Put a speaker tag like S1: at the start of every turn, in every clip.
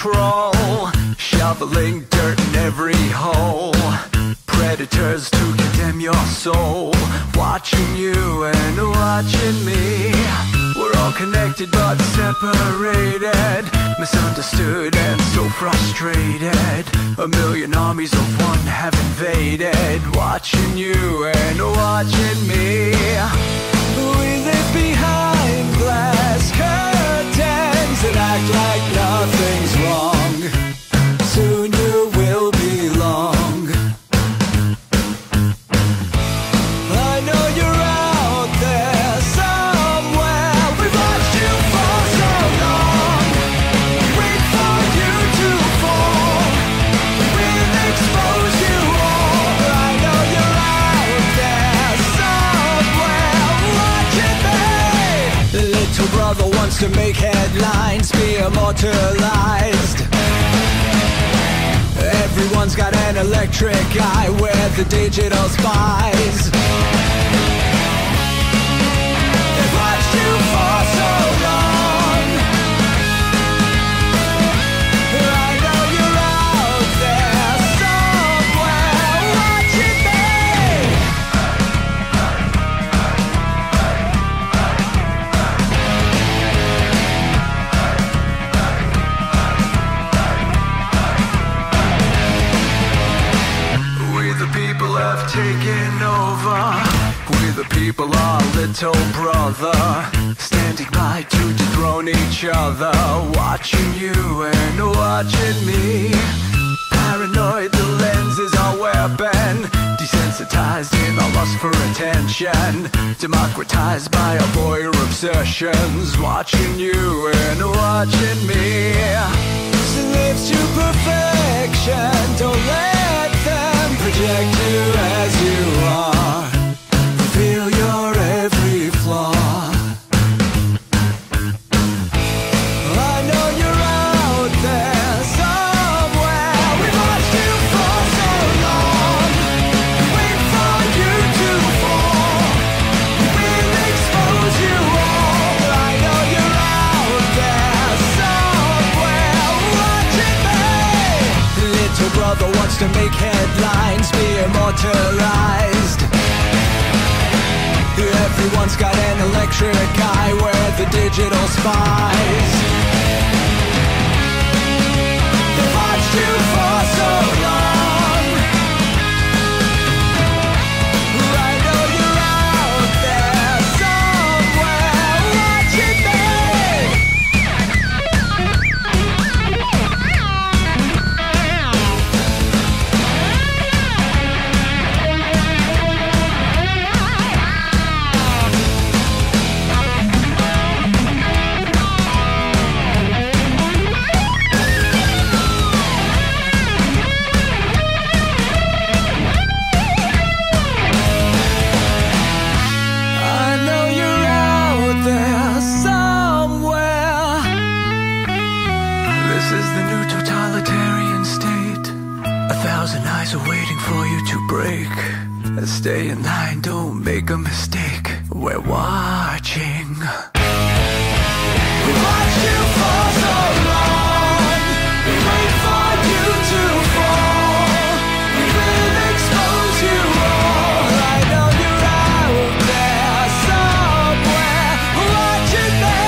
S1: control, shoveling dirt in every hole. Predators to condemn your soul, watching you and watching me. We're all connected but separated, misunderstood and so frustrated. A million armies of one have invaded, watching you and watching me. We live behind glass curtains and act like nothing's wrong. Soon you will belong. I know you're out there somewhere. We've watched you for so long. Wait for you to fall. We'll expose you all. I know you're out there somewhere watching me. The little brother wants to make headlines, be immortalized. Everyone's got an electric eye, we're the digital spies. They've watched you for so long. I know you're out there somewhere watching have taken over. We the people are little brother, standing by to dethrone each other, watching you and watching me. Paranoid, the lens is our weapon, desensitized in our lust for attention, democratized by our voyeur obsessions, watching you and watching me. Slaves to perfection, don't let them project you as you are, reveal your every flaw. I know you're out there somewhere. We've watched you for so long. Wait for you to fall. We'll expose you all. I know you're out there somewhere watching me. Little brother wants to make headlines, be immortalized. Everyone's got an electric eye, we're the digital spies. They've watched you for so long. I know you're out there somewhere watching me. Stay in line, don't make a mistake. We're watching. We watched you for so long. We wait for you to fall. We will expose you all. I know you're out there somewhere watching me.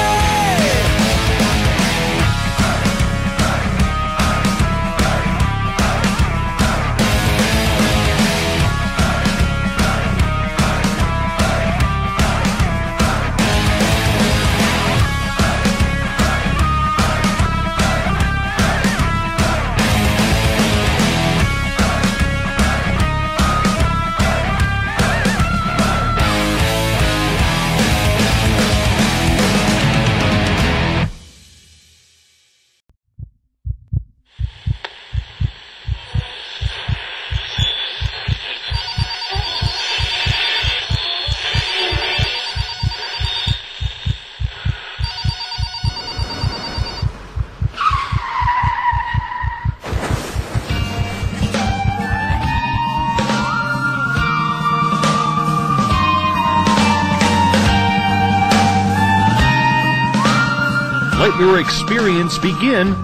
S2: Let your experience begin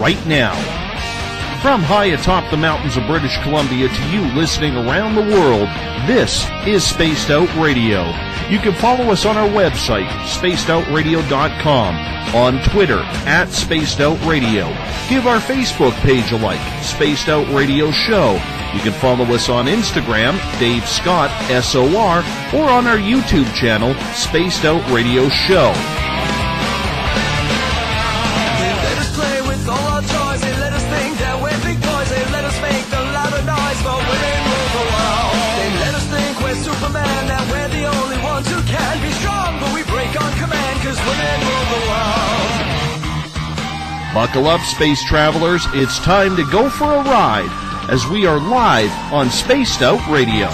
S2: right now. From high atop the mountains of British Columbia to you listening around the world, this is Spaced Out Radio. You can follow us on our website, spacedoutradio.com, on Twitter, @SpacedOutRadio. Give our Facebook page a like, Spaced Out Radio Show. You can follow us on Instagram, Dave Scott, SOR, or on our YouTube channel, Spaced Out Radio Show.
S1: They let us play with all our toys. They let us think that we're big boys. They let us make the louder noise, but women rule the world. They let us think we're Superman, that we're the only ones who can be strong, but we break on command, cause women rule the world.
S2: Buckle up, space travelers. It's time to go for a ride as we are live on Spaced Out Radio.
S1: I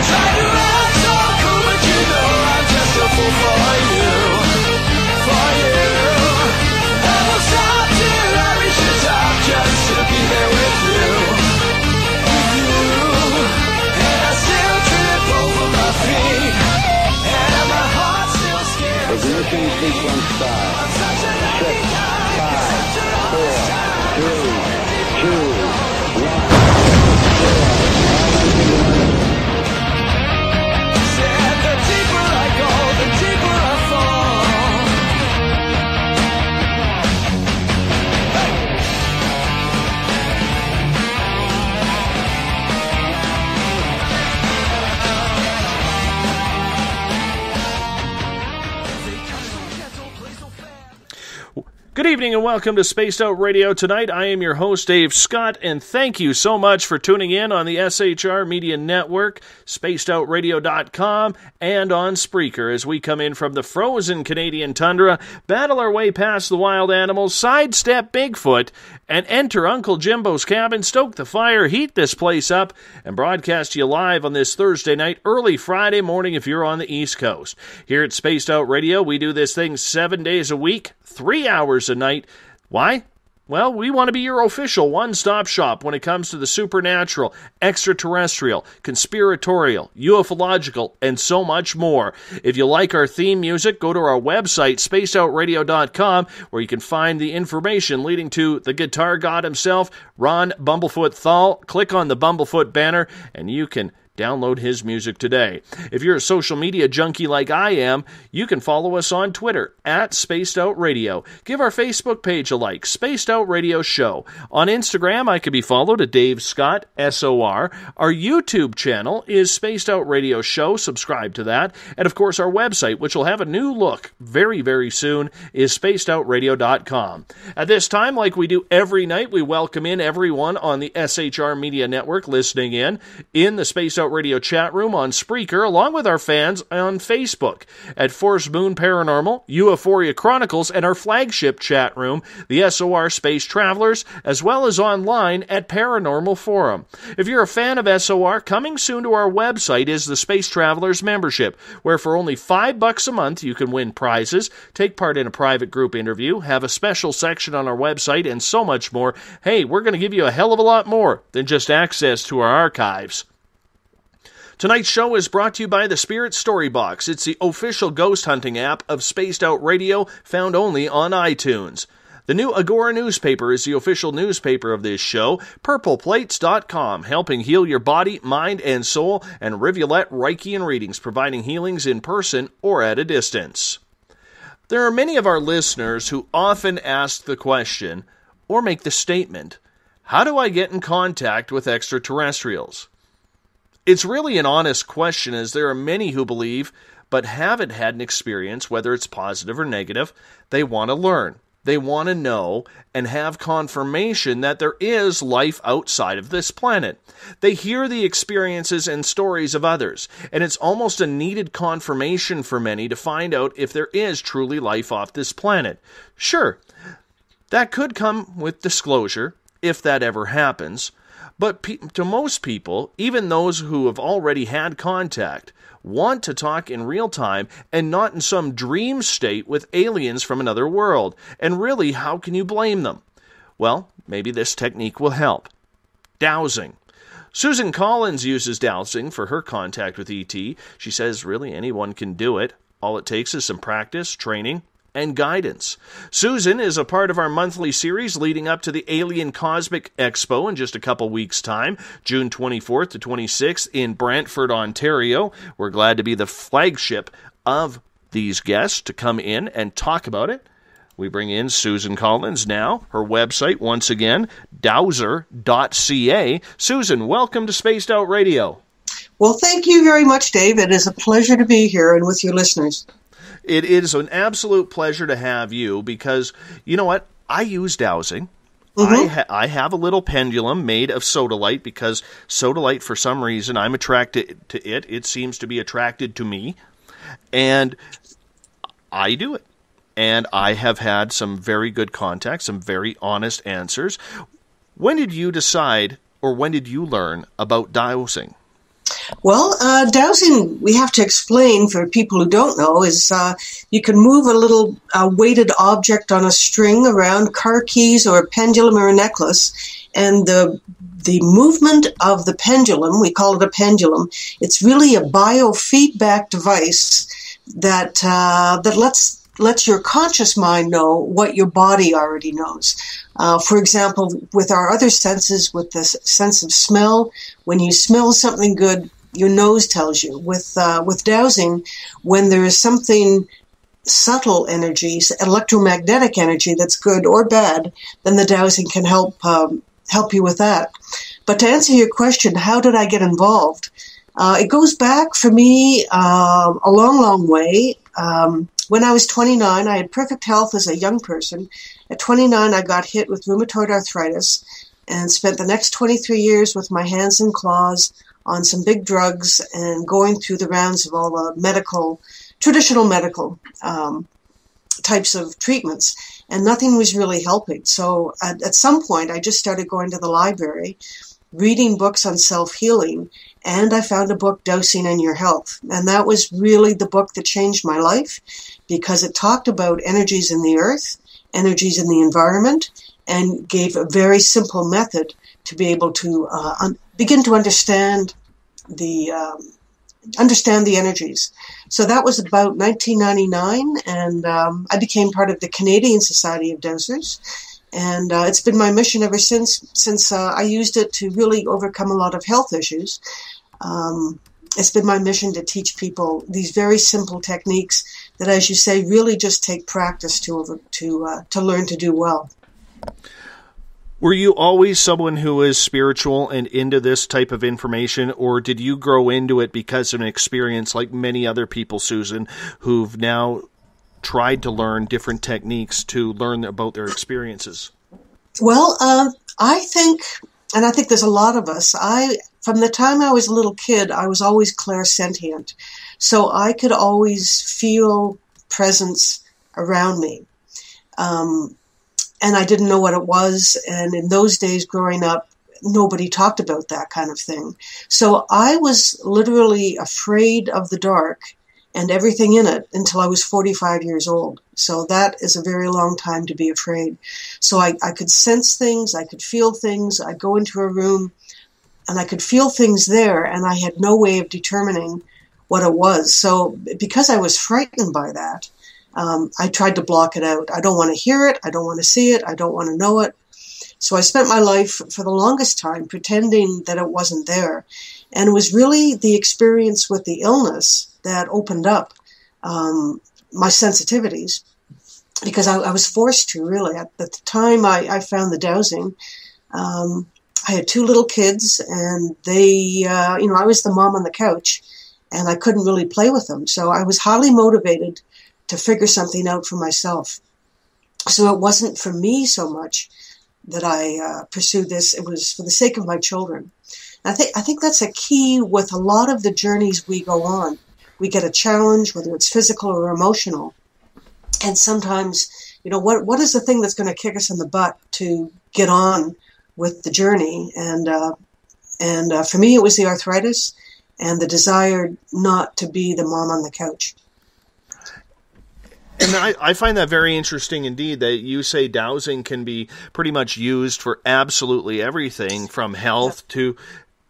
S1: try to act so cool, but you know I'm just a fool for you. For you. I will stop till I reach the top just to be there with you. With you. And I still trip over my feet. And my heart still scares me.
S3: Ignition sequence start.
S1: I'm such a lucky guy.
S3: 5, 4, 3, 2, 1.
S1: Said the deeper I go, the deeper I fall.
S4: Good evening and welcome to Spaced Out Radio. Tonight I am your host, Dave Scott, and thank you so much for tuning in on the SHR Media Network, spacedoutradio.com, and on Spreaker as we come in from the frozen Canadian tundra, battle our way past the wild animals, sidestep Bigfoot, and enter Uncle Jimbo's cabin, stoke the fire, heat this place up, and broadcast you live on this Thursday night, early Friday morning if you're on the East Coast. Here at Spaced Out Radio, we do this thing 7 days a week, 3 hours a night. Why? Well, we want to be your official one-stop shop when it comes to the supernatural, extraterrestrial, conspiratorial, ufological, and so much more. If you like our theme music, go to our website, spacedoutradio.com, where you can find the information leading to the guitar god himself, Ron Bumblefoot THAL. Click on the Bumblefoot banner, and you can download his music today. If you're a social media junkie like I am, you can follow us on Twitter, @SpacedOutRadio. Give our Facebook page a like, Spaced Out Radio Show. On Instagram, I can be followed at Dave Scott, SOR. Our YouTube channel is Spaced Out Radio Show. Subscribe to that. And of course, our website, which will have a new look very, very soon, is spacedoutradio.com. At this time, like we do every night, we welcome in everyone on the SHR Media Network listening in the Spaced Out Radio chat room on Spreaker, along with our fans on Facebook at Force Moon Paranormal, Euphoria Chronicles, and our flagship chat room, the SOR Space Travelers, as well as online at Paranormal Forum. If you're a fan of SOR, coming soon to our website is the Space Travelers membership, where for only $5 a month you can win prizes, take part in a private group interview, have a special section on our website, and so much more. Hey, we're going to give you a hell of a lot more than just access to our archives. Tonight's show is brought to you by the Spirit Storybox. It's the official ghost hunting app of Spaced Out Radio, found only on iTunes. The new Agora newspaper is the official newspaper of this show. PurplePlates.com, helping heal your body, mind, and soul. And Rivulet Reiki and Readings, providing healings in person or at a distance. There are many of our listeners who often ask the question, or make the statement, how do I get in contact with extraterrestrials? It's really an honest question, as there are many who believe, but haven't had an experience, whether it's positive or negative. They want to learn. They want to know and have confirmation that there is life outside of this planet. They hear the experiences and stories of others, and it's almost a needed confirmation for many to find out if there is truly life off this planet. Sure, that could come with disclosure, if that ever happens. But to most people, even those who have already had contact, want to talk in real time and not in some dream state with aliens from another world. And really, how can you blame them? Well, maybe this technique will help. Dowsing. Susan Collins uses dowsing for her contact with ET. She says really anyone can do it. All it takes is some practice, training, and guidance. Susan is a part of our monthly series leading up to the Alien Cosmic Expo in just a couple weeks' time, June 24th to 26th in Brantford, Ontario. We're glad to be the flagship of these guests to come in and talk about it. We bring in Susan Collins now. Her website, once again, dowser.ca. Susan, welcome to Spaced Out Radio.
S5: Well, thank you very much, Dave. It is a pleasure to be here and with your listeners.
S4: It is an absolute pleasure to have you because, you know what, I use dowsing. I have a little pendulum made of sodalite because sodalite, for some reason, I'm attracted to it. It seems to be attracted to me, and I do it. And I have had some very good contacts, some very honest answers. When did you decide, or when did you learn about dowsing?
S5: Well, dowsing, we have to explain for people who don't know, is you can move a little weighted object on a string around car keys or a pendulum or a necklace, and the movement of the pendulum, we call it a pendulum, it's really a biofeedback device that lets your conscious mind know what your body already knows. For example, with our other senses, with the sense of smell, when you smell something good, your nose tells you. With dowsing, when there is something subtle energy, electromagnetic energy that's good or bad, then the dowsing can help you with that. But to answer your question, how did I get involved? It goes back for me a long, long way. When I was 29, I had perfect health as a young person. At 29, I got hit with rheumatoid arthritis and spent the next 23 years with my hands and claws on some big drugs and going through the rounds of all the traditional medical types of treatments, and nothing was really helping. So at some point, I just started going to the library, reading books on self-healing, and I found a book, Dowsing in Your Health. And that was really the book that changed my life because it talked about energies in the earth, energies in the environment, and gave a very simple method to be able to begin to understand the energies. So that was about 1999, and I became part of the Canadian Society of Dowsers. And it's been my mission ever since I used it to really overcome a lot of health issues. It's been my mission to teach people these very simple techniques that, as you say, really just take practice to learn to do well.
S4: Were you always someone who was spiritual and into this type of information, or did you grow into it because of an experience like many other people, Susan, who've now tried to learn different techniques to learn about their experiences?
S5: Well, I think there's a lot of us. From the time I was a little kid, I was always clairsentient. So I could always feel presence around me. And I didn't know what it was. And in those days growing up, nobody talked about that kind of thing. So I was literally afraid of the dark and everything in it until I was 45 years old. So that is a very long time to be afraid. So I could sense things, I could feel things. I'd go into a room and I could feel things there, and I had no way of determining what it was. So because I was frightened by that, I tried to block it out. I don't want to hear it. I don't want to see it. I don't want to know it. So I spent my life for the longest time pretending that it wasn't there. And it was really the experience with the illness that opened up my sensitivities, because I was forced to, really. At the time I found the dowsing, I had 2 little kids, and they, I was the mom on the couch, and I couldn't really play with them. So I was highly motivated to figure something out for myself. So it wasn't for me so much that I pursued this. It was for the sake of my children. I think that's a key with a lot of the journeys we go on. We get a challenge, whether it's physical or emotional. And sometimes, what is the thing that's going to kick us in the butt to get on with the journey? And for me, it was the arthritis and the desire not to be the mom on the couch.
S4: And I find that very interesting indeed, that you say dowsing can be pretty much used for absolutely everything, from health to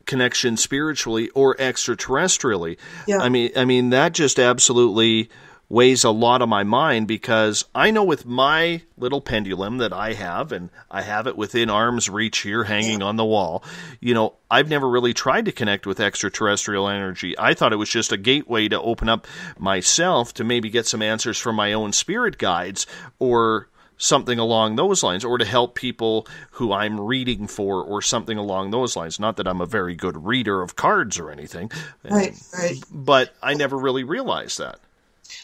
S4: connection spiritually or extraterrestrially. Yeah. I mean that just absolutely
S2: weighs a lot on my mind, because I know with my little pendulum that I have, and I have it within arm's reach here hanging on the wall, I've never really tried to connect with extraterrestrial energy. I thought it was just a gateway to open up myself to maybe get some answers from my own spirit guides or something along those lines, or to help people who I'm reading for or something along those lines. Not that I'm a very good reader of cards or anything.
S5: Right.
S2: But I never really realized that.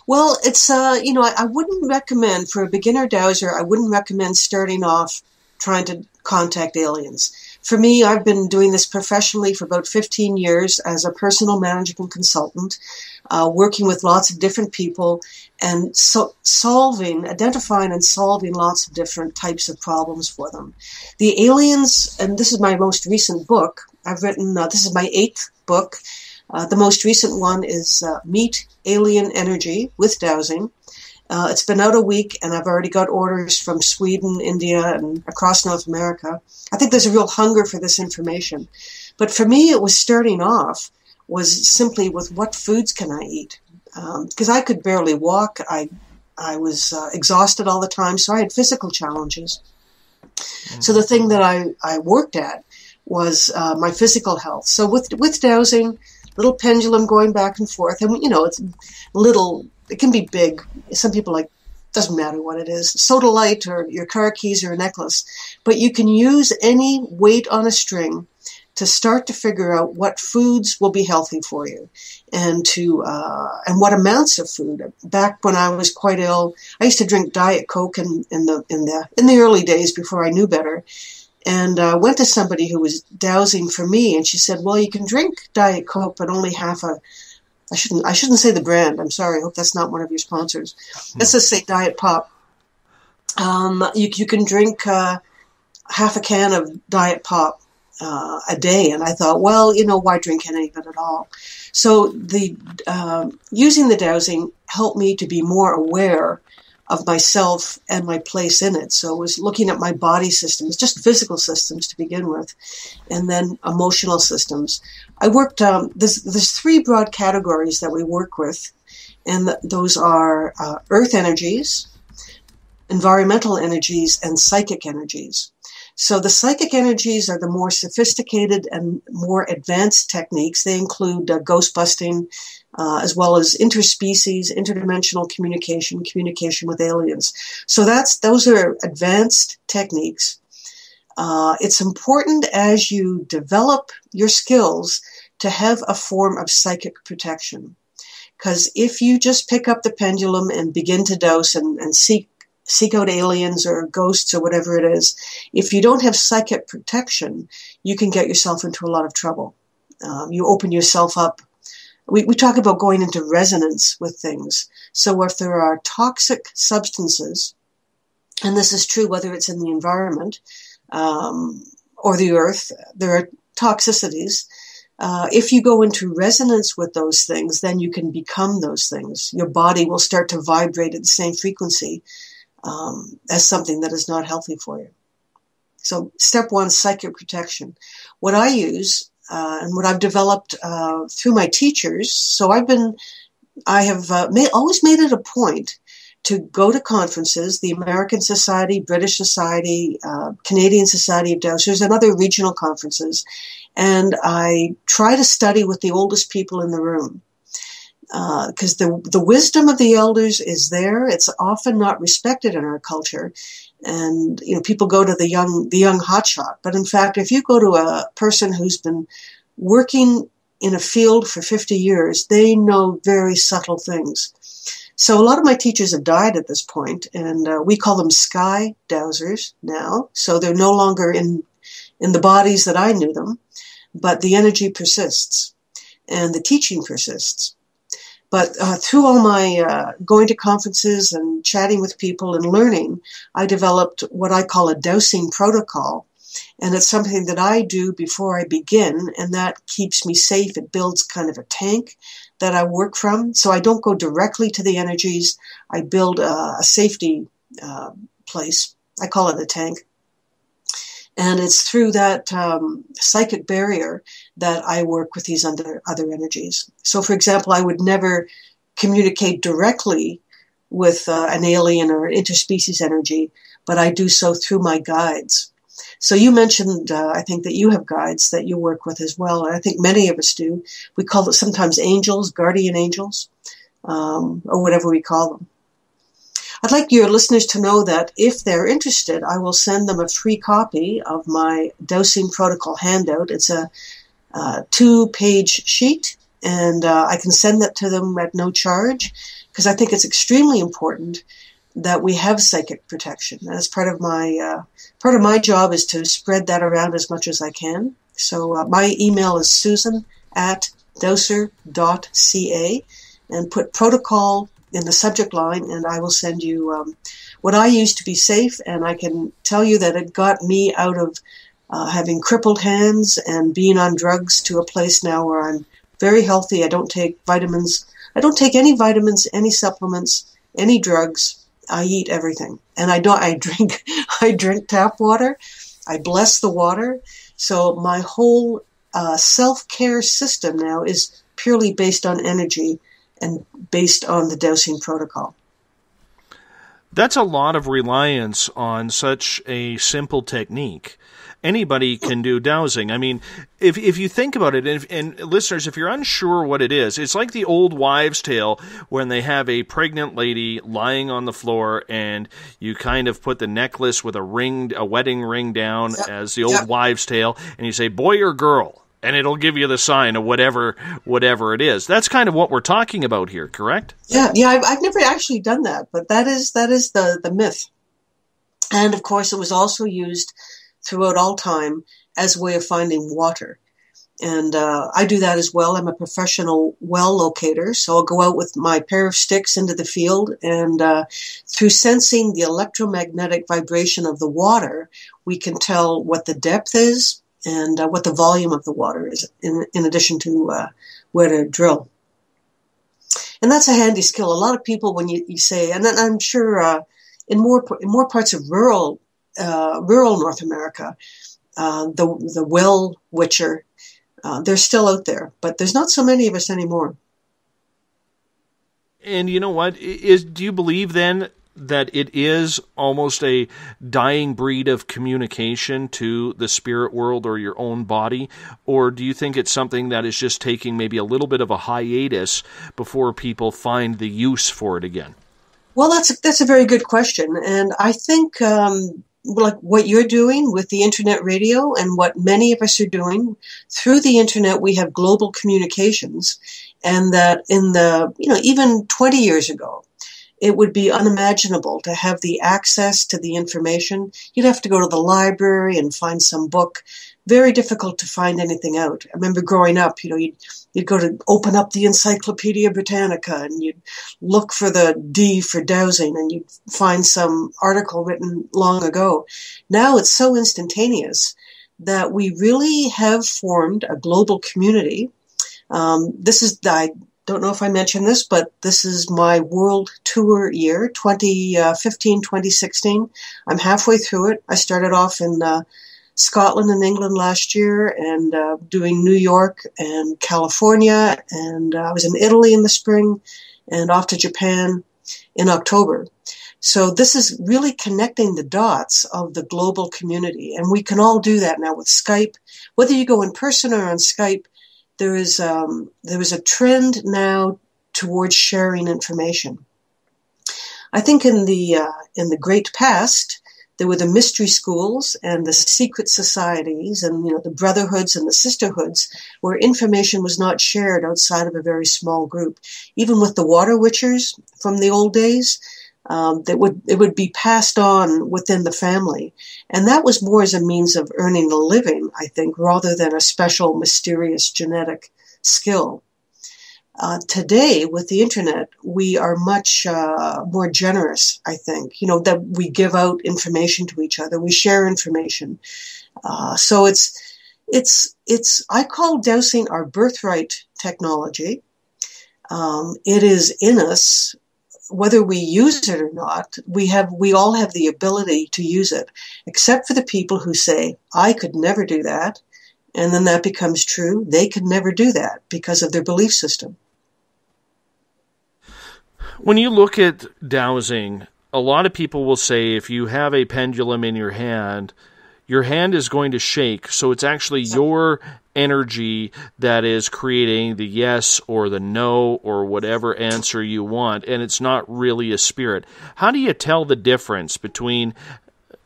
S5: Well, it's, I wouldn't recommend, for a beginner dowser, I wouldn't recommend starting off trying to contact aliens. For me, I've been doing this professionally for about 15 years as a personal management consultant, working with lots of different people and identifying and solving lots of different types of problems for them. The aliens, and this is my most recent book, I've written, this is my 8th book. The most recent one is Meet Alien Energy with Dowsing. It's been out a week, and I've already got orders from Sweden, India, and across North America. I think there's a real hunger for this information. But for me, it was starting off was simply with what foods can I eat? Because I could barely walk. I was exhausted all the time, so I had physical challenges. So the thing that I worked at was my physical health. So with dowsing, little pendulum going back and forth, and it's little. It can be big. Some people doesn't matter what it is, soda light or your car keys or a necklace, but you can use any weight on a string to start to figure out what foods will be healthy for you, and and what amounts of food. Back when I was quite ill, I used to drink Diet Coke in the early days before I knew better. And went to somebody who was dowsing for me, and she said, "Well, you can drink Diet Coke, but only half a." I shouldn't say the brand. I'm sorry. I hope that's not one of your sponsors. Let's just say Diet Pop. You can drink half a can of Diet Pop a day, and I thought, well, why drink any of it at all? So using the dowsing helped me to be more aware of myself and my place in it. So it was looking at my body systems, just physical systems to begin with, and then emotional systems. I worked, there's 3 broad categories that we work with, and those are earth energies, environmental energies, and psychic energies. So the psychic energies are the more sophisticated and more advanced techniques. They include ghost busting, as well as interspecies, interdimensional communication with aliens. So those are advanced techniques. It's important as you develop your skills to have a form of psychic protection. Because if you just pick up the pendulum and begin to dose and seek out aliens or ghosts or whatever it is, if you don't have psychic protection, you can get yourself into a lot of trouble. You open yourself up. We talk about going into resonance with things. So if there are toxic substances, and this is true whether it's in the environment or the earth, there are toxicities. If you go into resonance with those things, then you can become those things. Your body will start to vibrate at the same frequency as something that is not healthy for you. So step 1, psychic protection. What I use and what I've developed through my teachers. So I have always made it a point to go to conferences, the American Society, British Society, Canadian Society of Dowsers, and other regional conferences. And I try to study with the oldest people in the room. Because the wisdom of the elders is there. It's often not respected in our culture. And, people go to the young hotshot. But in fact, if you go to a person who's been working in a field for 50 years, they know very subtle things. So a lot of my teachers have died at this point, and we call them sky dowsers now. So they're no longer in the bodies that I knew them, but the energy persists and the teaching persists. But through all my going to conferences and chatting with people and learning, I developed what I call a dowsing protocol. And it's something that I do before I begin, and that keeps me safe. It builds kind of a tank that I work from. So I don't go directly to the energies. I build a safety place. I call it a tank. And it's through that psychic barrier that I work with these other energies. So, for example, I would never communicate directly with an alien or interspecies energy, but I do so through my guides. So you mentioned, I think that you have guides that you work with as well, and I think many of us do. We call it sometimes angels, guardian angels, or whatever we call them. I'd like your listeners to know that if they're interested, I will send them a free copy of my dowsing protocol handout. It's a 2-page sheet, and I can send that to them at no charge, because I think it's extremely important that we have psychic protection. As part of my job is to spread that around as much as I can. So my email is susan@dowser.ca, and put protocol in the subject line, and I will send you what I use to be safe. And I can tell you that it got me out of having crippled hands and being on drugs to a place now where I'm very healthy. I don't take vitamins. I don't take any vitamins, any supplements, any drugs. I eat everything. And I drink tap water. I bless the water. So my whole self-care system now is purely based on energy and based on the dowsing protocol.
S4: That's a lot of reliance on such a simple technique. Anybody can do dowsing. I mean, if you think about it, and listeners, if you're unsure what it is, it's like the old wives' tale when they have a pregnant lady lying on the floor and you kind of put the necklace with a wedding ring down as the old wives' tale, and you say, boy or girl, and it'll give you the sign of whatever it is. That's kind of what we're talking about here, correct?
S5: Yeah. I've never actually done that, but that is the myth. And of course, it was also used throughout all time as a way of finding water. And I do that as well. I'm a professional well locator, so I'll go out with my pair of sticks into the field, and through sensing the electromagnetic vibration of the water, we can tell what the depth is and what the volume of the water is, in addition to where to drill. And that's a handy skill. A lot of people, when you say, and I'm sure in more parts of rural North America, the well witcher, they're still out there, but there's not so many of us anymore.
S4: And you know what? Do you believe then that it is almost a dying breed of communication to the spirit world or your own body? Or do you think it's something that is just taking maybe a little bit of a hiatus before people find the use for it again?
S5: Well, that's a very good question. And I think like what you're doing with the internet radio and what many of us are doing through the internet, we have global communications, and that in even 20 years ago, it would be unimaginable to have the access to the information. You'd have to go to the library and find some book. Very difficult to find anything out. I remember growing up, you'd go to open up the Encyclopedia Britannica and you'd look for the D for dowsing and you'd find some article written long ago. Now it's so instantaneous that we really have formed a global community. I don't know if I mentioned this, but this is my world tour year, 2015, 2016. I'm halfway through it. I started off in Scotland and England last year, and doing New York and California, and I was in Italy in the spring, and off to Japan in October. So this is really connecting the dots of the global community, and we can all do that now with Skype. Whether you go in person or on Skype, there is a trend now towards sharing information. I think in the great past, there were the mystery schools and the secret societies and the brotherhoods and the sisterhoods where information was not shared outside of a very small group. Even with the water witchers from the old days, it would be passed on within the family. And that was more as a means of earning a living, I think, rather than a special mysterious genetic skill. Today, with the internet, we are much more generous, I think, that we give out information to each other. We share information. So I call dowsing our birthright technology. It is in us. Whether we use it or not, we all have the ability to use it, except for the people who say, I could never do that. And then that becomes true. They could never do that because of their belief system.
S4: When you look at dowsing, a lot of people will say if you have a pendulum in your hand is going to shake. So it's actually your energy that is creating the yes or the no or whatever answer you want, and it's not really a spirit. How do you tell the difference between,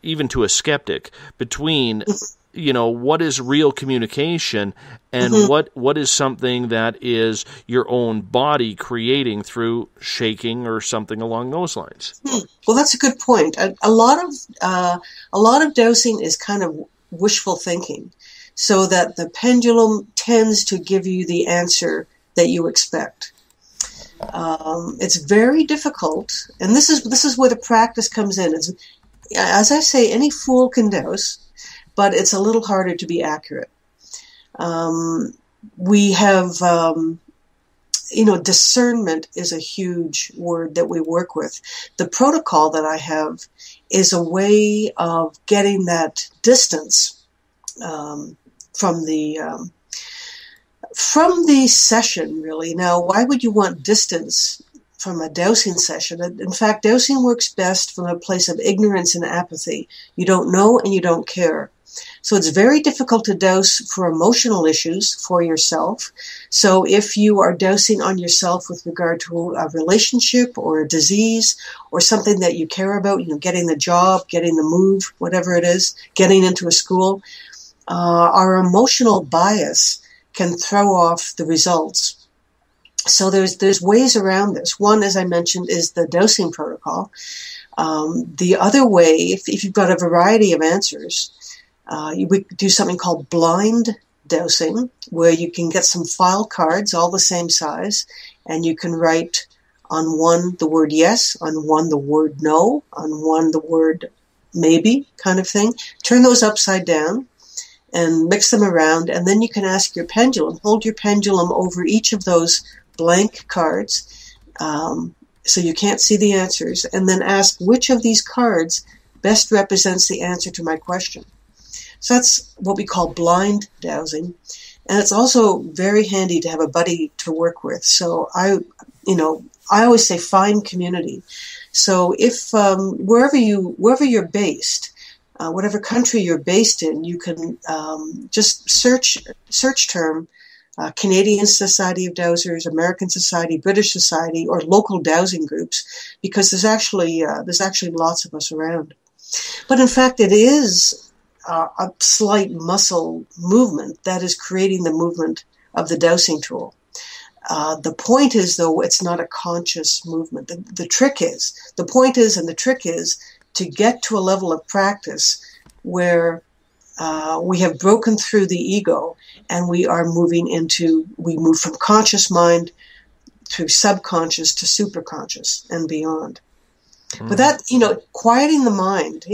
S4: even to a skeptic, between what is real communication and what is something that is your own body creating through shaking or something along those lines?
S5: Well, that's a good point. A lot of dowsing is kind of wishful thinking, so that the pendulum tends to give you the answer that you expect. It's very difficult, and this is where the practice comes in. As I say, any fool can dowse, but it's a little harder to be accurate. We have, discernment is a huge word that we work with. The protocol that I have is a way of getting that distance from the session, really. Now, why would you want distance from a dowsing session? In fact, dowsing works best from a place of ignorance and apathy. You don't know and you don't care. So it's very difficult to dowse for emotional issues for yourself. So if you are dowsing on yourself with regard to a relationship or a disease or something that you care about, getting the job, getting the move, whatever it is, getting into a school, our emotional bias can throw off the results. So there's ways around this. One, as I mentioned, is the dowsing protocol. The other way, if you've got a variety of answers, we do something called blind dowsing, where you can get some file cards, all the same size, and you can write on one the word yes, on one the word no, on one the word maybe, kind of thing. Turn those upside down and mix them around, and then you can ask your pendulum, hold your pendulum over each of those blank cards, so you can't see the answers, and then ask which of these cards best represents the answer to my question. So that's what we call blind dowsing. And it's also very handy to have a buddy to work with. So I always say find community. So if wherever you're based, whatever country you're based in, you can just search term Canadian Society of Dowsers, American Society, British Society, or local dowsing groups, because there's actually lots of us around. But in fact, it is a slight muscle movement that is creating the movement of the dowsing tool. The point is, though, it's not a conscious movement. The trick is to get to a level of practice where we have broken through the ego and we move from conscious mind through subconscious to superconscious and beyond. But that, quieting the mind,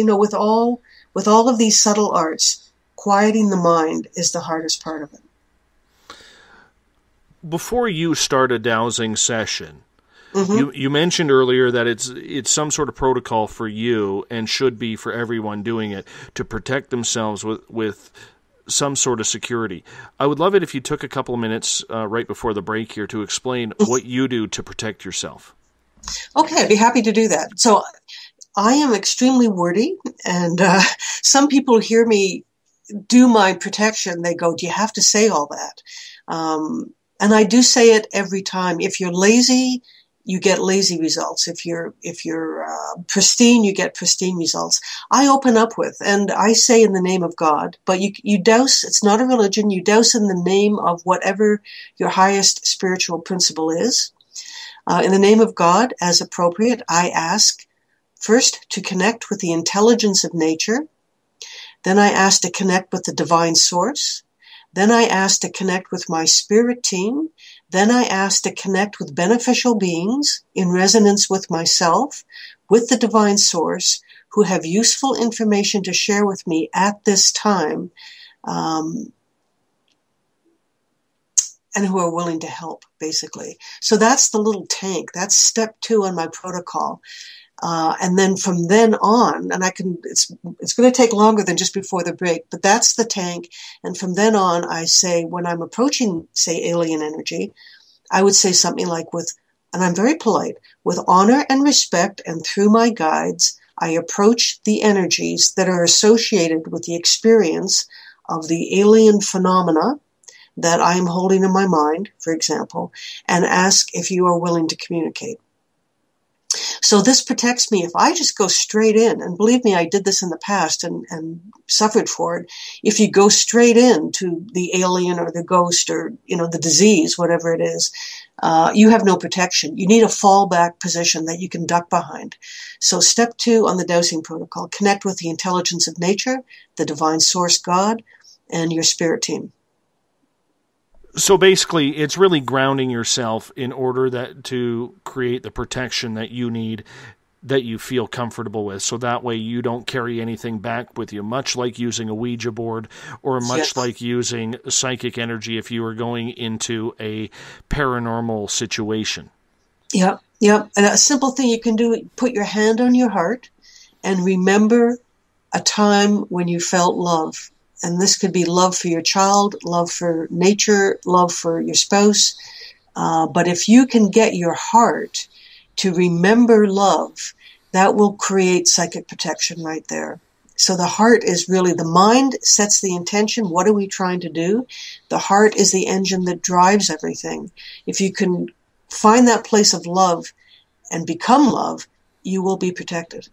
S5: with all of these subtle arts, quieting the mind is the hardest part of it.
S4: Before you start a dowsing session, you mentioned earlier that it's some sort of protocol for you and should be for everyone doing it to protect themselves with some sort of security. I would love it if you took a couple of minutes right before the break here to explain what you do to protect yourself.
S5: Okay, I'd be happy to do that. So I am extremely wordy, and some people hear me do my protection. They go, "Do you have to say all that?" And I do say it every time. If you're lazy, you get lazy results. If you're pristine, you get pristine results. I open up with, and I say in the name of God, but you dowse. It's not a religion. You dowse in the name of whatever your highest spiritual principle is. In the name of God, as appropriate, I ask first to connect with the intelligence of nature. Then I ask to connect with the divine source. Then I ask to connect with my spirit team. Then I ask to connect with beneficial beings in resonance with myself, with the divine source, who have useful information to share with me at this time, and who are willing to help, basically. So that's the little tank. That's step 2 on my protocol. And then from then on, and it's going to take longer than just before the break, but that's the tank. And from then on, I say, when I'm approaching, say, alien energy, I would say something like, with and I'm very polite, with honor and respect, and through my guides, I approach the energies that are associated with the experience of the alien phenomena that I am holding in my mind, for example, and ask if you are willing to communicate. So this protects me if I just go straight in, and believe me, I did this in the past and suffered for it. If you go straight in to the alien or the ghost or, the disease, whatever it is, you have no protection. You need a fallback position that you can duck behind. So step 2 on the dowsing protocol, connect with the intelligence of nature, the divine source God, and your spirit team.
S4: So basically, it's really grounding yourself in order to create the protection that you need, that you feel comfortable with. So that way you don't carry anything back with you, much like using a Ouija board or much like using psychic energy if you were going into a paranormal situation.
S5: Yep. And a simple thing you can do, put your hand on your heart and remember a time when you felt love. And this could be love for your child, love for nature, love for your spouse. But if you can get your heart to remember love, that will create psychic protection right there. So the heart is really, the mind sets the intention. What are we trying to do? The heart is the engine that drives everything. If you can find that place of love and become love, you will be protected.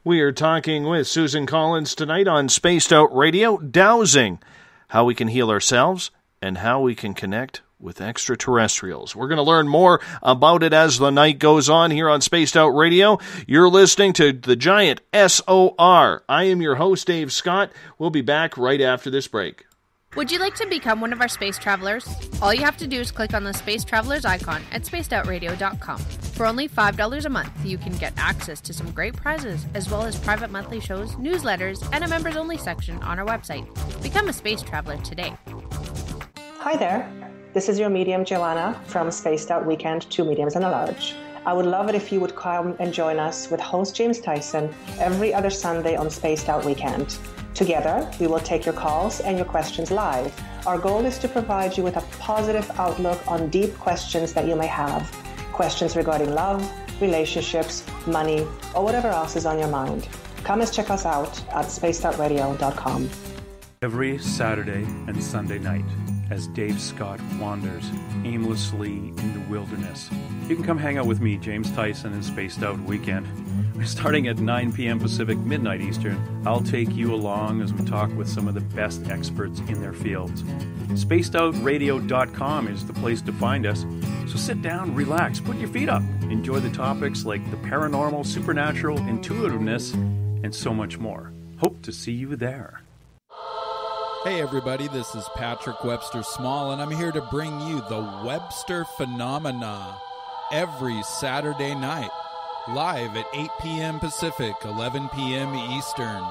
S4: We are talking with Susan Collins tonight on Spaced Out Radio, Dowsing, how we can heal ourselves and how we can connect with extraterrestrials. We're going to learn more about it as the night goes on here on Spaced Out Radio. You're listening to the Giant SOR. I am your host, Dave Scott. We'll be back right after this break.
S6: Would you like to become one of our space travelers? All you have to do is click on the Space Travelers icon at spacedoutradio.com. For only $5 a month, you can get access to some great prizes, as well as private monthly shows, newsletters, and a members-only section on our website. Become a space traveler today.
S7: Hi there. This is your medium, Joanna, from Spaced Out Weekend, 2 Mediums and a Large. I would love it if you would come and join us with host James Tyson every other Sunday on Spaced Out Weekend. Together, we will take your calls and your questions live. Our goal is to provide you with a positive outlook on deep questions that you may have. Questions regarding love, relationships, money, or whatever else is on your mind. Come and check us out at spacedoutradio.com.
S8: Every Saturday and Sunday night, as Dave Scott wanders aimlessly in the wilderness, you can come hang out with me, James Tyson, in Spaced Out Weekend. Starting at 9 p.m. Pacific, midnight Eastern, I'll take you along as we talk with some of the best experts in their fields. SpacedOutRadio.com is the place to find us. So sit down, relax, put your feet up. Enjoy the topics like the paranormal, supernatural, intuitiveness, and so much more. Hope to see you there.
S9: Hey everybody, this is Patrick Webster Small, and I'm here to bring you the Webster Phenomena every Saturday night. Live at 8 p.m. Pacific, 11 p.m. Eastern.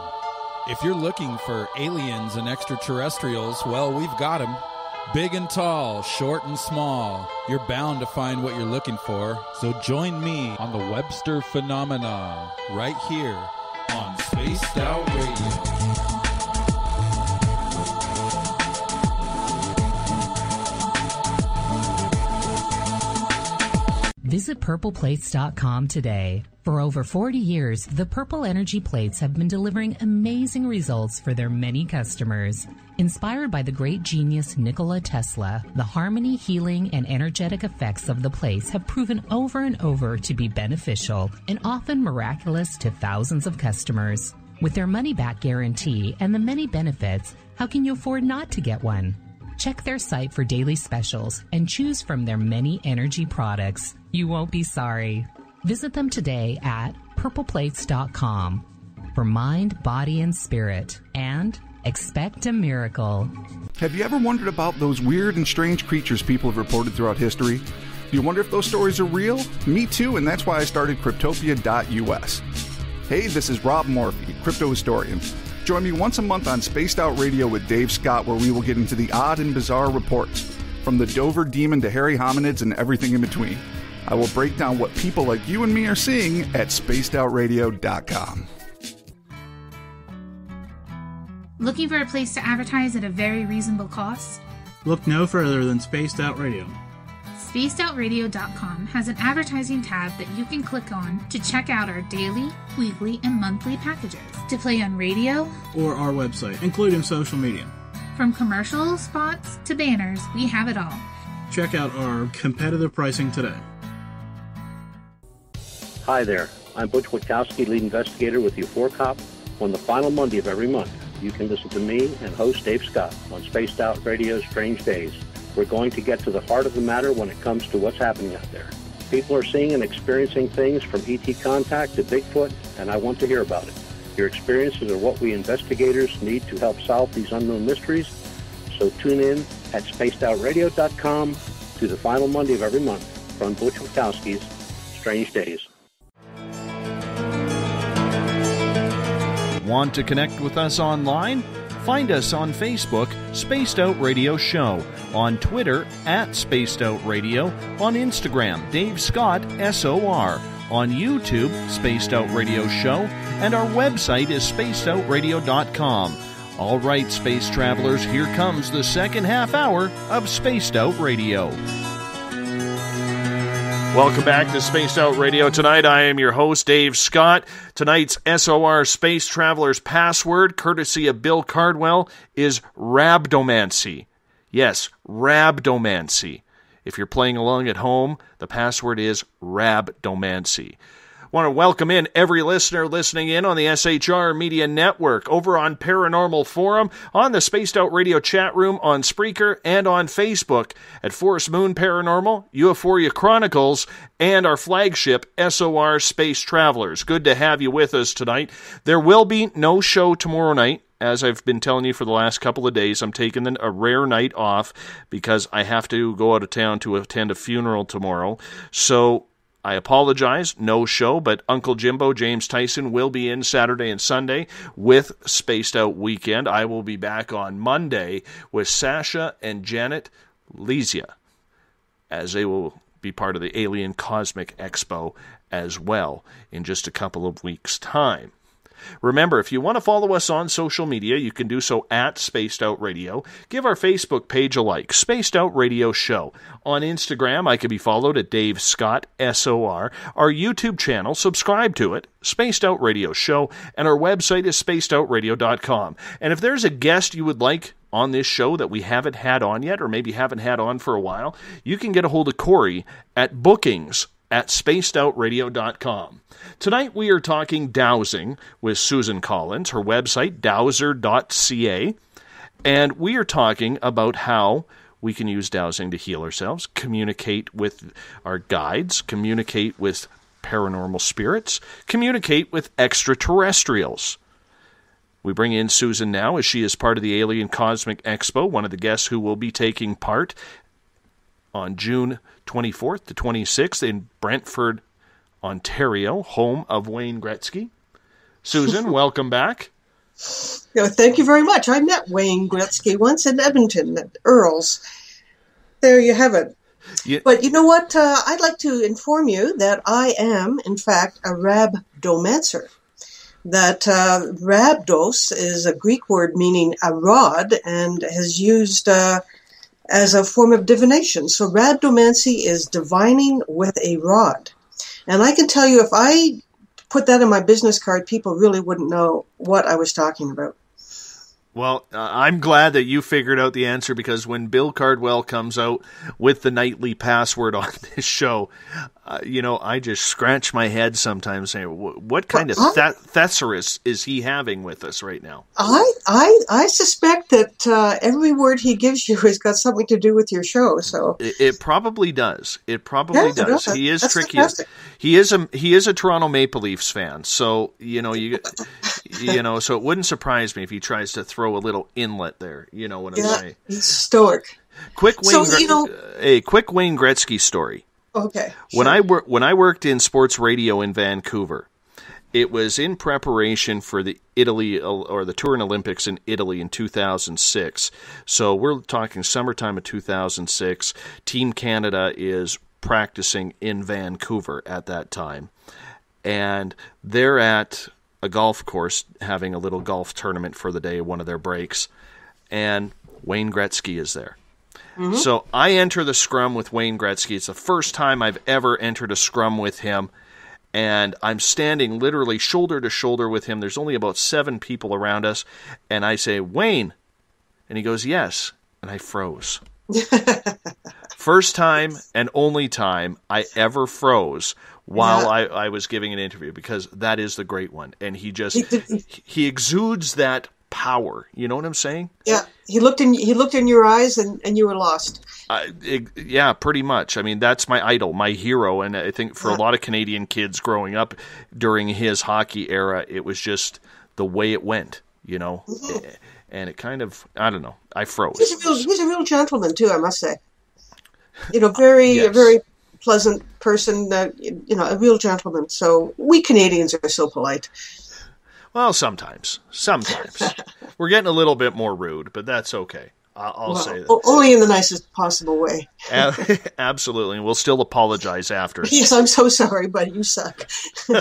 S9: If you're looking for aliens and extraterrestrials, well, we've got them. Big and tall, short and small. You're bound to find what you're looking for. So join me on the Webster Phenomena right here on Spaced Out Radio.
S10: Visit purpleplates.com today. For over 40 years, the Purple Energy Plates have been delivering amazing results for their many customers. Inspired by the great genius Nikola Tesla, the harmony, healing, and energetic effects of the plates have proven over and over to be beneficial and often miraculous to thousands of customers. With their money-back guarantee and the many benefits, how can you afford not to get one? Check their site for daily specials and choose from their many energy products. You won't be sorry. Visit them today at purpleplates.com for mind, body, and spirit, and expect a miracle.
S11: Have you ever wondered about those weird and strange creatures people have reported throughout history? Do you wonder if those stories are real? Me too, and that's why I started Cryptopia.us. Hey, this is Rob Morphy, crypto historian. Join me once a month on Spaced Out Radio with Dave Scott, where we will get into the odd and bizarre reports, from the Dover demon to hairy hominids and everything in between. I will break down what people like you and me are seeing at spacedoutradio.com.
S12: Looking for a place to advertise at a very reasonable cost?
S13: Look no further than Spaced Out Radio.
S12: SpacedOutRadio.com has an advertising tab that you can click on to check out our daily, weekly, and monthly packages to play on radio
S13: or our website, including social media.
S12: From commercial spots to banners, we have it all.
S13: Check out our competitive pricing today.
S14: Hi there. I'm Butch Witkowski, lead investigator with U4Cop. On the final Monday of every month, you can listen to me and host Dave Scott on Spaced Out Radio's Strange Days. We're going to get to the heart of the matter when it comes to what's happening out there. People are seeing and experiencing things from ET contact to Bigfoot, and I want to hear about it. Your experiences are what we investigators need to help solve these unknown mysteries. So tune in at spacedoutradio.com to the final Monday of every month from Butch Witkowski's Strange Days.
S2: Want to connect with us online? Find us on Facebook, Spaced Out Radio Show, on Twitter, @Spaced Out Radio, on Instagram, Dave Scott, SOR, on YouTube, Spaced Out Radio Show, and our website is spacedoutradio.com. All right, space travelers, here comes the second half hour of Spaced Out Radio.
S4: Welcome back to Spaced Out Radio. Tonight, I am your host, Dave Scott. Tonight's SOR Space Traveler's password, courtesy of Bill Cardwell, is Rabdomancy. Yes, Rabdomancy. If you're playing along at home, the password is Rabdomancy. I want to welcome in every listener listening in on the SHR Media Network, over on Paranormal Forum, on the Spaced Out Radio chat room, on Spreaker, and on Facebook at Forest Moon Paranormal, Euphoria Chronicles, and our flagship SOR Space Travelers. Good to have you with us tonight. There will be no show tomorrow night. As I've been telling you for the last couple of days, I'm taking a rare night off because I have to go out of town to attend a funeral tomorrow. So I apologize, no show, but Uncle Jimbo, James Tyson, will be in Saturday and Sunday with Spaced Out Weekend. I will be back on Monday with Sasha and Janet Lesia, as they will be part of the Alien Cosmic Expo as well in just a couple of weeks' time. Remember, if you want to follow us on social media, you can do so at Spaced Out Radio. Give our Facebook page a like, Spaced Out Radio Show. On Instagram, I can be followed at Dave Scott, SOR. Our YouTube channel, subscribe to it, Spaced Out Radio Show. And our website is spacedoutradio.com. And if there's a guest you would like on this show that we haven't had on yet, or maybe haven't had on for a while, you can get a hold of Corey at bookings@spacedoutradio.com. Tonight we are talking dowsing with Susan Collins, her website, dowser.ca, and we are talking about how we can use dowsing to heal ourselves, communicate with our guides, communicate with paranormal spirits, communicate with extraterrestrials. We bring in Susan now as she is part of the Alien Cosmic Expo, one of the guests who will be taking part on June 24th to 26th in Brantford, Ontario, home of Wayne Gretzky. Susan, welcome back.
S5: Thank you very much. I met Wayne Gretzky once in Edmonton at Earl's. There you have it.
S4: Yeah.
S5: But you know what? I'd like to inform you that I am, in fact, a rabdomancer. That rabdos is a Greek word meaning a rod and is used as a form of divination. So rabdomancy is divining with a rod. And I can tell you, if I put that in my business card, people really wouldn't know what I was talking about.
S4: Well, I'm glad that you figured out the answer, because when Bill Cardwell comes out with the nightly password on this show, I just scratch my head sometimes saying, what kind of thesaurus is he having with us right now?
S5: I suspect that every word he gives you has got something to do with your show. So
S4: it probably does. It probably does. He is tricky.
S5: Fantastic.
S4: He is a Toronto Maple Leafs fan. So so it wouldn't surprise me if he tries to throw a little inlet there. You know what I'm saying?
S5: He's stoic.
S4: Quick Wayne Gretzky story.
S5: Okay.
S4: Sure. When I worked in sports radio in Vancouver, it was in preparation for the Turin Olympics in Italy in 2006. So we're talking summertime of 2006. Team Canada is practicing in Vancouver at that time, and they're at a golf course having a little golf tournament for the day, one of their breaks, and Wayne Gretzky is there. So I enter the scrum with Wayne Gretzky. It's the first time I've ever entered a scrum with him. And I'm standing literally shoulder to shoulder with him. There's only about 7 people around us. And I say, Wayne. And he goes, yes. And I froze. First time and only time I ever froze while I was giving an interview, because that is the great one. And he exudes that power. You know what I'm saying?
S5: Yeah. He looked in your eyes and you were lost.
S4: Yeah, pretty much. I mean, that's my idol, my hero. And I think for a lot of Canadian kids growing up during his hockey era, it was just the way it went, you know. And it kind of, I don't know, I froze.
S5: He's a real gentleman, too, I must say. You know, a very pleasant person, you know, a real gentleman. So we Canadians are so polite.
S4: Well, sometimes. We're getting a little bit more rude, but that's okay. I'll say that.
S5: Only in the nicest possible way.
S4: Absolutely. And we'll still apologize after.
S5: Yes, I'm so sorry, but you suck.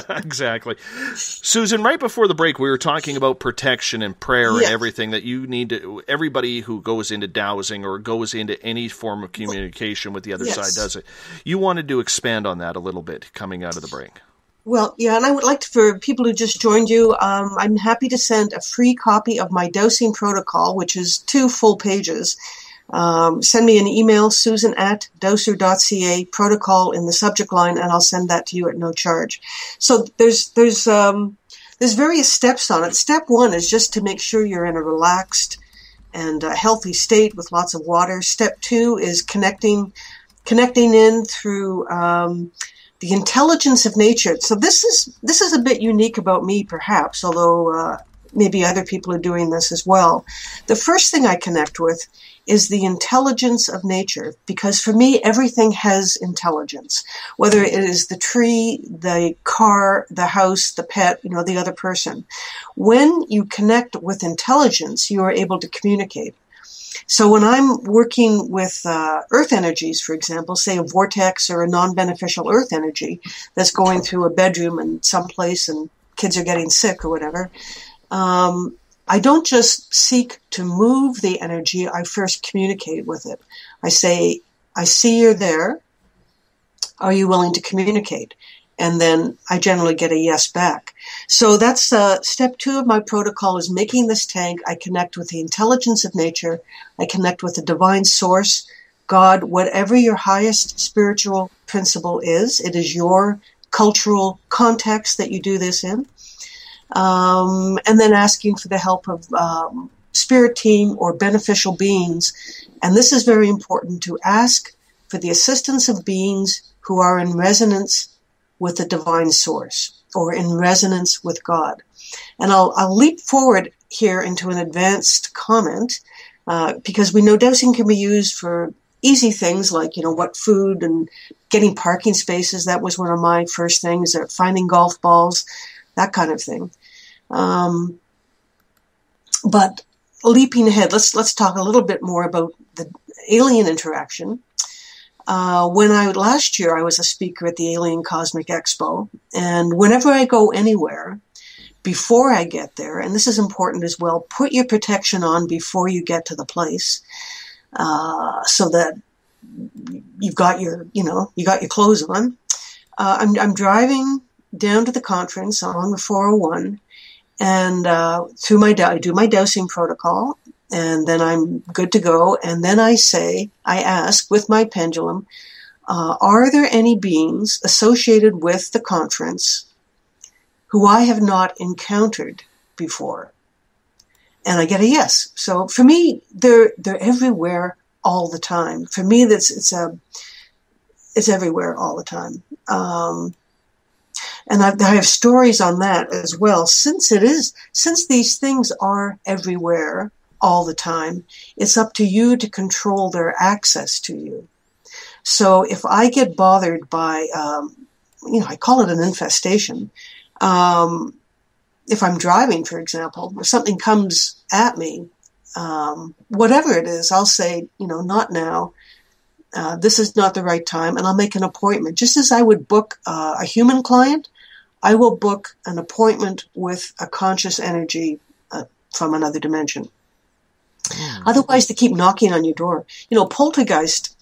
S4: Exactly. Susan, right before the break, we were talking about protection and prayer and everything that you need to, everybody who goes into dowsing or goes into any form of communication with the other side does it. You wanted to expand on that a little bit coming out of the break.
S5: Well, yeah, and I would like to, for people who just joined you, I'm happy to send a free copy of my dowsing protocol, which is 2 full pages. Send me an email, susan@dowser.ca, protocol in the subject line, and I'll send that to you at no charge. So there's various steps on it. Step 1 is just to make sure you're in a relaxed and healthy state with lots of water. Step 2 is connecting in through the intelligence of nature. So this is a bit unique about me, perhaps, although maybe other people are doing this as well. The first thing I connect with is the intelligence of nature, because for me, everything has intelligence, whether it is the tree, the car, the house, the pet, you know, the other person. When you connect with intelligence, you are able to communicate. So when I'm working with earth energies, for example, say a vortex or a non-beneficial earth energy that's going through a bedroom in some place and kids are getting sick or whatever, I don't just seek to move the energy, I first communicate with it. I say, I see you're there. Are you willing to communicate? And then I generally get a yes back. So that's step 2 of my protocol, is making this tank. I connect with the intelligence of nature. I connect with the divine source, God, whatever your highest spiritual principle is. It is your cultural context that you do this in. And then asking for the help of spirit team or beneficial beings. And this is very important, to ask for the assistance of beings who are in resonance with the divine source or in resonance with God. And I'll leap forward here into an advanced comment, because we know dowsing can be used for easy things like, you know, what food and getting parking spaces. That was one of my first things, finding golf balls, that kind of thing. But leaping ahead, let's talk a little bit more about the alien interaction. Last year I was a speaker at the Alien Cosmic Expo, and whenever I go anywhere, before I get there, and this is important as well, put your protection on before you get to the place, so that you've got your clothes on. I'm driving down to the conference on the 401, and I do my dowsing protocol. And then I'm good to go. And then I ask with my pendulum, are there any beings associated with the conference who I have not encountered before? And I get a yes. So for me, they're everywhere all the time. For me, it's everywhere all the time. And I have stories on that as well. Since these things are everywhere all the time, it's up to you to control their access to you. So if I get bothered by, I call it an infestation. If I'm driving, for example, if something comes at me, whatever it is, I'll say, not now. This is not the right time, and I'll make an appointment. Just as I would book a human client, I will book an appointment with a conscious energy from another dimension. Otherwise, they keep knocking on your door. Poltergeist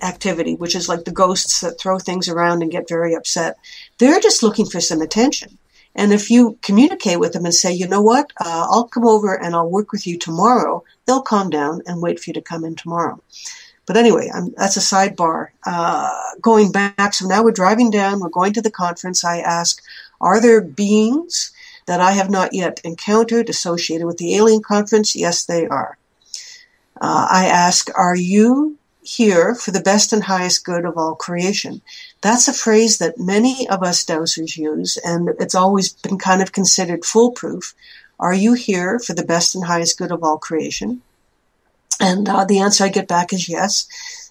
S5: activity, which is like the ghosts that throw things around and get very upset, they're just looking for some attention. And if you communicate with them and say, you know what, I'll come over and I'll work with you tomorrow, they'll calm down and wait for you to come in tomorrow. But anyway, that's a sidebar. Going back, so now we're driving down, we're going to the conference. I ask, are there beings that I have not yet encountered associated with the alien conference? Yes, they are. I ask, are you here for the best and highest good of all creation? That's a phrase that many of us dowsers use, and it's always been kind of considered foolproof. Are you here for the best and highest good of all creation? And the answer I get back is yes.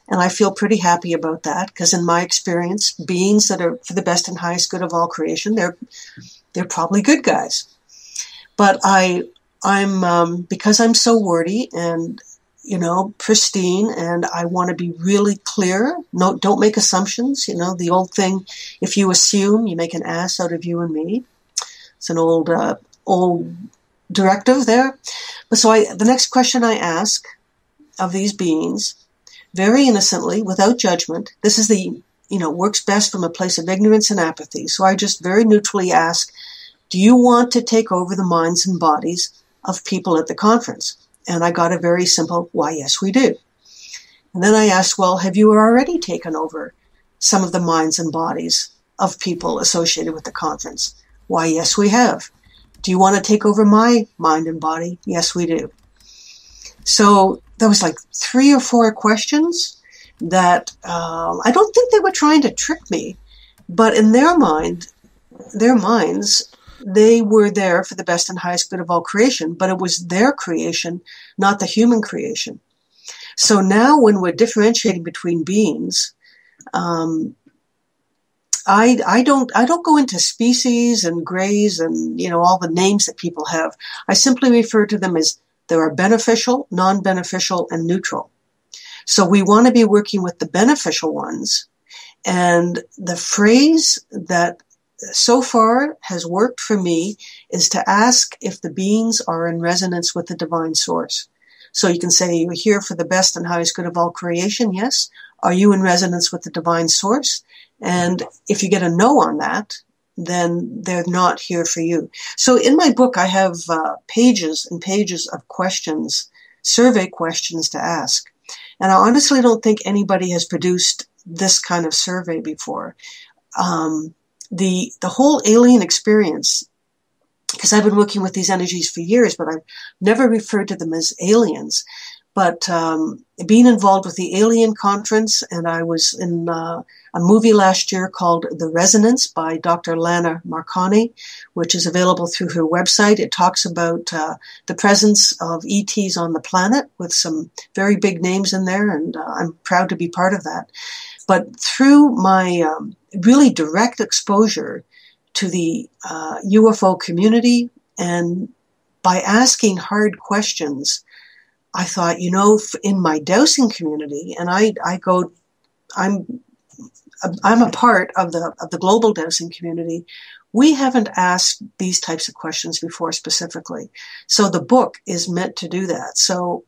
S5: And I feel pretty happy about that, because in my experience, beings that are for the best and highest good of all creation, they're probably good guys. But I'm because I'm so wordy and pristine, and I want to be really clear. No, don't make assumptions. The old thing, if you assume, you make an ass out of you and me. It's an old directive there. But so the next question I ask of these beings, very innocently, without judgment, this is works best from a place of ignorance and apathy. So I just very neutrally ask, do you want to take over the minds and bodies of people at the conference? And I got a very simple, why, yes, we do. And then I asked, well, have you already taken over some of the minds and bodies of people associated with the conference? Why, yes, we have. Do you want to take over my mind and body? Yes, we do. So there was like 3 or 4 questions that I don't think they were trying to trick me, but in their minds, they were there for the best and highest good of all creation, but it was their creation, not the human creation. So now when we're differentiating between beings, I don't go into species and grays and, all the names that people have. I simply refer to them as there are beneficial, non-beneficial, and neutral. So we want to be working with the beneficial ones. And the phrase that so far has worked for me is to ask if the beings are in resonance with the divine source. So you can say, you're here for the best and highest good of all creation. Yes. Are you in resonance with the divine source? And if you get a no on that, then they're not here for you. So in my book, I have pages and pages of questions, survey questions to ask. And I honestly don't think anybody has produced this kind of survey before. The whole alien experience, because I've been working with these energies for years, but I've never referred to them as aliens. But being involved with the Alien Conference, and I was in a movie last year called The Resonance by Dr. Lana Marconi, which is available through her website. It talks about the presence of ETs on the planet with some very big names in there, and I'm proud to be part of that. But through my really direct exposure to the UFO community, and by asking hard questions, I thought, in my dowsing community, and I'm a part of the global dowsing community. We haven't asked these types of questions before specifically. So the book is meant to do that. So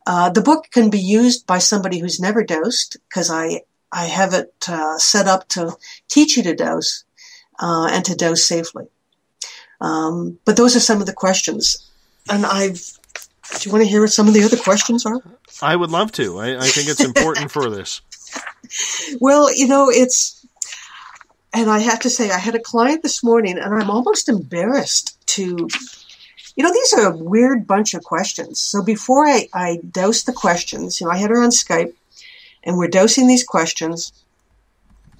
S5: the book can be used by somebody who's never dowsed, because I have it set up to teach you to dowse and to dowse safely. But those are some of the questions. And do you want to hear what some of the other questions are?
S4: I would love to. I think it's important for this.
S5: Well, and I have to say, I had a client this morning, and I'm almost embarrassed to, these are a weird bunch of questions. So before I dowse the questions, I had her on Skype, and we're dowsing these questions.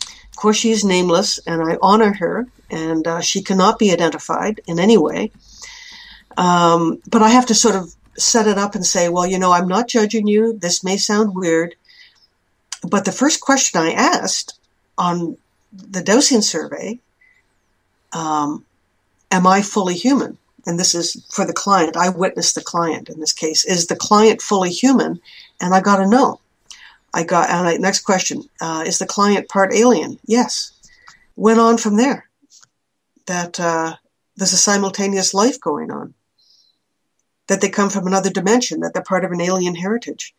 S5: Of course, she is nameless, and I honor her, and she cannot be identified in any way. But I have to sort of set it up and say, well, I'm not judging you. This may sound weird. But the first question I asked on the dowsing survey, am I fully human? And this is for the client. I witnessed the client in this case. Is the client fully human? And I got a no. Next question, is the client part alien? Yes. Went on from there. That there's a simultaneous life going on. that they come from another dimension, that they're part of an alien heritage.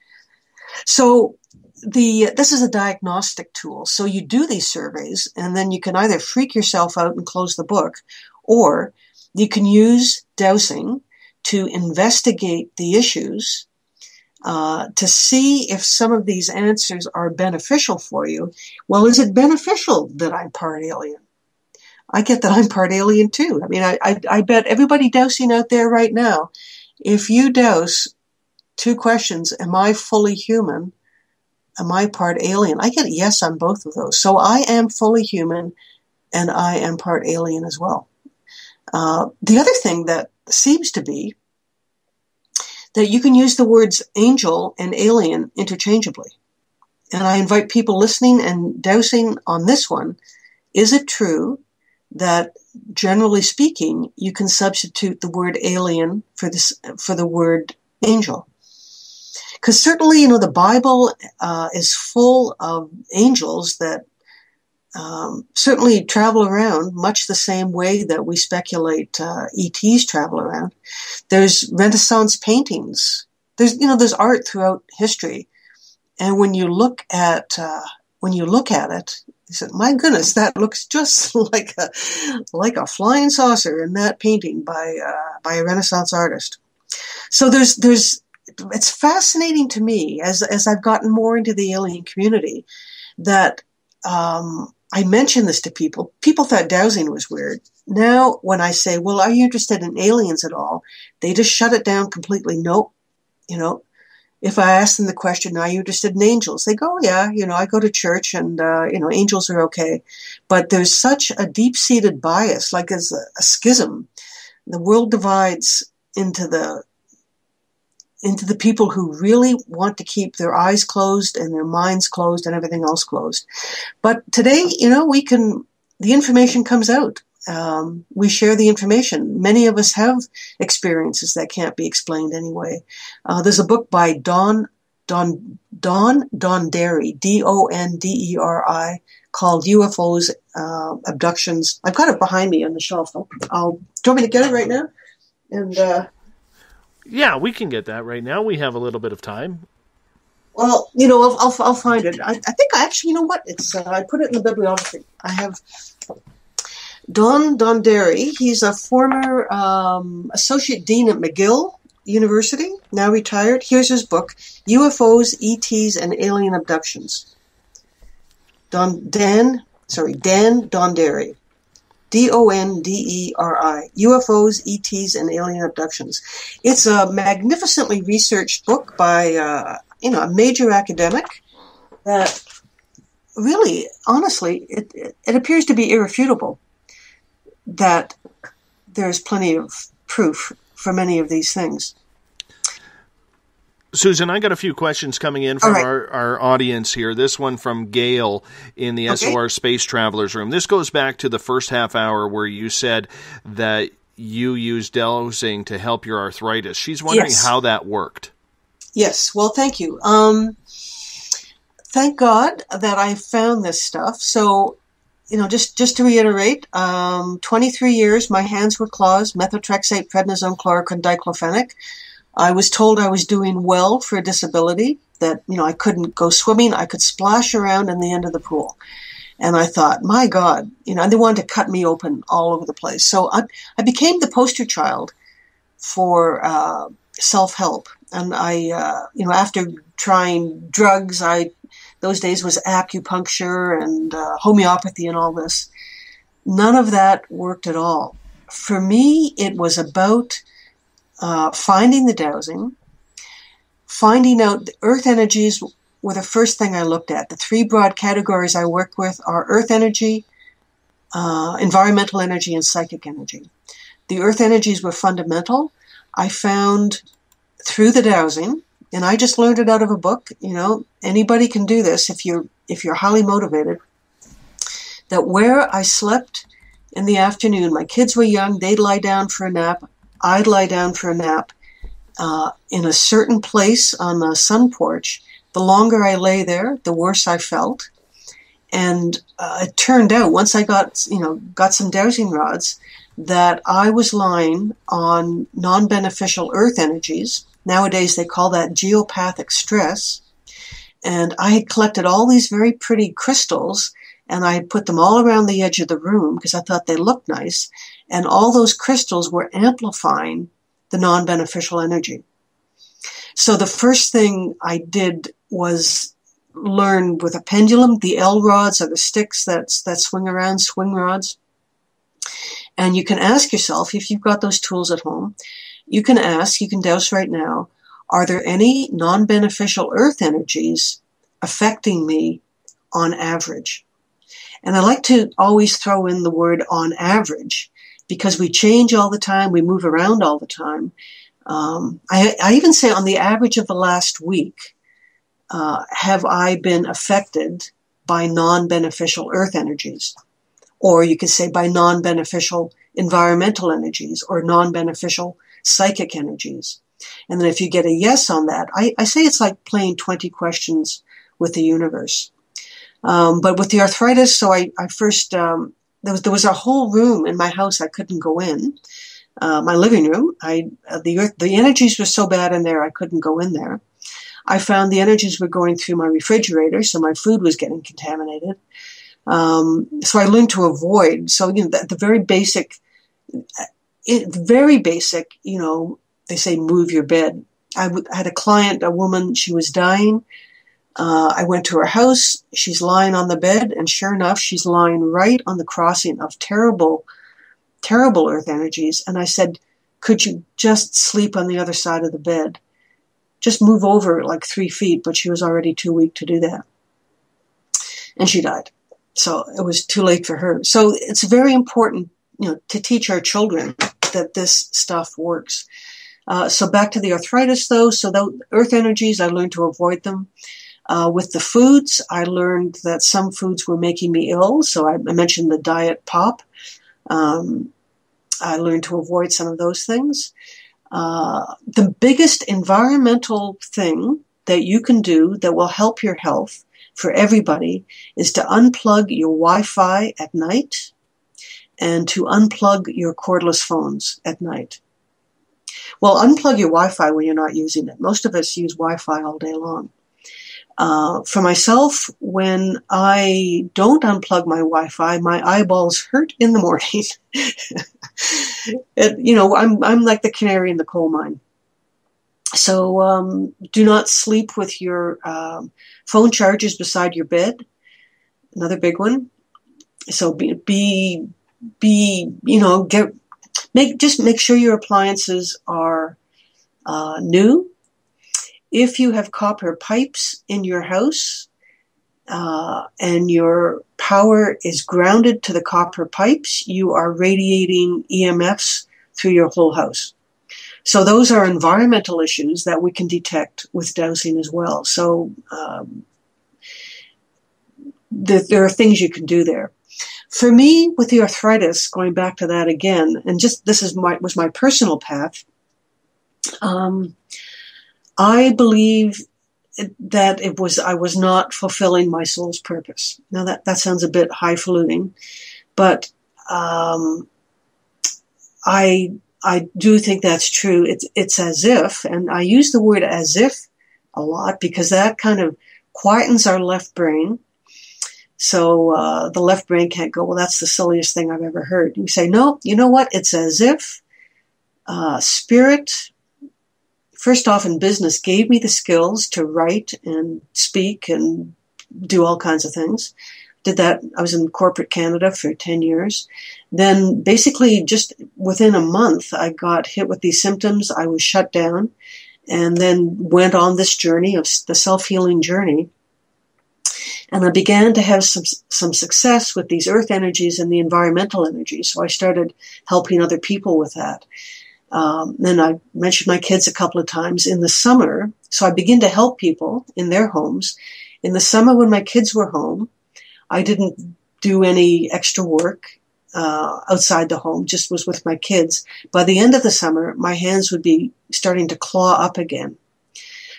S5: So this is a diagnostic tool. So you do these surveys, and then you can either freak yourself out and close the book, or you can use dowsing to investigate the issues, to see if some of these answers are beneficial for you. Well, is it beneficial that I'm part alien? I get that I'm part alien too. I mean, I bet everybody dowsing out there right now, if you douse 2 questions, am I fully human? Am I part alien? I get a yes on both of those. So I am fully human, and I am part alien as well. The other thing that seems to be that you can use the words angel and alien interchangeably. And I invite people listening and dowsing on this one. Is it true that, generally speaking, you can substitute the word alien for the word angel? Because certainly, the Bible is full of angels that certainly travel around much the same way that we speculate ETs travel around. There's Renaissance paintings. There's art throughout history, and when you look at it, you say, "My goodness, that looks just like a flying saucer in that painting by a Renaissance artist." So it's fascinating to me as I've gotten more into the alien community that I mention this to people. People thought dowsing was weird. Now, when I say, "Well, are you interested in aliens at all?" they just shut it down completely. Nope. If I ask them the question, "Are you interested in angels?" they go, "Oh, yeah, I go to church and, angels are okay." But there's such a deep-seated bias, like there's a schism. The world divides into the people who really want to keep their eyes closed and their minds closed and everything else closed. But today, the information comes out. We share the information. Many of us have experiences that can't be explained anyway. There's a book by Don Donderi, Donderi, called UFOs, Abductions. I've got it behind me on the shelf. Do you want me to get it right now? And
S4: yeah, we can get that right now. We have a little bit of time.
S5: Well, I'll find it. I think I actually, it's I put it in the bibliography. I have Don Donderi. He's a former associate dean at McGill University, now retired. Here's his book, UFOs, ETs, and Alien Abductions. Dan Donderi. Donderi, UFOs, ETs, and Alien Abductions. It's a magnificently researched book by a major academic that really, honestly, it appears to be irrefutable that there's plenty of proof for many of these things.
S4: Susan, I got a few questions coming in from our audience here. This one from Gail in the SOR Space Travelers Room. This goes back to the first half hour where you said that you used dowsing to help your arthritis. She's wondering how that worked.
S5: Yes. Well, thank you. Thank God that I found this stuff. So, just to reiterate, 23 years, my hands were claws, methotrexate, prednisone, chloroquine, diclofenac. I was told I was doing well for a disability, that, I couldn't go swimming. I could splash around in the end of the pool. And I thought, my God, they wanted to cut me open all over the place. So I became the poster child for self-help. And I, after trying drugs, those days was acupuncture and homeopathy and all this. None of that worked at all. For me, it was about finding the dowsing, finding out the earth energies were the first thing I looked at. The 3 broad categories I work with are earth energy, environmental energy, and psychic energy. The earth energies were fundamental. I found through the dowsing, and I just learned it out of a book, anybody can do this if you're highly motivated, that where I slept in the afternoon, my kids were young, they'd lie down for a nap, I'd lie down for a nap in a certain place on the sun porch. The longer I lay there, the worse I felt. And it turned out, once I got some dowsing rods, that I was lying on non-beneficial earth energies. Nowadays they call that geopathic stress. And I had collected all these very pretty crystals, and I had put them all around the edge of the room because I thought they looked nice. And all those crystals were amplifying the non-beneficial energy. So the first thing I did was learn with a pendulum. The L rods are the sticks that swing around, swing rods. And you can ask yourself, if you've got those tools at home, you can dowse right now, are there any non-beneficial earth energies affecting me on average? And I like to always throw in the word on average, because we change all the time, we move around all the time. I even say on the average of the last week, have I been affected by non-beneficial earth energies? Or you could say by non-beneficial environmental energies or non-beneficial psychic energies. And then if you get a yes on that, I say it's like playing 20 questions with the universe. But with the arthritis, so I first, there was a whole room in my house I couldn't go in. My living room, the energies were so bad in there I couldn't go in there. I found the energies were going through my refrigerator, so my food was getting contaminated. So I learned to avoid. So, the very basic, they say move your bed. I had a client, a woman, she was dying. I went to her house. She's lying on the bed, and sure enough, she's lying right on the crossing of terrible, terrible earth energies. And I said, could you just sleep on the other side of the bed? Just move over like 3 feet, but she was already too weak to do that. And she died. So it was too late for her. So it's very important, to teach our children that this stuff works. So back to the arthritis though. So the earth energies, I learned to avoid them. With the foods, I learned that some foods were making me ill. So I mentioned the diet pop. I learned to avoid some of those things. The biggest environmental thing that you can do that will help your health for everybody is to unplug your Wi-Fi at night and to unplug your cordless phones at night. Well, unplug your Wi-Fi when you're not using it. Most of us use Wi-Fi all day long. For myself, when I don't unplug my Wi-Fi, my eyeballs hurt in the morning. I'm like the canary in the coal mine. So do not sleep with your phone chargers beside your bed. Another big one. So make sure your appliances are new. If you have copper pipes in your house and your power is grounded to the copper pipes, you are radiating EMFs through your whole house. So those are environmental issues that we can detect with dowsing as well. So there are things you can do there. For me, with the arthritis, going back to that again, and just this was my personal path. I believe that I was not fulfilling my soul's purpose. Now that sounds a bit highfalutin, but I do think that's true. It's as if, and I use the word as if a lot because that kind of quietens our left brain. So the left brain can't go, well, that's the silliest thing I've ever heard. You say, no, you know what? It's as if spirit, first off in business, gave me the skills to write and speak and do all kinds of things. Did that. I was in corporate Canada for 10 years. Then basically just within a month, I got hit with these symptoms. I was shut down and then went on this journey of the self-healing journey. And I began to have some success with these earth energies and the environmental energies. So I started helping other people with that. Then I mentioned my kids a couple of times in the summer. So I began to help people in their homes. In the summer when my kids were home, I didn't do any extra work outside the home, just was with my kids. By the end of the summer, my hands would be starting to claw up again.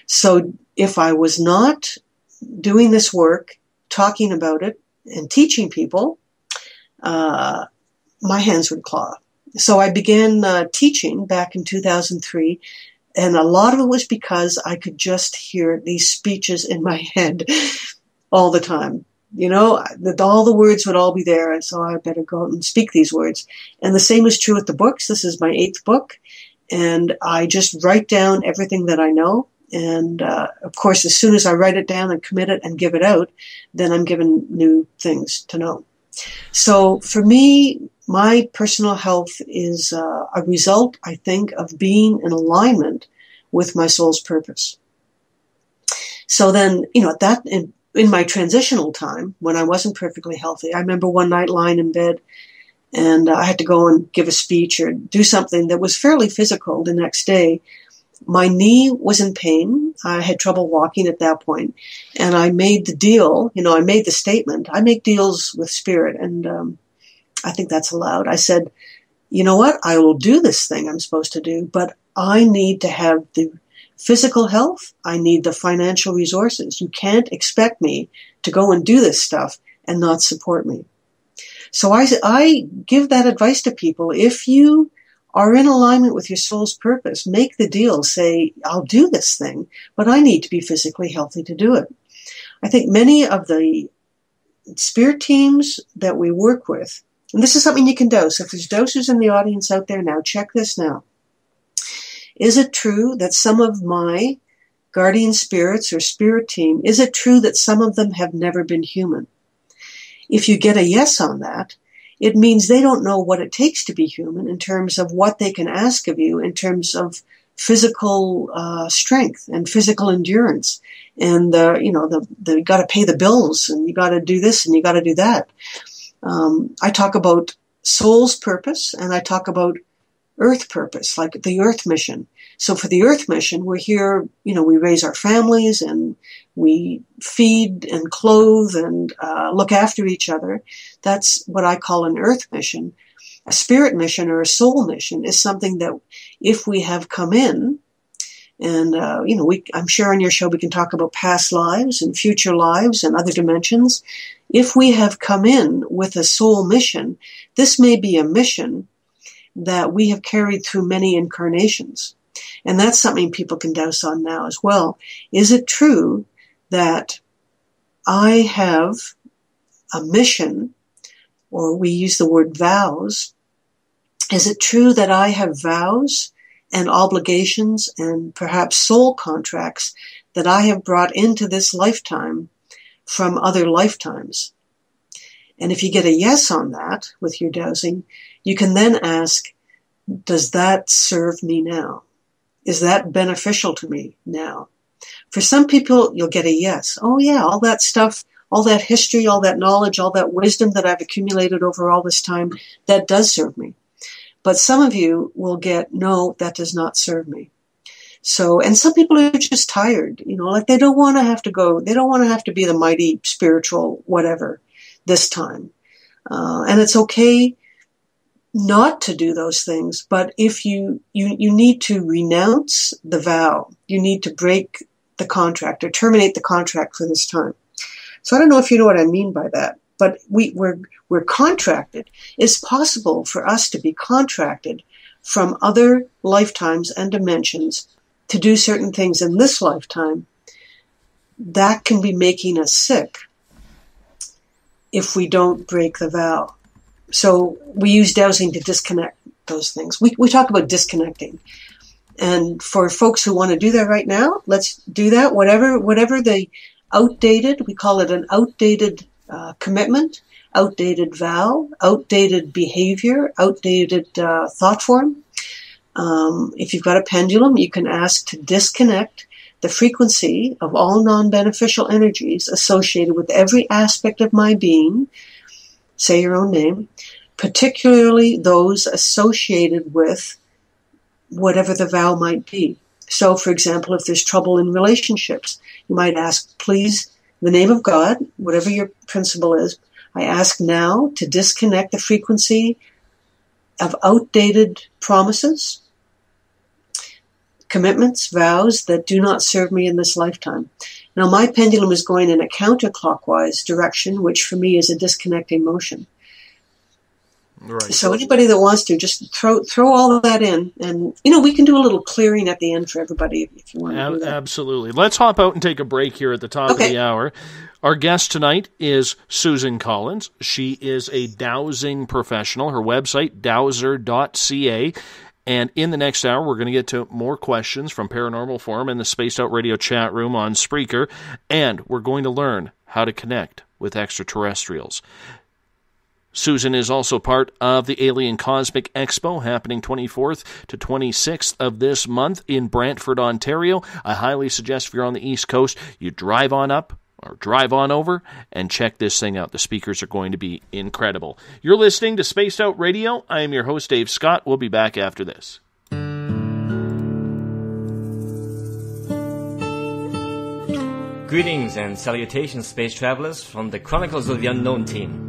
S5: So if I was not doing this work, talking about it, and teaching people, my hands would claw. So I began teaching back in 2003, and a lot of it was because I could just hear these speeches in my head all the time. You know, all the words would all be there, and so I better go out and speak these words. And the same is true with the books. This is my 8th book, and I just write down everything that I know. And, of course, as soon as I write it down and commit it and give it out, then I'm given new things to know. So for me, my personal health is a result, I think, of being in alignment with my soul's purpose. So then, you know, that in my transitional time, when I wasn't perfectly healthy, I remember one night lying in bed, and I had to go and give a speech or do something that was fairly physical the next day. My knee was in pain. I had trouble walking at that point. And I made the deal, you know, I made the statement. I make deals with spirit, and I think that's allowed. I said, you know what? I will do this thing I'm supposed to do, but I need to have the physical health. I need the financial resources. You can't expect me to go and do this stuff and not support me. So I give that advice to people. If you are in alignment with your soul's purpose, make the deal. Say, I'll do this thing, but I need to be physically healthy to do it. I think many of the spirit teams that we work with, and this is something you can dose. If there's dosers in the audience out there now, check this now. Is it true that some of my guardian spirits or spirit team, is it true that some of them have never been human? If you get a yes on that, it means they don't know what it takes to be human in terms of what they can ask of you in terms of physical strength and physical endurance. And, you got to pay the bills, and you got to do this and you got to do that. I talk about soul's purpose, and I talk about earth purpose, like the earth mission. So for the earth mission, we're here, you know, we raise our families and we feed and clothe and look after each other. That's what I call an earth mission. A spirit mission or a soul mission is something that if we have come in, and, I'm sure on your show we can talk about past lives and future lives and other dimensions. If we have come in with a soul mission, this may be a mission that we have carried through many incarnations. And that's something people can douse on now as well. Is it true that I have a mission, or we use the word vows? Is it true that I have vows and obligations and perhaps soul contracts that I have brought into this lifetime from other lifetimes? And if you get a yes on that with your dowsing, you can then ask, does that serve me now? Is that beneficial to me now? For some people, you'll get a yes. Oh yeah, all that stuff, all that history, all that knowledge, all that wisdom that I've accumulated over all this time, that does serve me. But some of you will get, no, that does not serve me. So, and some people are just tired, like they don't want to have to go, they don't want to have to be the mighty spiritual whatever this time. And it's okay not to do those things, but if you need to renounce the vow, you need to break the contract or terminate the contract for this time. So I don't know if you know what I mean by that, but we're contracted. It's possible for us to be contracted from other lifetimes and dimensions to do certain things in this lifetime. That can be making us sick if we don't break the vow. So we use dowsing to disconnect those things. We talk about disconnecting. And for folks who want to do that right now, let's do that. Whatever the outdated, we call it an outdated commitment, outdated vow, outdated behavior, outdated thought form. If you've got a pendulum, you can ask to disconnect the frequency of all non-beneficial energies associated with every aspect of my being. Say your own name, particularly those associated with whatever the vow might be. So, for example, if there's trouble in relationships, you might ask, please, in the name of God, whatever your principle is, I ask now to disconnect the frequency of outdated promises, commitments, vows that do not serve me in this lifetime. Now, my pendulum is going in a counterclockwise direction, which for me is a disconnecting motion.
S4: Right.
S5: So anybody that wants to, just throw all of that in, and we can do a little clearing at the end for everybody if you want to do that.
S4: Absolutely. Let's hop out and take a break here at the top of the hour. Our guest tonight is Susan Collins. She is a dowsing professional. Her website, dowser.ca. And in the next hour, we're going to get to more questions from Paranormal Forum and the Spaced Out Radio chat room on Spreaker. And we're going to learn how to connect with extraterrestrials. Susan is also part of the Alien Cosmic Expo happening 24th to 26th of this month in Brantford, Ontario. I highly suggest if you're on the East Coast, you drive on up or drive on over and check this thing out. The speakers are going to be incredible. You're listening to Spaced Out Radio. I am your host, Dave Scott. We'll be back after this.
S15: Greetings and salutations, space travelers, from the Chronicles of the Unknown team.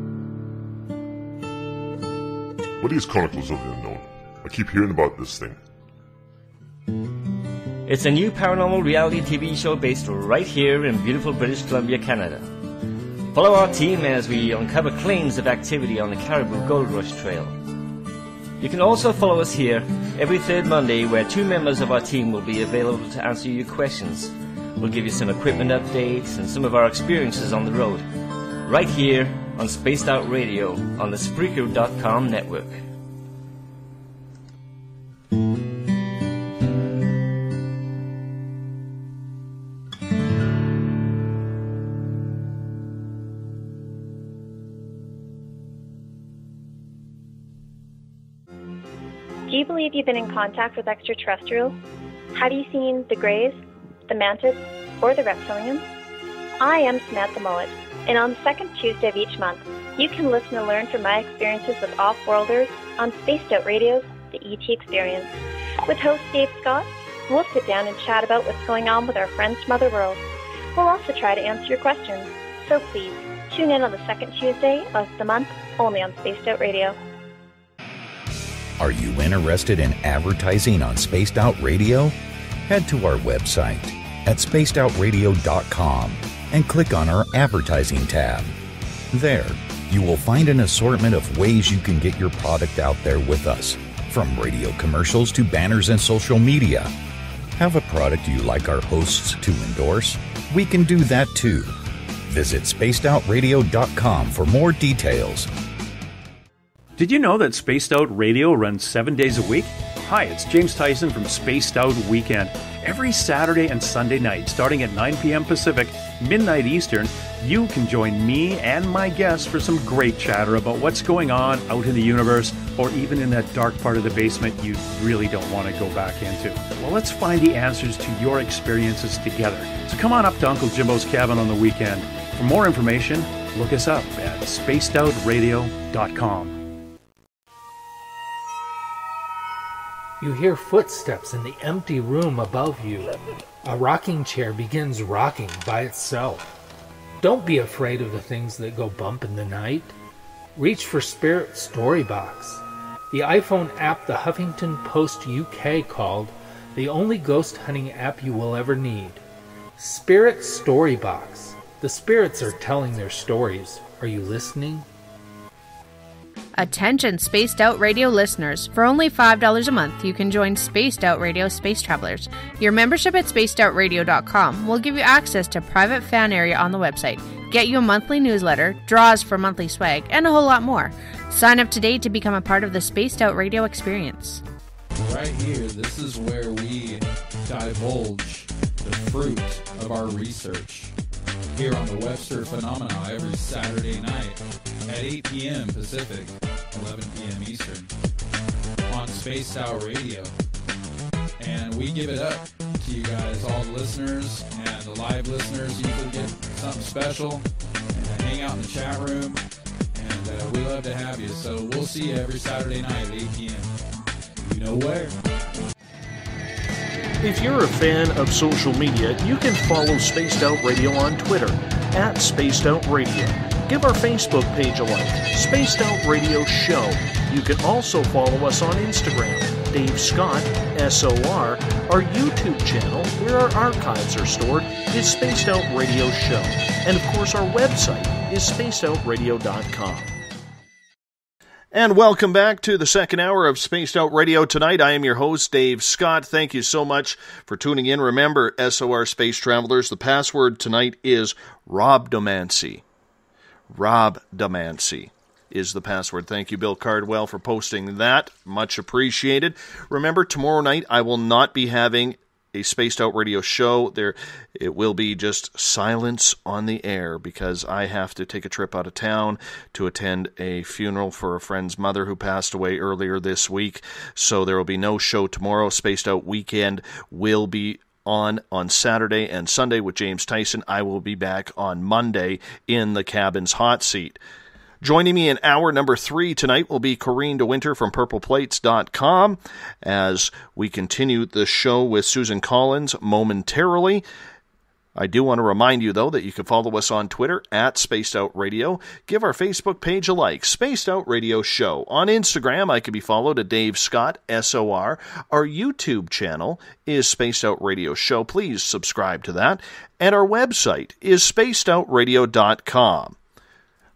S16: What is Chronicles of the Unknown? I keep hearing about this thing.
S15: It's a new paranormal reality TV show based right here in beautiful British Columbia, Canada. Follow our team as we uncover claims of activity on the Caribou Gold Rush Trail. You can also follow us here every third Monday, where 2 members of our team will be available to answer your questions. We'll give you some equipment updates and some of our experiences on the road, right here on Spaced Out Radio on the Spreaker.com network.
S17: Do you believe you've been in contact with extraterrestrials? Have you seen the Greys, the Mantis, or the Reptilians? I am Samantha Mullet, and on the second Tuesday of each month, you can listen and learn from my experiences with off-worlders on Spaced Out Radio's The ET Experience. With host Dave Scott, we'll sit down and chat about what's going on with our friends from other worlds. We'll also try to answer your questions, so please tune in on the second Tuesday of the month, only on Spaced Out Radio.
S18: Are you interested in advertising on Spaced Out Radio? Head to our website at spacedoutradio.com and click on our advertising tab. There, you will find an assortment of ways you can get your product out there with us, from radio commercials to banners and social media. Have a product you like our hosts to endorse? We can do that too. Visit spacedoutradio.com for more details.
S8: Did you know that Spaced Out Radio runs 7 days a week? Hi, it's James Tyson from Spaced Out Weekend. Every Saturday and Sunday night, starting at 9 p.m. Pacific, midnight Eastern, you can join me and my guests for some great chatter about what's going on out in the universe, or even in that dark part of the basement you really don't want to go back into. Well, let's find the answers to your experiences together. So come on up to Uncle Jimbo's cabin on the weekend. For more information, look us up at spacedoutradio.com.
S19: You hear footsteps in the empty room above you. A rocking chair begins rocking by itself. Don't be afraid of the things that go bump in the night. Reach for Spirit Storybox, the iPhone app the Huffington Post UK called the only ghost hunting app you will ever need. Spirit Storybox. The spirits are telling their stories. Are you listening?
S6: Attention Spaced Out Radio listeners, for only $5 a month you can join Spaced Out Radio Space Travelers. Your membership at spacedoutradio.com will give you access to private fan area on the website, get you a monthly newsletter, draws for monthly swag, and a whole lot more. Sign up today to become a part of the Spaced Out Radio experience.
S9: Right here, this is where we divulge the fruit of our research. Here on the Webster Phenomena every Saturday night at 8 p.m. Pacific, 11 p.m. Eastern on Spaced Out Radio. And we give it up to you guys, all the listeners, and the live listeners usually get something special and hang out in the chat room. And we love to have you. So we'll see you every Saturday night at 8 p.m. You know where.
S2: If you're a fan of social media, you can follow Spaced Out Radio on Twitter at Spaced Out Radio. Give our Facebook page a like, Spaced Out Radio Show. You can also follow us on Instagram, Dave Scott, SOR. Our YouTube channel, where our archives are stored, is Spaced Out Radio Show. And of course, our website is spacedoutradio.com.
S4: And welcome back to the second hour of Spaced Out Radio tonight. I am your host, Dave Scott. Thank you so much for tuning in. Remember, SOR Space Travelers, the password tonight is Robdomancy. Robdomancy is the password. Thank you, Bill Cardwell, for posting that. Much appreciated. Remember, tomorrow night I will not be having a Spaced Out Radio show. It will be just silence on the air because I have to take a trip out of town to attend a funeral for a friend's mother who passed away earlier this week. So there will be no show tomorrow. Spaced Out Weekend will be on Saturday and Sunday with James Tyson. I will be back on Monday in the cabin's hot seat. Joining me in hour number 3 tonight will be Corinne DeWinter from PurplePlates.com as we continue the show with Susan Collins momentarily. I do want to remind you, though, that you can follow us on Twitter at Spaced Out Radio. Give our Facebook page a like, Spaced Out Radio Show. On Instagram, I can be followed at Dave Scott, SOR. Our YouTube channel is Spaced Out Radio Show. Please subscribe to that. And our website is spacedoutradio.com.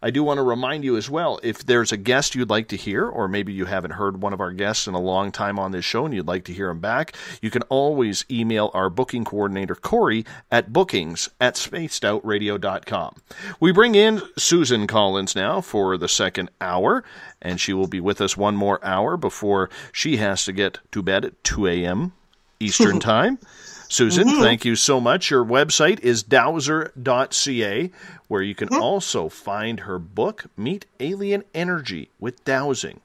S4: I do want to remind you as well, if there's a guest you'd like to hear, or maybe you haven't heard one of our guests in a long time on this show and you'd like to hear him back, you can always email our booking coordinator, Corey, at bookings@spacedoutradio.com. We bring in Susan Collins now for the second hour, and she will be with us one more hour before she has to get to bed at 2 a.m. Eastern Time. Susan, thank you so much. Your website is dowser.ca, where you can also find her book, Meet Alien Energy with Dowsing.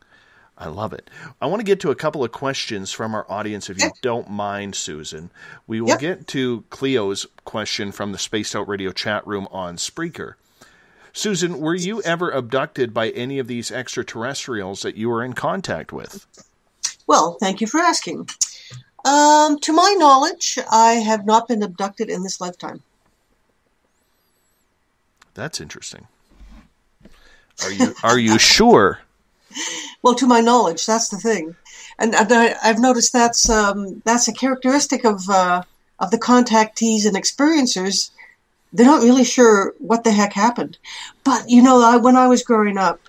S4: I love it. I want to get to a couple of questions from our audience, if you don't mind, Susan. We will get to Cleo's question from the Spaced Out Radio chat room on Spreaker. Susan, were you ever abducted by any of these extraterrestrials that you were in contact with?
S5: Well, thank you for asking. To my knowledge, I have not been abducted in this lifetime.
S4: That's interesting. Are you sure?
S5: Well, to my knowledge, that's the thing, and I've noticed that's a characteristic of the contactees and experiencers. They're not really sure what the heck happened. But when I was growing up,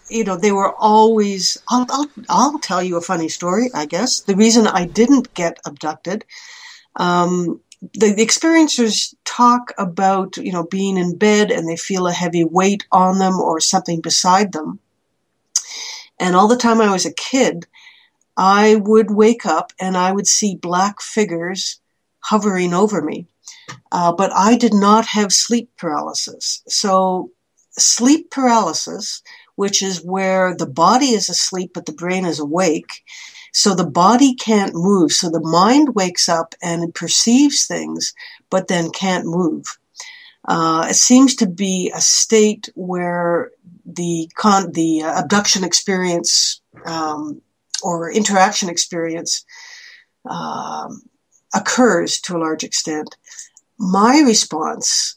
S5: they were always, I'll tell you a funny story, I guess. The reason I didn't get abducted, the experiencers talk about, being in bed and they feel a heavy weight on them or something beside them. And all the time I was a kid, I would wake up and I would see black figures hovering over me. But I did not have sleep paralysis. So sleep paralysis, which is where the body is asleep but the brain is awake. So the body can't move. So the mind wakes up and it perceives things but then can't move. It seems to be a state where the abduction experience or interaction experience occurs to a large extent. My response,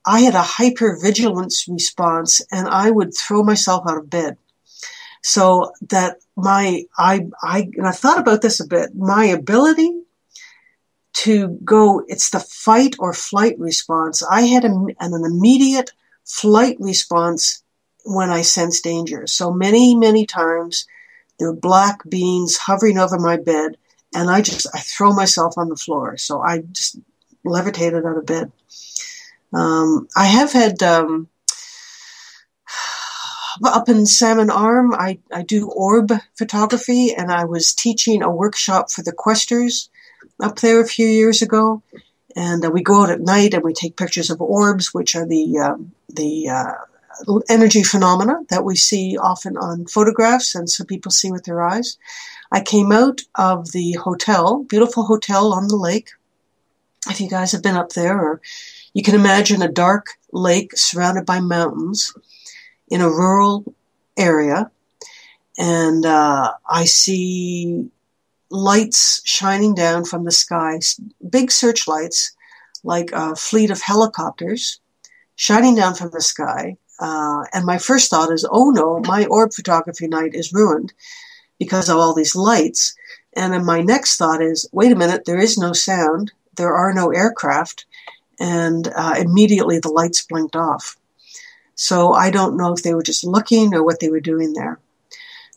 S5: I had a hypervigilance response, and I would throw myself out of bed. So that and I thought about this a bit, my ability to go, it's the fight or flight response. I had an immediate flight response when I sensed danger. So many, many times there were black beings hovering over my bed, and I throw myself on the floor. So I just levitated out of bed. I have had, up in Salmon Arm, I do orb photography, and I was teaching a workshop for the questers up there a few years ago. And we go out at night and we take pictures of orbs, which are the energy phenomena that we see often on photographs, and so people see with their eyes. I came out of the hotel, beautiful hotel on the lake. If you guys have been up there, or you can imagine a dark lake surrounded by mountains in a rural area, and I see lights shining down from the sky, big searchlights, like a fleet of helicopters shining down from the sky. And my first thought is, oh no, my orb photography night is ruined because of all these lights. And then my next thought is, wait a minute, there is no sound, there are no aircraft, and immediately the lights blinked off. So I don't know if they were just looking or what they were doing there.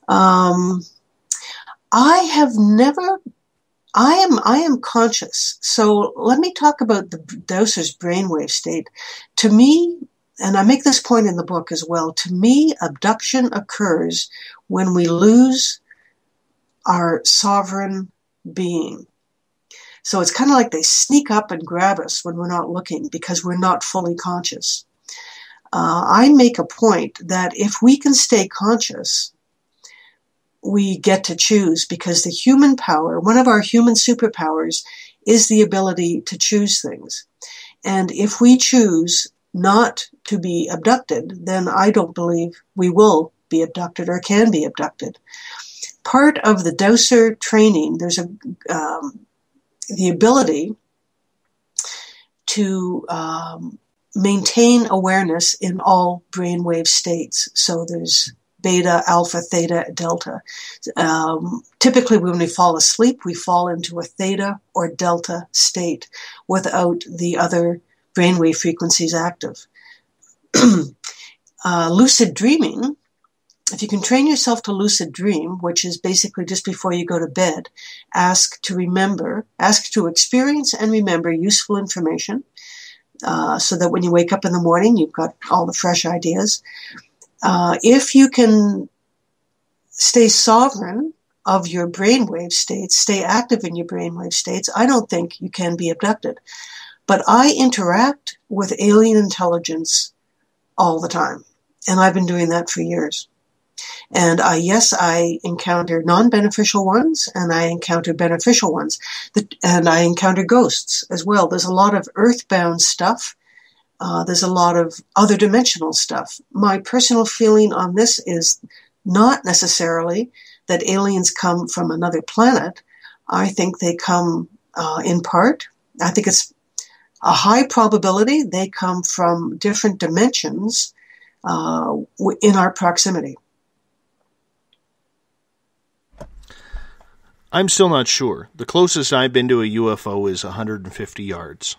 S5: I am conscious. So let me talk about the Dowser's brainwave state. To me, and I make this point in the book as well, to me, abduction occurs when we lose our sovereign being. So it's kind of like they sneak up and grab us when we're not looking because we're not fully conscious. I make a point that if we can stay conscious, we get to choose, because the human power, one of our human superpowers, is the ability to choose things. And if we choose not to be abducted, then I don't believe we will be abducted or can be abducted. Part of the Dowser training, there's the ability to maintain awareness in all brainwave states. So there's beta, alpha, theta, delta. Typically when we fall asleep, we fall into a theta or delta state without the other brainwave frequencies active. Lucid dreaming, if you can train yourself to lucid dream, which is basically just before you go to bed, ask to experience and remember useful information, so that when you wake up in the morning, you've got all the fresh ideas. If you can stay sovereign of your brainwave states, stay active in your brainwave states, I don't think you can be abducted. But I interact with alien intelligence all the time, and I've been doing that for years. And yes, I encounter non-beneficial ones, and I encounter beneficial ones, and I encounter ghosts as well. There's a lot of earthbound stuff. There's a lot of other dimensional stuff. My personal feeling on this is not necessarily that aliens come from another planet. I think they come in part. I think it's a high probability they come from different dimensions in our proximity.
S4: I'm still not sure. The closest I've been to a UFO is 150 yards.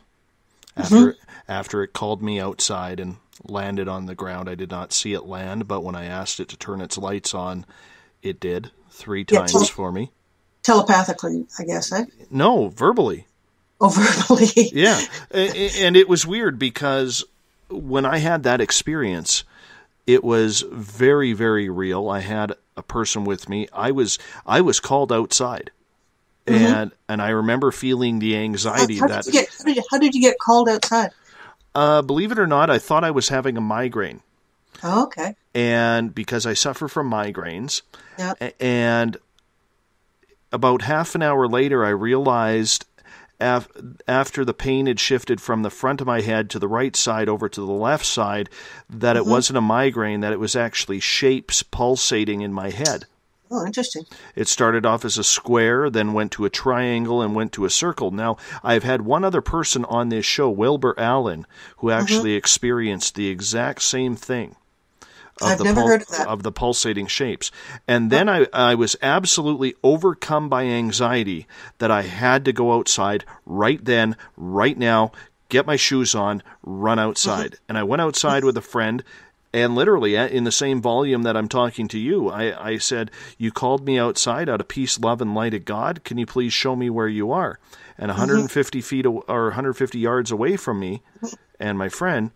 S4: After it called me outside and landed on the ground, I did not see it land, but when I asked it to turn its lights on, it did 3 times for me.
S5: Telepathically, I guess, eh?
S4: No, verbally.
S5: Oh, verbally.
S4: Yeah. And it was weird because when I had that experience, it was very, very real. I had a person with me. I was called outside. And I remember feeling the anxiety.
S5: How did you get called outside?
S4: Believe it or not, I thought I was having a migraine.
S5: Oh, okay.
S4: And because I suffer from migraines.
S5: Yep.
S4: And about half an hour later, I realized after the pain had shifted from the front of my head to the right side over to the left side, that it wasn't a migraine, that it was actually shapes pulsating in my head.
S5: Oh, interesting.
S4: It started off as a square, then went to a triangle, and went to a circle. Now, I've had one other person on this show, Wilbur Allen, who actually experienced the exact same thing.
S5: I've never heard of that.
S4: Of the pulsating shapes. And then I was absolutely overcome by anxiety that I had to go outside right then, right now, get my shoes on, run outside. And I went outside with a friend, and literally in the same volume that I'm talking to you, I said, "You called me outside out of peace, love, and light of God. Can you please show me where you are?" And 150 feet or 150 yards away from me and my friend,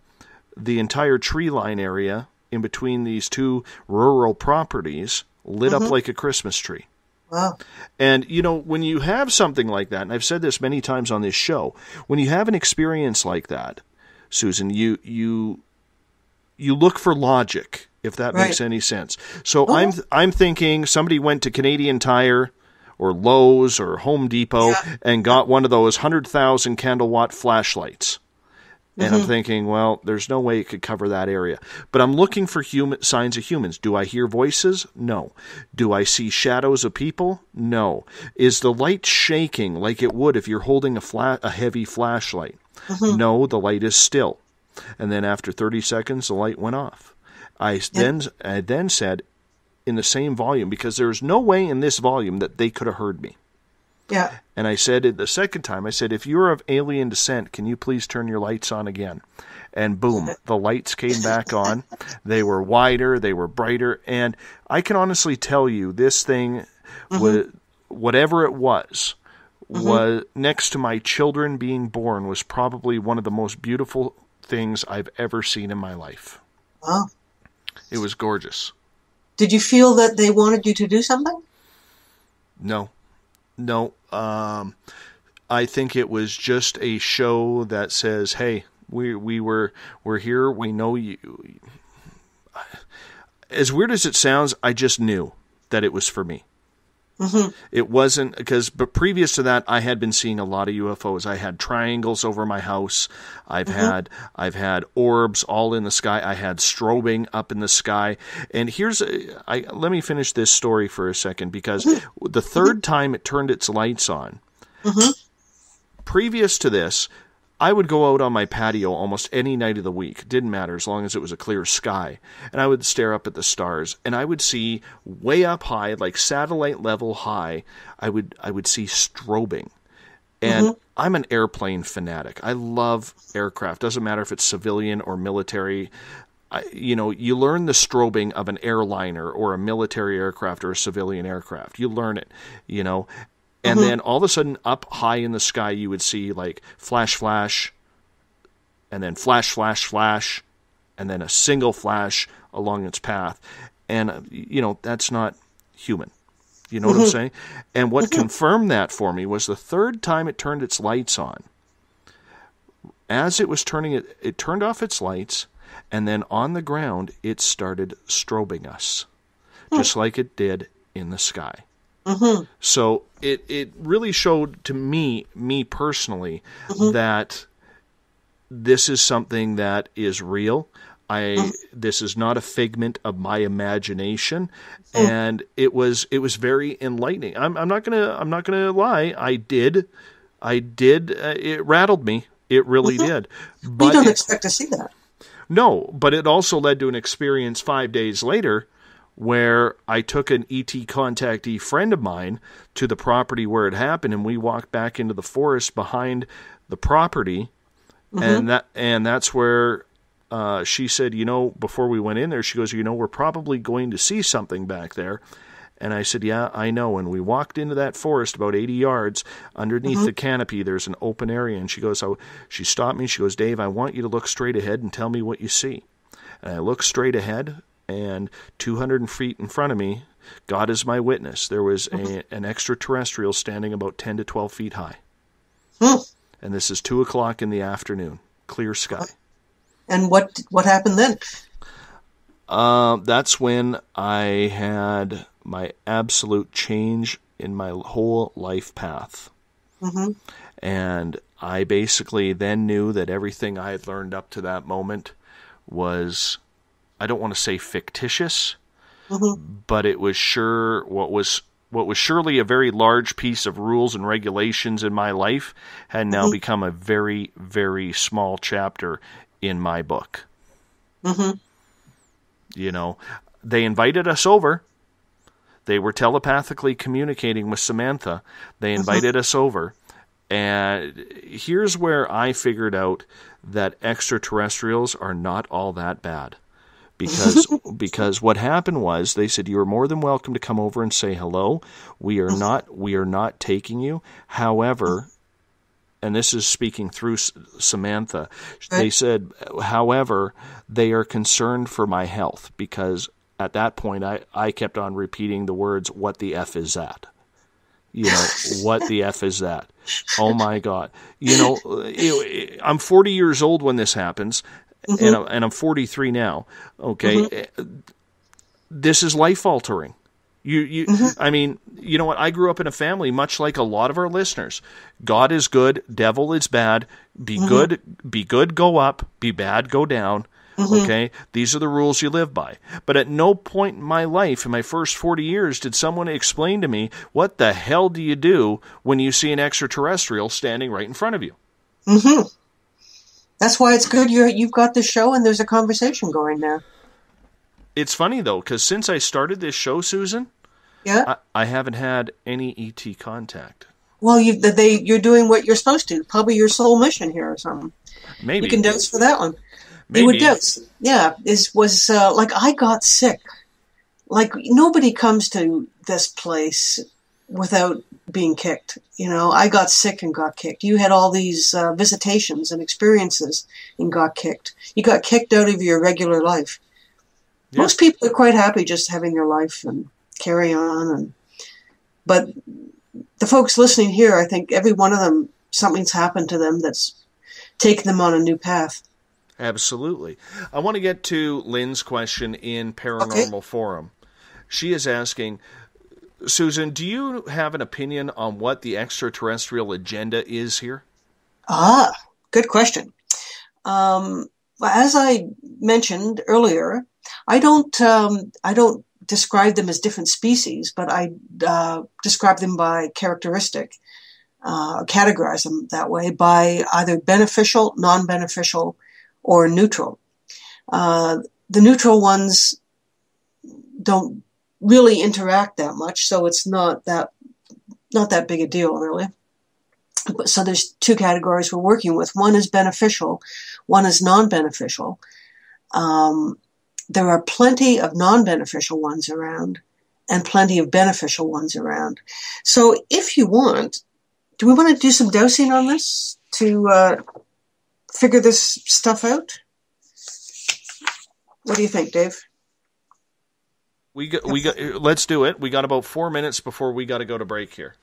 S4: the entire tree line area in between these two rural properties lit up like a Christmas tree.
S5: Wow.
S4: And, you know, when you have something like that, and I've said this many times on this show, when you have an experience like that, Susan, you look for logic, if that makes any sense. So I'm thinking somebody went to Canadian Tire or Lowe's or Home Depot and got one of those 100,000 candle watt flashlights. And I'm thinking, well, there's no way it could cover that area. But I'm looking for signs of humans. Do I hear voices? No. Do I see shadows of people? No. Is the light shaking like it would if you're holding a heavy flashlight? No, the light is still. And then after 30 seconds, the light went off. I then said, in the same volume, because there's no way in this volume that they could have heard me.
S5: Yeah.
S4: And I said it the second time, I said, if you're of alien descent, can you please turn your lights on again? And boom, the lights came back on. They were wider, they were brighter, and I can honestly tell you this thing, was, whatever it was next to my children being born, was probably one of the most beautiful things I've ever seen in my life.
S5: Wow.
S4: It was gorgeous.
S5: Did you feel that they wanted you to do something?
S4: No. I think it was just a show that says, hey, we're here, we know you. As weird as it sounds, I just knew that it was for me. It wasn't but previous to that, I had been seeing a lot of UFOs. I had triangles over my house. I've had orbs all in the sky. I had strobing up in the sky. And let me finish this story for a second, because the third time it turned its lights on, previous to this, I would go out on my patio almost any night of the week. Didn't matter, as long as it was a clear sky. And I would stare up at the stars, and I would see way up high, like satellite level high, I would see strobing. And I'm an airplane fanatic. I love aircraft. Doesn't matter if it's civilian or military. You learn the strobing of an airliner or a military aircraft or a civilian aircraft. You learn it, And then all of a sudden, up high in the sky, you would see like flash, flash, and then flash, flash, flash, and then a single flash along its path. And, that's not human. You know what I'm saying? And what confirmed that for me was the third time it turned its lights on. As it was turning it turned off its lights, and then on the ground, it started strobing us, just like it did in the sky. So it really showed to me personally, that this is something that is real. This is not a figment of my imagination, and it was very enlightening. I'm not gonna lie. I did. It rattled me. It really did.
S5: But you don't expect to see that.
S4: No, but it also led to an experience 5 days later, where I took an ET contactee friend of mine to the property where it happened, and we walked back into the forest behind the property, and that's where she said, before we went in there, she goes, we're probably going to see something back there. And I said, yeah, I know. And we walked into that forest about 80 yards. Underneath the canopy, there's an open area. And she goes, she stopped me. She goes, Dave, I want you to look straight ahead and tell me what you see. And I looked straight ahead, and 200 feet in front of me, God is my witness, there was an extraterrestrial standing about 10 to 12 feet high. And this is 2 o'clock in the afternoon, clear sky.
S5: And what happened then?
S4: That's when I had my absolute change in my whole life path. And I basically then knew that everything I had learned up to that moment was, I don't want to say fictitious, but it was what was surely a very large piece of rules and regulations in my life had now become a very, very small chapter in my book. They invited us over. They were telepathically communicating with Samantha. They invited us over. And here's where I figured out that extraterrestrials are not all that bad. Because what happened was, they said, you are more than welcome to come over and say hello. We are not taking you. However, and this is speaking through Samantha, they said, however, they are concerned for my health, because at that point I kept on repeating the words, what the F is that? What the F is that? Oh my God. I'm 40 years old when this happens. And I'm 43 now. Okay. This is life altering. I mean, you know what? I grew up in a family much like a lot of our listeners. God is good, devil is bad. Be good, go up. Be bad, go down. Okay? These are the rules you live by. But at no point in my life, in my first 40 years, did someone explain to me, what the hell do you do when you see an extraterrestrial standing right in front of you?
S5: That's why it's good you've got the show and there's a conversation going there.
S4: It's funny, though, because since I started this show, Susan, I haven't had any ET contact.
S5: Well, you're doing what you're supposed to. Probably your soul mission here or something.
S4: Maybe
S5: you can dose for that one.
S4: Maybe.
S5: You would dose. Yeah, was like I got sick. Like nobody comes to this place without being kicked. I got sick and got kicked. You had all these visitations and experiences and got kicked. You got kicked out of your regular life. Yeah. Most people are quite happy just having their life and carry on. But the folks listening here, I think every one of them, something's happened to them that's taken them on a new path.
S4: Absolutely. I want to get to Lynn's question in Paranormal Forum. She is asking, Susan, do you have an opinion on what the extraterrestrial agenda is here?
S5: Good question. As I mentioned earlier, I don't describe them as different species, but I describe them by characteristic, categorize them that way by either beneficial, non-beneficial, or neutral. The neutral ones don't really interact that much, so it's not that big a deal, really. So there's two categories we're working with. One is beneficial, one is non-beneficial. There are plenty of non-beneficial ones around and plenty of beneficial ones around. So if you want, do we want to do some dosing on this to figure this stuff out? What do you think, Dave?
S4: Let's do it. We got about 4 minutes before we got to go to break here.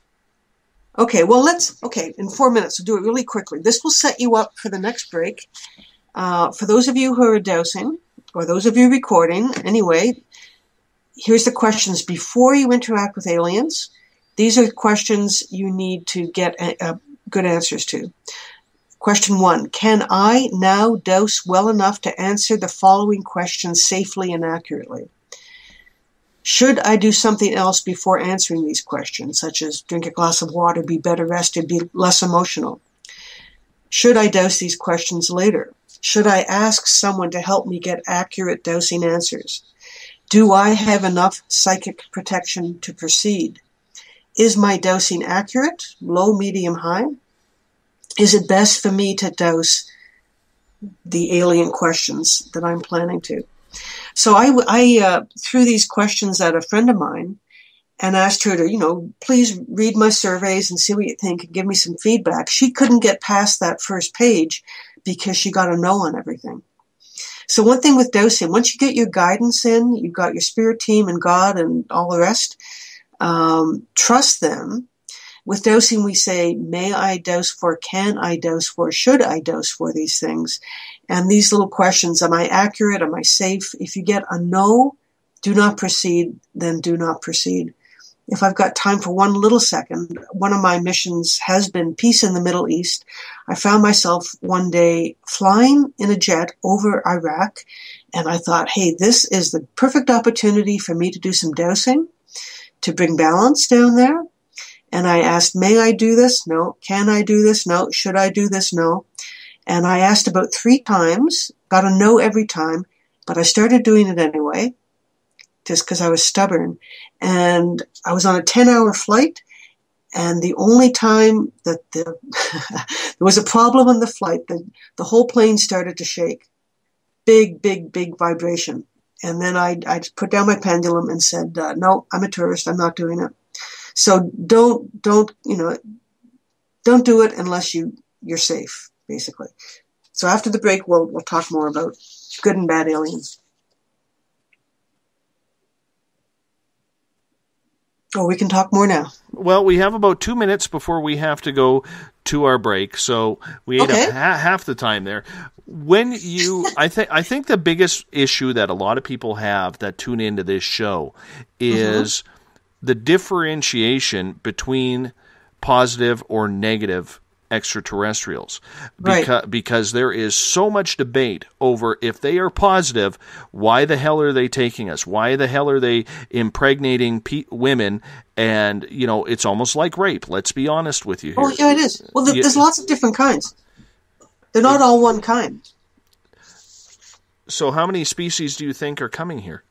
S5: Okay, well, in 4 minutes, we'll do it really quickly. This will set you up for the next break. For those of you who are dosing, or those of you recording, anyway, here's the questions before you interact with aliens. These are questions you need to get good answers to. Question 1, can I now dose well enough to answer the following questions safely and accurately? Should I do something else before answering these questions, such as drink a glass of water, be better rested, be less emotional? Should I dose these questions later? Should I ask someone to help me get accurate dosing answers? Do I have enough psychic protection to proceed? Is my dosing accurate, low, medium, high? Is it best for me to dose the alien questions that I'm planning to? So I threw these questions at a friend of mine and asked her to, please read my surveys and see what you think and give me some feedback. She couldn't get past that first page because she got a no on everything. So one thing with dosing, once you get your guidance in, you've got your spirit team and God and all the rest, trust them. With dosing, we say, may I dose for, can I dose for, should I dose for these things? And these little questions, am I accurate? Am I safe? If you get a no, do not proceed, then do not proceed. If I've got time for one little second, one of my missions has been peace in the Middle East. I found myself one day flying in a jet over Iraq, and I thought, hey, this is the perfect opportunity for me to do some dosing, to bring balance down there. And I asked, may I do this? No. Can I do this? No. Should I do this? No. And I asked about 3 times, got a no every time, but I started doing it anyway, just because I was stubborn. And I was on a 10-hour flight, and the only time that there was a problem on the flight, the whole plane started to shake. Big, big, big vibration. And then I put down my pendulum and said, no, I'm a tourist. I'm not doing it. So don't do it unless you're safe, basically. So after the break, we'll talk more about good and bad aliens. Oh, we can talk more now.
S4: Well, we have about 2 minutes before we have to go to our break, so we ate up half the time there. When I think the biggest issue that a lot of people have that tune into this show is the differentiation between positive or negative extraterrestrials. Because there is so much debate over if they are positive, why the hell are they taking us? Why the hell are they impregnating women? And, it's almost like rape. Let's be honest with you here.
S5: Oh, yeah, it is. Well, there's lots of different kinds. They're not all one kind.
S4: So how many species do you think are coming here?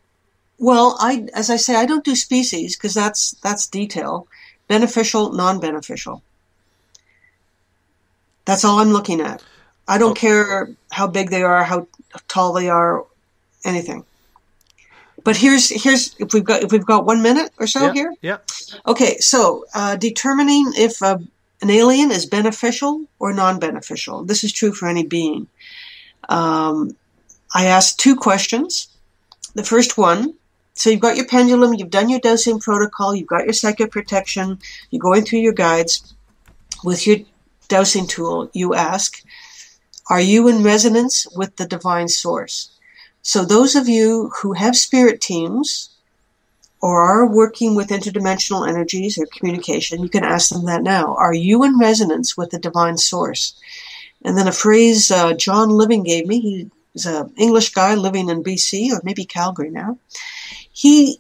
S5: Well, as I say, I don't do species because that's detail. Beneficial, non-beneficial. That's all I'm looking at. I don't care how big they are, how tall they are, anything. But here's if we've got 1 minute or so here.
S4: Yeah.
S5: Okay, so determining if an alien is beneficial or non-beneficial. This is true for any being. I asked 2 questions. The first one, so you've got your pendulum, you've done your dowsing protocol, you've got your psychic protection, you're going through your guides. With your dowsing tool, you ask, are you in resonance with the divine source? So those of you who have spirit teams or are working with interdimensional energies or communication, you can ask them that now. Are you in resonance with the divine source? And then a phrase John Living gave me. He's an English guy living in BC or maybe Calgary now. He,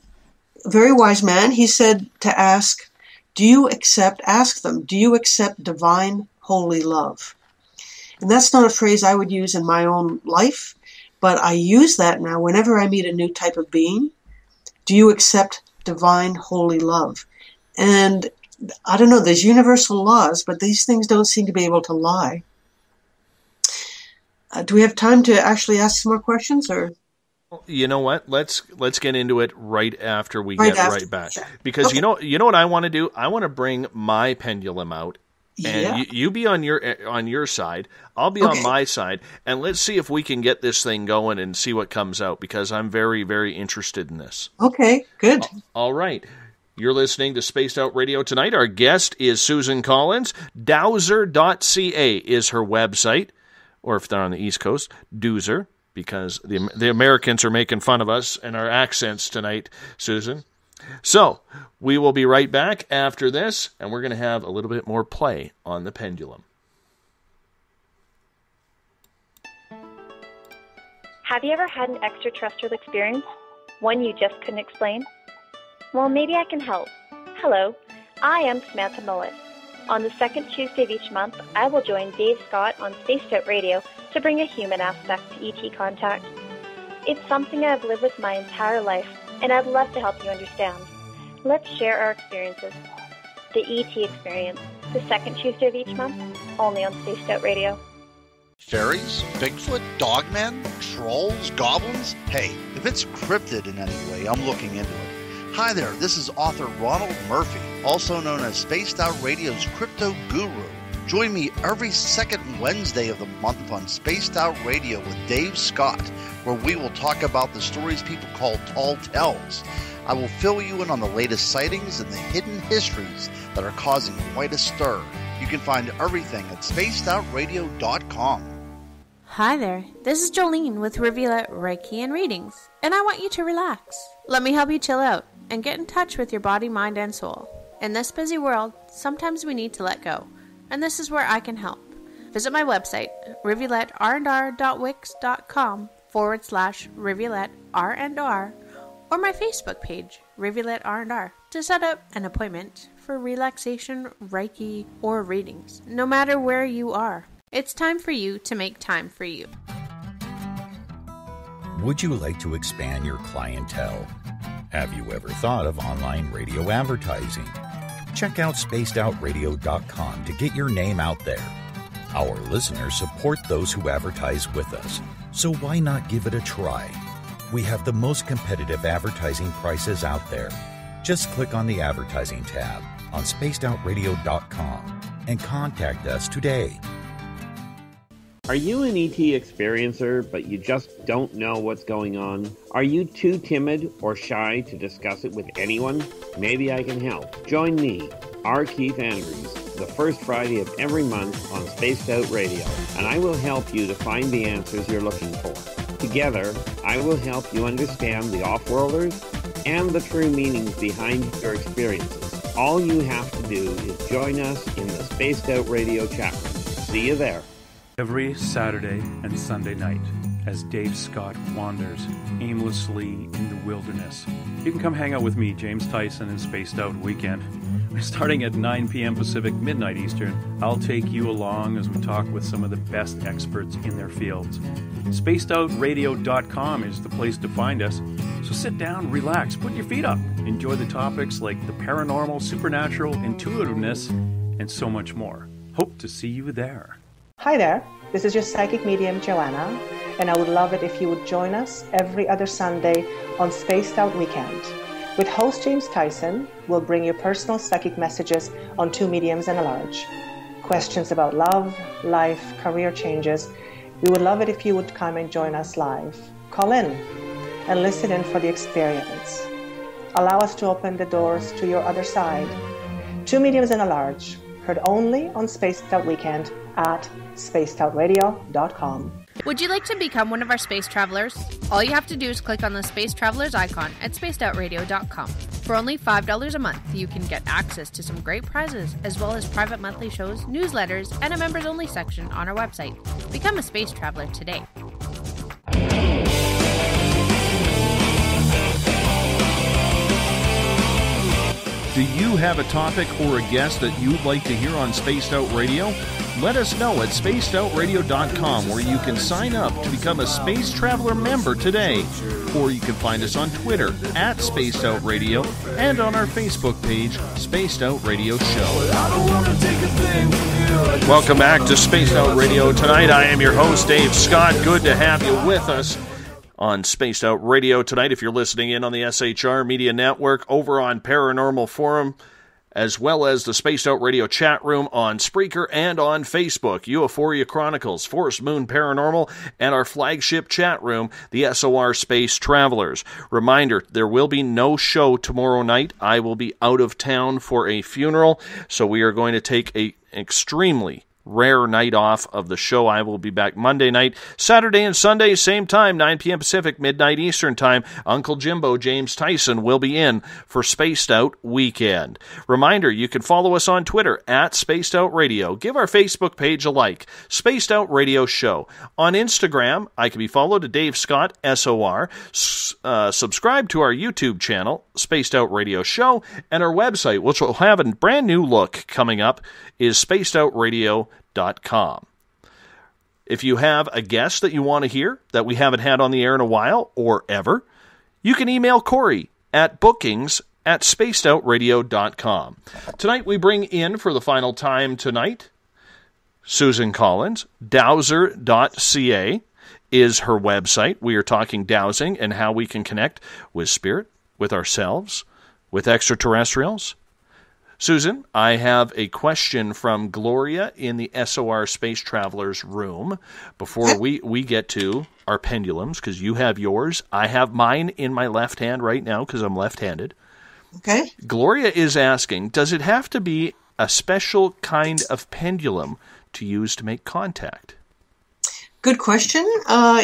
S5: very wise man, he said to ask them, do you accept divine holy love? And that's not a phrase I would use in my own life, but I use that now whenever I meet a new type of being. Do you accept divine holy love? And I don't know, there's universal laws, but these things don't seem to be able to lie. Do we have time to actually ask some more questions, or?
S4: You know what? Let's get into it right after we get right back. Because okay. you know what I want to do? I want to bring my pendulum out, and you be on your side. I'll be on my side, and let's see if we can get this thing going and see what comes out. Because I'm very, very interested in this.
S5: Okay, good.
S4: All right. You're listening to Spaced Out Radio tonight. Our guest is Susan Collins. Dowser.ca is her website, or if they're on the East Coast, Doozer. Because the Americans are making fun of us and our accents tonight, Susan. So, we will be right back after this, and we're going to have a little bit more play on the pendulum.
S17: Have you ever had an extraterrestrial experience? One you just couldn't explain? Well, maybe I can help. Hello, I am Samantha Mullet. On the second Tuesday of each month, I will join Dave Scott on Spaced Out Radio to bring a human aspect to ET contact. It's something I've lived with my entire life, and I'd love to help you understand. Let's share our experiences. The ET Experience, the second Tuesday of each month, only on Spaced Out Radio.
S20: Fairies? Bigfoot? Dogmen? Trolls? Goblins? Hey, if it's cryptid in any way, I'm looking into it. Hi there, this is author Ronald Murphy, also known as Spaced Out Radio's Crypto Guru. Join me every second Wednesday of the month on Spaced Out Radio with Dave Scott, where we will talk about the stories people call tall tales. I will fill you in on the latest sightings and the hidden histories that are causing quite a stir. You can find everything at spacedoutradio.com.
S6: Hi there, this is Jolene with Rivulet Reiki and Readings, and I want you to relax. Let me help you chill out and get in touch with your body, mind, and soul. In this busy world, sometimes we need to let go, and this is where I can help. Visit my website, rivuletrndr.wix.com/rivuletrndr, or my Facebook page, Rivulet R&R, to set up an appointment for relaxation, Reiki, or readings, no matter where you are. It's time for you to make time for you.
S18: Would you like to expand your clientele? Have you ever thought of online radio advertising? Check out spacedoutradio.com to get your name out there. Our listeners support those who advertise with us, so why not give it a try? We have the most competitive advertising prices out there. Just click on the advertising tab on spacedoutradio.com and contact us today.
S21: Are you an ET experiencer, but you just don't know what's going on? Are you too timid or shy to discuss it with anyone? Maybe I can help. Join me, R. Keith Andrews, the first Friday of every month on Spaced Out Radio, and I will help you to find the answers you're looking for. Together, I will help you understand the off-worlders and the true meanings behind your experiences. All you have to do is join us in the Spaced Out Radio chat room. See you there.
S8: Every Saturday and Sunday night, as Dave Scott wanders aimlessly in the wilderness, you can come hang out with me, James Tyson, in Spaced Out Weekend. Starting at 9 p.m. Pacific, midnight Eastern, I'll take you along as we talk with some of the best experts in their fields. SpacedOutRadio.com is the place to find us. So sit down, relax, put your feet up, enjoy the topics like the paranormal, supernatural, intuitiveness, and so much more. Hope to see you there.
S7: Hi there, this is your psychic medium Joanna, and I would love it if you would join us every other Sunday on Spaced Out Weekend. With host James Tyson, we'll bring you personal psychic messages on two mediums and a large. Questions about love, life, career changes. We would love it if you would come and join us live. Call in and listen in for the experience. Allow us to open the doors to your other side. Two mediums and a large, heard only on Spaced Out Weekend at spacedoutradio.com.
S6: Would you like to become one of our space travelers? All you have to do is click on the Space Travelers icon at spacedoutradio.com. For only $5 a month, you can get access to some great prizes, as well as private monthly shows, newsletters, and a members-only section on our website. Become a space traveler today.
S2: Do you have a topic or a guest that you'd like to hear on Spaced Out Radio? Let us know at spacedoutradio.com, where you can sign up to become a Space Traveler member today. Or you can find us on Twitter at Spaced Out Radio and on our Facebook page, Spaced Out Radio Show.
S4: Welcome back to Spaced Out Radio tonight. I am your host, Dave Scott. Good to have you with us on Spaced Out Radio tonight. If you're listening in on the SHR Media Network, over on Paranormal Forum, as well as the Spaced Out Radio chat room on Spreaker and on Facebook, Euphoria Chronicles, Forest Moon Paranormal, and our flagship chat room, the SOR Space Travelers. Reminder, there will be no show tomorrow night. I will be out of town for a funeral, so we are going to take an extremely rare night off of the show. I will be back Monday night, Saturday and Sunday, same time, 9 p.m. Pacific, midnight Eastern time. Uncle Jimbo, James Tyson, will be in for Spaced Out Weekend. Reminder, you can follow us on Twitter at Spaced Out Radio. Give our Facebook page a like, Spaced Out Radio Show. On Instagram, I can be followed at Dave Scott, SOR. Subscribe to our YouTube channel, Spaced Out Radio Show, and our website, which will have a brand new look coming up, is spacedoutradio.com. If you have a guest that you want to hear that we haven't had on the air in a while or ever, you can email Corey at bookings@spacedoutradio.com. Tonight we bring in, for the final time tonight, Susan Collins. Dowser.ca is her website. We are talking dowsing and how we can connect with spirit, with ourselves, with extraterrestrials. Susan, I have a question from Gloria in the SOR Space Travelers room before we get to our pendulums, because you have yours. I have mine in my left hand right now because I'm left-handed.
S5: Okay.
S2: Gloria is asking, does it have to be a special kind of pendulum to use to make contact?
S5: Good question.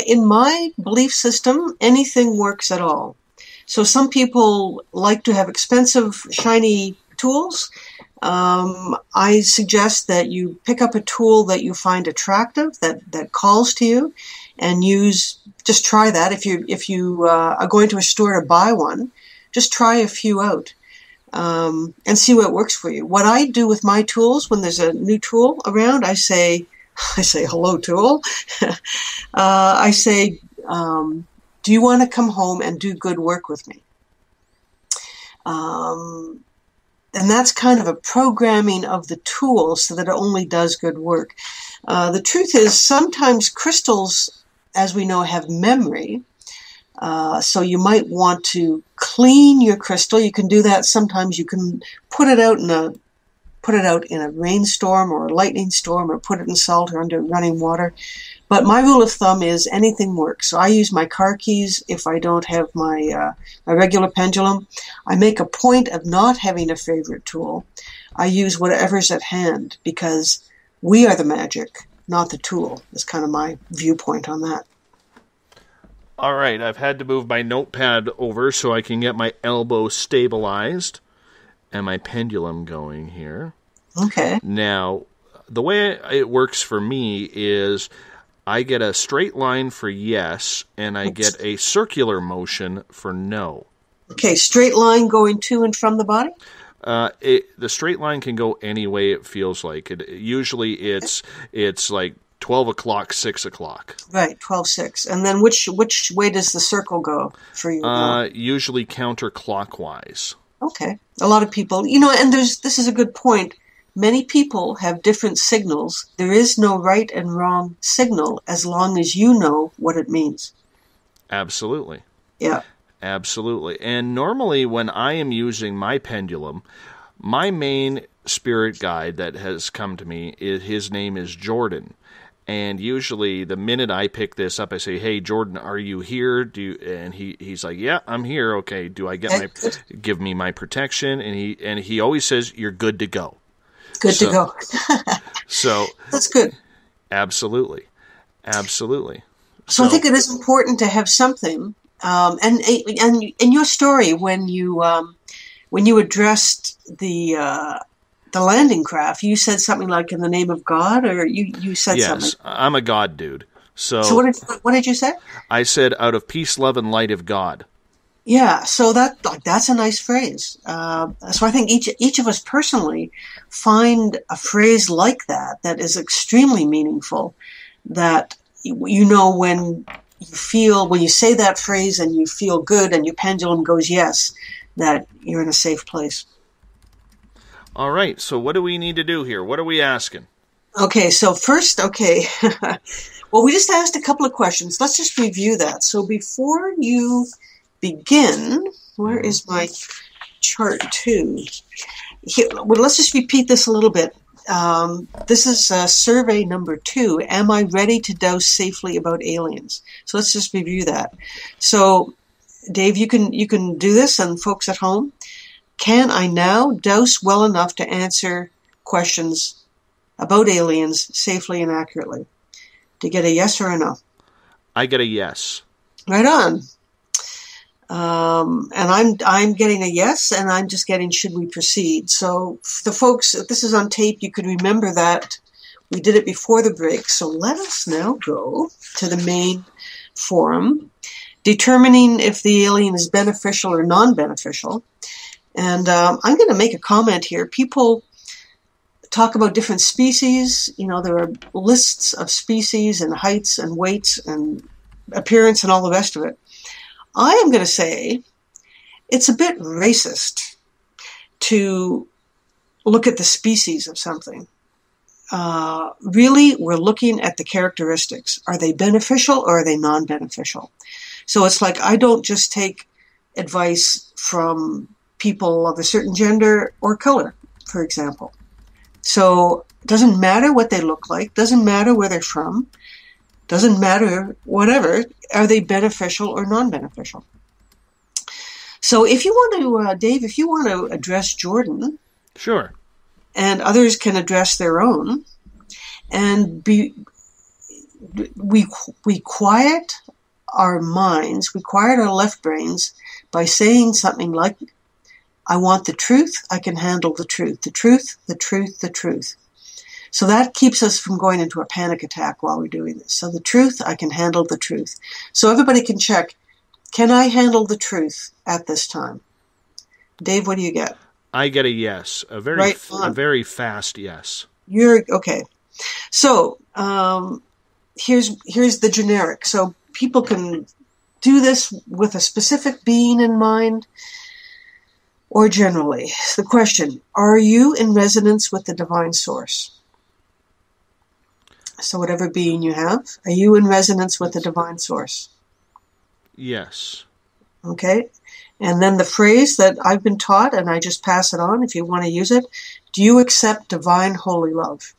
S5: In my belief system, anything works at all. So some people like to have expensive, shiny tools. I suggest that you pick up a tool that you find attractive, that calls to you, and just try that. If you are going to a store to buy one, just try a few out and see what works for you. What I do with my tools, when there's a new tool around, I say, hello, tool. I say, do you want to come home and do good work with me? And that's kind of a programming of the tool so that it only does good work. The truth is, sometimes crystals, as we know, have memory. So you might want to clean your crystal. You can do that. Sometimes you can put it out in a rainstorm or a lightning storm, or put it in salt or under running water. But my rule of thumb is anything works. So I use my car keys if I don't have my regular pendulum. I make a point of not having a favorite tool. I use whatever's at hand, because we are the magic, not the tool. That's kind of my viewpoint on that.
S4: All right, I've had to move my notepad over so I can get my elbow stabilized and my pendulum going here.
S5: Okay.
S4: Now, the way it works for me is I get a straight line for yes, and I get a circular motion for no.
S5: Okay, straight line going to and from the body?
S4: The straight line can go any way it feels like. Usually it's like 12 o'clock, 6 o'clock.
S5: Right, 12-6. And then which way does the circle go for you?
S4: Usually counterclockwise.
S5: Okay. A lot of people, and this is a good point. Many people have different signals. There is no right and wrong signal as long as you know what it means.
S4: Absolutely.
S5: Yeah.
S4: Absolutely. And normally when I am using my pendulum, my main spirit guide that has come to me, his name is Jordan. And usually the minute I pick this up, I say, "Hey, Jordan, are you here?" And he's like, "Yeah, I'm here." Okay, do I give me my protection? And he always says, "You're good to go."
S5: Good to go.
S4: So
S5: that's good.
S4: Absolutely. Absolutely.
S5: So I think it is important to have something. And in your story, when you addressed the landing craft, you said something like "in the name of God," or you said something.
S4: Yes, I'm a God dude. So
S5: what did you say?
S4: I said, "Out of peace, love, and light of God."
S5: Yeah, so that's a nice phrase. So I think each of us personally find a phrase like that is extremely meaningful. That you know when you say that phrase and you feel good and your pendulum goes yes, that you're in a safe place.
S4: All right, so what do we need to do here? What are we asking?
S5: Okay, so first, well, we just asked a couple of questions. Let's just review that. So before you begin, where is my chart 2? Well, let's just repeat this a little bit. This is survey number 2. Am I ready to dowse safely about aliens? So let's just review that. So, Dave, you can do this, and folks at home. Can I now dowse well enough to answer questions about aliens safely and accurately? Do you get a yes or a no? I get a yes. Right on. And I'm getting a yes, and I'm just getting should we proceed. So the folks, if this is on tape, you could remember that we did it before the break. So let us now go to the main forum, determining if the alien is beneficial or non-beneficial. And I'm going to make a comment here. People talk about different species. You know, there are lists of species and heights and weights and appearance and all the rest of it. I am going to say it's a bit racist to look at the species of something. Really, we're looking at the characteristics. Are they beneficial or are they non-beneficial? So it's like I don't just take advice from people of a certain gender or color, for example. So it doesn't matter what they look like, doesn't matter where they're from, doesn't matter whatever, are they beneficial or non-beneficial? So if you want to, Dave, if you want to address Jordan.
S4: Sure.
S5: And others can address their own, and we quiet our minds, we quiet our left brains by saying something like, I want the truth, I can handle the truth, the truth, the truth, the truth. So that keeps us from going into a panic attack while we're doing this. So the truth, I can handle the truth. So everybody can check, can I handle the truth at this time? Dave, what do you get?
S4: I get a yes, a very fast yes.
S5: You're okay. So here's the generic. So people can do this with a specific being in mind, or generally. The question, are you in resonance with the divine source? So whatever being you have, are you in resonance with the divine source?
S4: Yes.
S5: Okay. And then the phrase that I've been taught, and I just pass it on if you want to use it, do you accept divine holy love?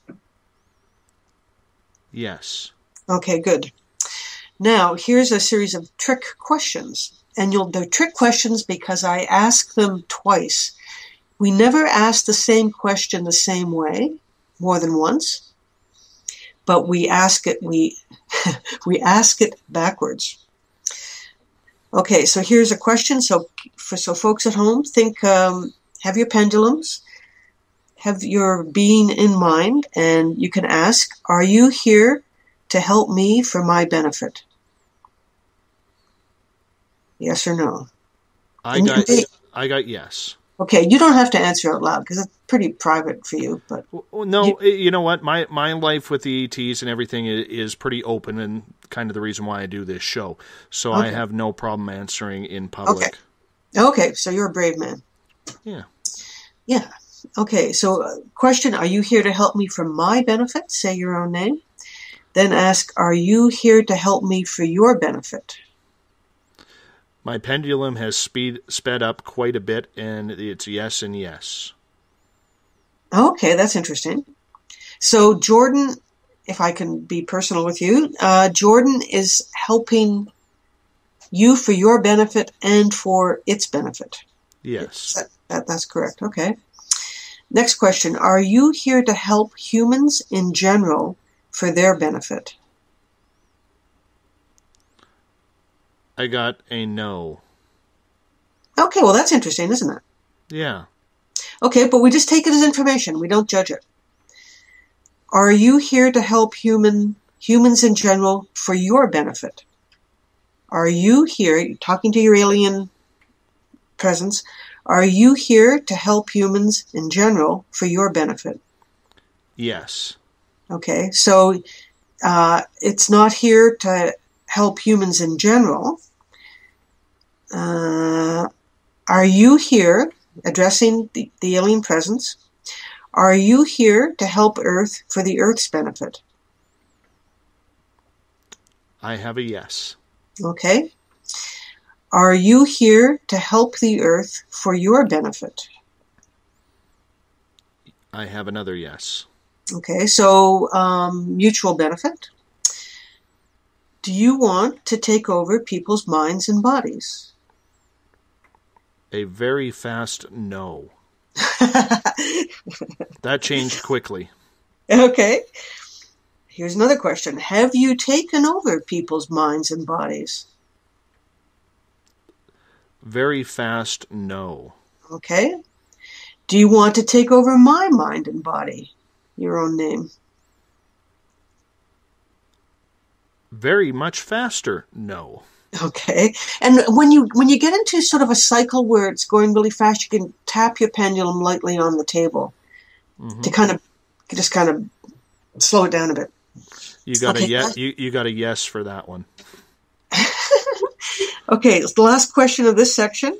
S4: Yes.
S5: Okay, good. Now, here's a series of trick questions. And they're trick questions because I ask them twice. We never ask the same question the same way, more than once, but we ask it we ask it backwards. Okay, so here's a question. So folks at home, think, have your pendulums, have your being in mind, and you can ask, are you here to help me for my benefit? Yes or no?
S4: I got yes.
S5: Okay, you don't have to answer out loud because it's pretty private for you. But
S4: no, you know what? My life with the ETs and everything is pretty open, and kind of the reason why I do this show. So okay. I have no problem answering in public.
S5: Okay, so you're a brave man.
S4: Yeah.
S5: Yeah. Okay, so question, are you here to help me for my benefit? Say your own name. Then ask, are you here to help me for your benefit?
S4: My pendulum has sped up quite a bit, and it's yes and yes.
S5: Okay, that's interesting. So Jordan, if I can be personal with you, Jordan is helping you for your benefit and for its benefit.
S4: Yes.
S5: That's correct. Okay. Next question. Are you here to help humans in general for their benefit?
S4: I got a no.
S5: Okay, well, that's interesting, isn't it?
S4: Yeah.
S5: Okay, but we just take it as information. We don't judge it. Are you here to help humans in general for your benefit? Are you here, talking to your alien presence, are you here to help humans in general for your benefit?
S4: Yes.
S5: Okay, so it's not here to help humans in general. Are you here, addressing the alien presence, are you here to help Earth for the Earth's benefit?
S4: I have a yes.
S5: Okay. Are you here to help the Earth for your benefit?
S4: I have another yes.
S5: Okay, so mutual benefit. Do you want to take over people's minds and bodies?
S4: A very fast no. That changed quickly.
S5: Okay. Here's another question. Have you taken over people's minds and bodies?
S4: Very fast no.
S5: Okay. Do you want to take over my mind and body? Your own name.
S4: Very much faster no.
S5: Okay. And when you get into sort of a cycle where it's going really fast, you can tap your pendulum lightly on the table to kind of slow it down a bit.
S4: You got you got a yes for that one.
S5: Okay, it's the last question of this section.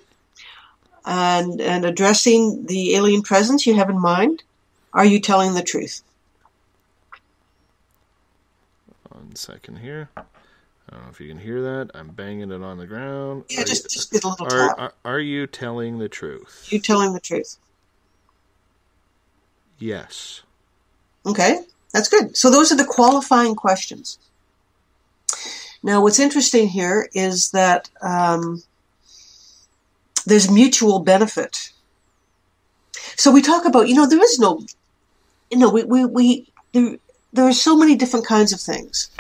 S5: And addressing the alien presence you have in mind, are you telling the truth?
S4: 1 second here. I don't know if you can hear that. I'm banging it on the ground.
S5: Yeah, just get a little tap.
S4: Are you telling the truth?
S5: You telling the truth?
S4: Yes.
S5: Okay, that's good. So those are the qualifying questions. Now, what's interesting here is that there's mutual benefit. So we talk about, there is no, there are so many different kinds of things.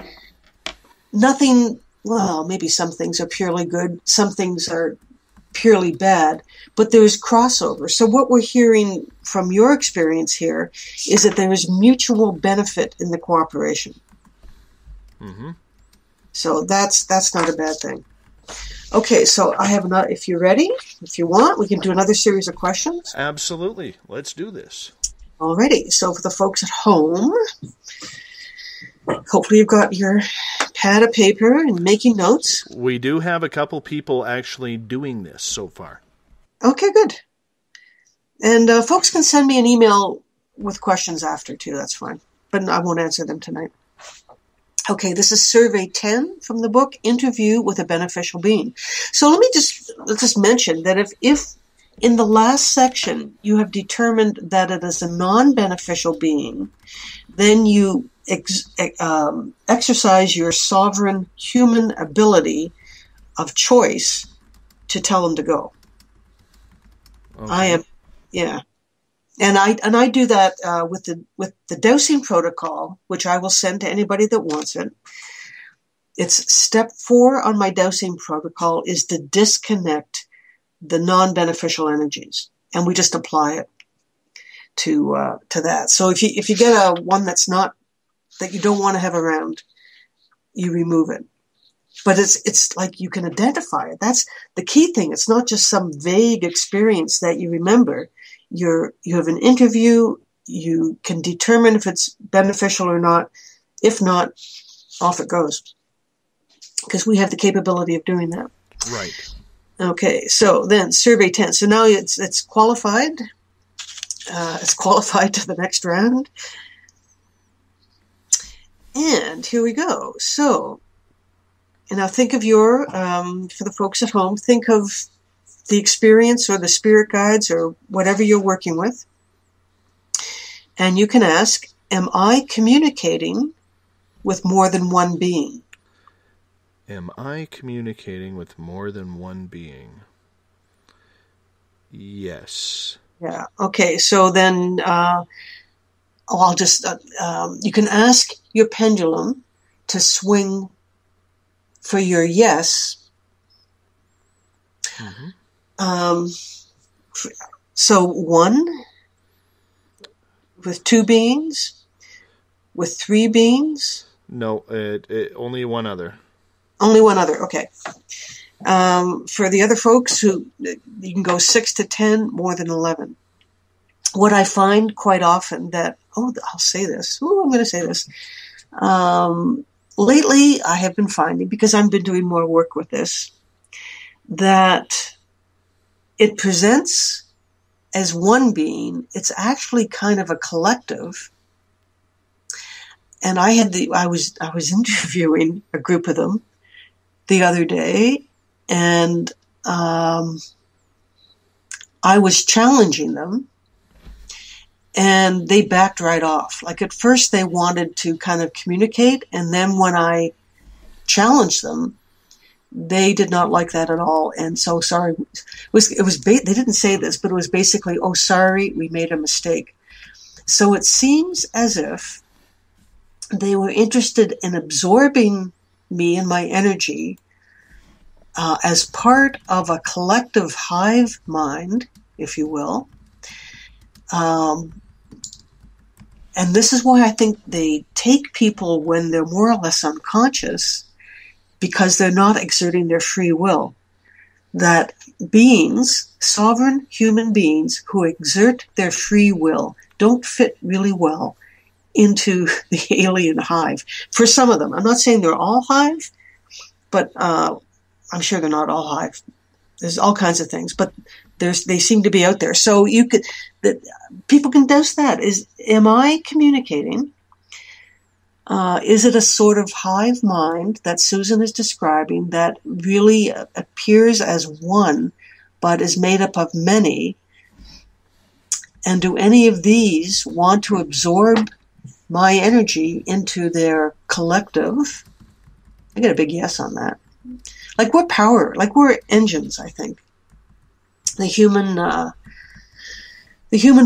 S5: Nothing, well, maybe some things are purely good, some things are purely bad, but there's crossover. So what we're hearing from your experience here is that there is mutual benefit in the cooperation.
S4: Mm-hmm.
S5: So that's not a bad thing. Okay, so I have another, if you're ready, if you want, we can do another series of questions.
S4: Absolutely. Let's do this.
S5: Alrighty, so for the folks at home, hopefully you've got your pad of paper and making notes.
S4: We do have a couple people actually doing this so far.
S5: Okay, good. And folks can send me an email with questions after, too. That's fine. But I won't answer them tonight. Okay, this is Survey 10 from the book, Interview with a Beneficial Being. So let's just mention that if in the last section you have determined that it is a non-beneficial being, then you exercise your sovereign human ability of choice to tell them to go. Okay. And I do that with the dowsing protocol, which I will send to anybody that wants it. It's step 4 on my dowsing protocol is to disconnect the non-beneficial energies, and we just apply it to that. So if you get a one that's not, that you don't want to have around, you remove it. But it's like you can identify it. That's the key thing. It's not just some vague experience that you remember. You have an interview. You can determine if it's beneficial or not. If not, off it goes. Because we have the capability of doing that.
S4: Right.
S5: Okay, so then Survey 10. So now it's qualified. is qualified to the next round. And here we go. So, and now think of for the folks at home, think of the experience or the spirit guides or whatever you're working with. And you can ask, am I communicating with more than one being?
S4: Am I communicating with more than one being? Yes.
S5: Yeah. Okay. So then, I'll just, you can ask your pendulum to swing for your yes.
S4: Mm-hmm.
S5: So 1 with 2 beings, with 3 beings.
S4: No, only one other.
S5: Only one other. Okay. For the other folks you can go 6 to 10, more than 11. What I find quite often I'll say this. I'm going to say this. Lately, I have been finding, because I've been doing more work with this, that it presents as one being. It's actually kind of a collective. And I was interviewing a group of them the other day, and I was challenging them, and they backed right off. Like at first they wanted to kind of communicate, and then when I challenged them, they did not like that at all. And so sorry, they didn't say this, but it was basically, oh, sorry, we made a mistake. So it seems as if they were interested in absorbing me and my energy as part of a collective hive mind, if you will. And this is why I think they take people when they're more or less unconscious, because they're not exerting their free will. That beings, sovereign human beings who exert their free will, don't fit really well into the alien hive. For some of them. I'm not saying they're all hive, but I'm sure they're not all hive. There's all kinds of things, but they seem to be out there. So people can dose that. Am I communicating? Is it a sort of hive mind that Susan is describing that really appears as one, but is made up of many? And do any of these want to absorb my energy into their collective? I get a big yes on that. Like we're engines, I think. The human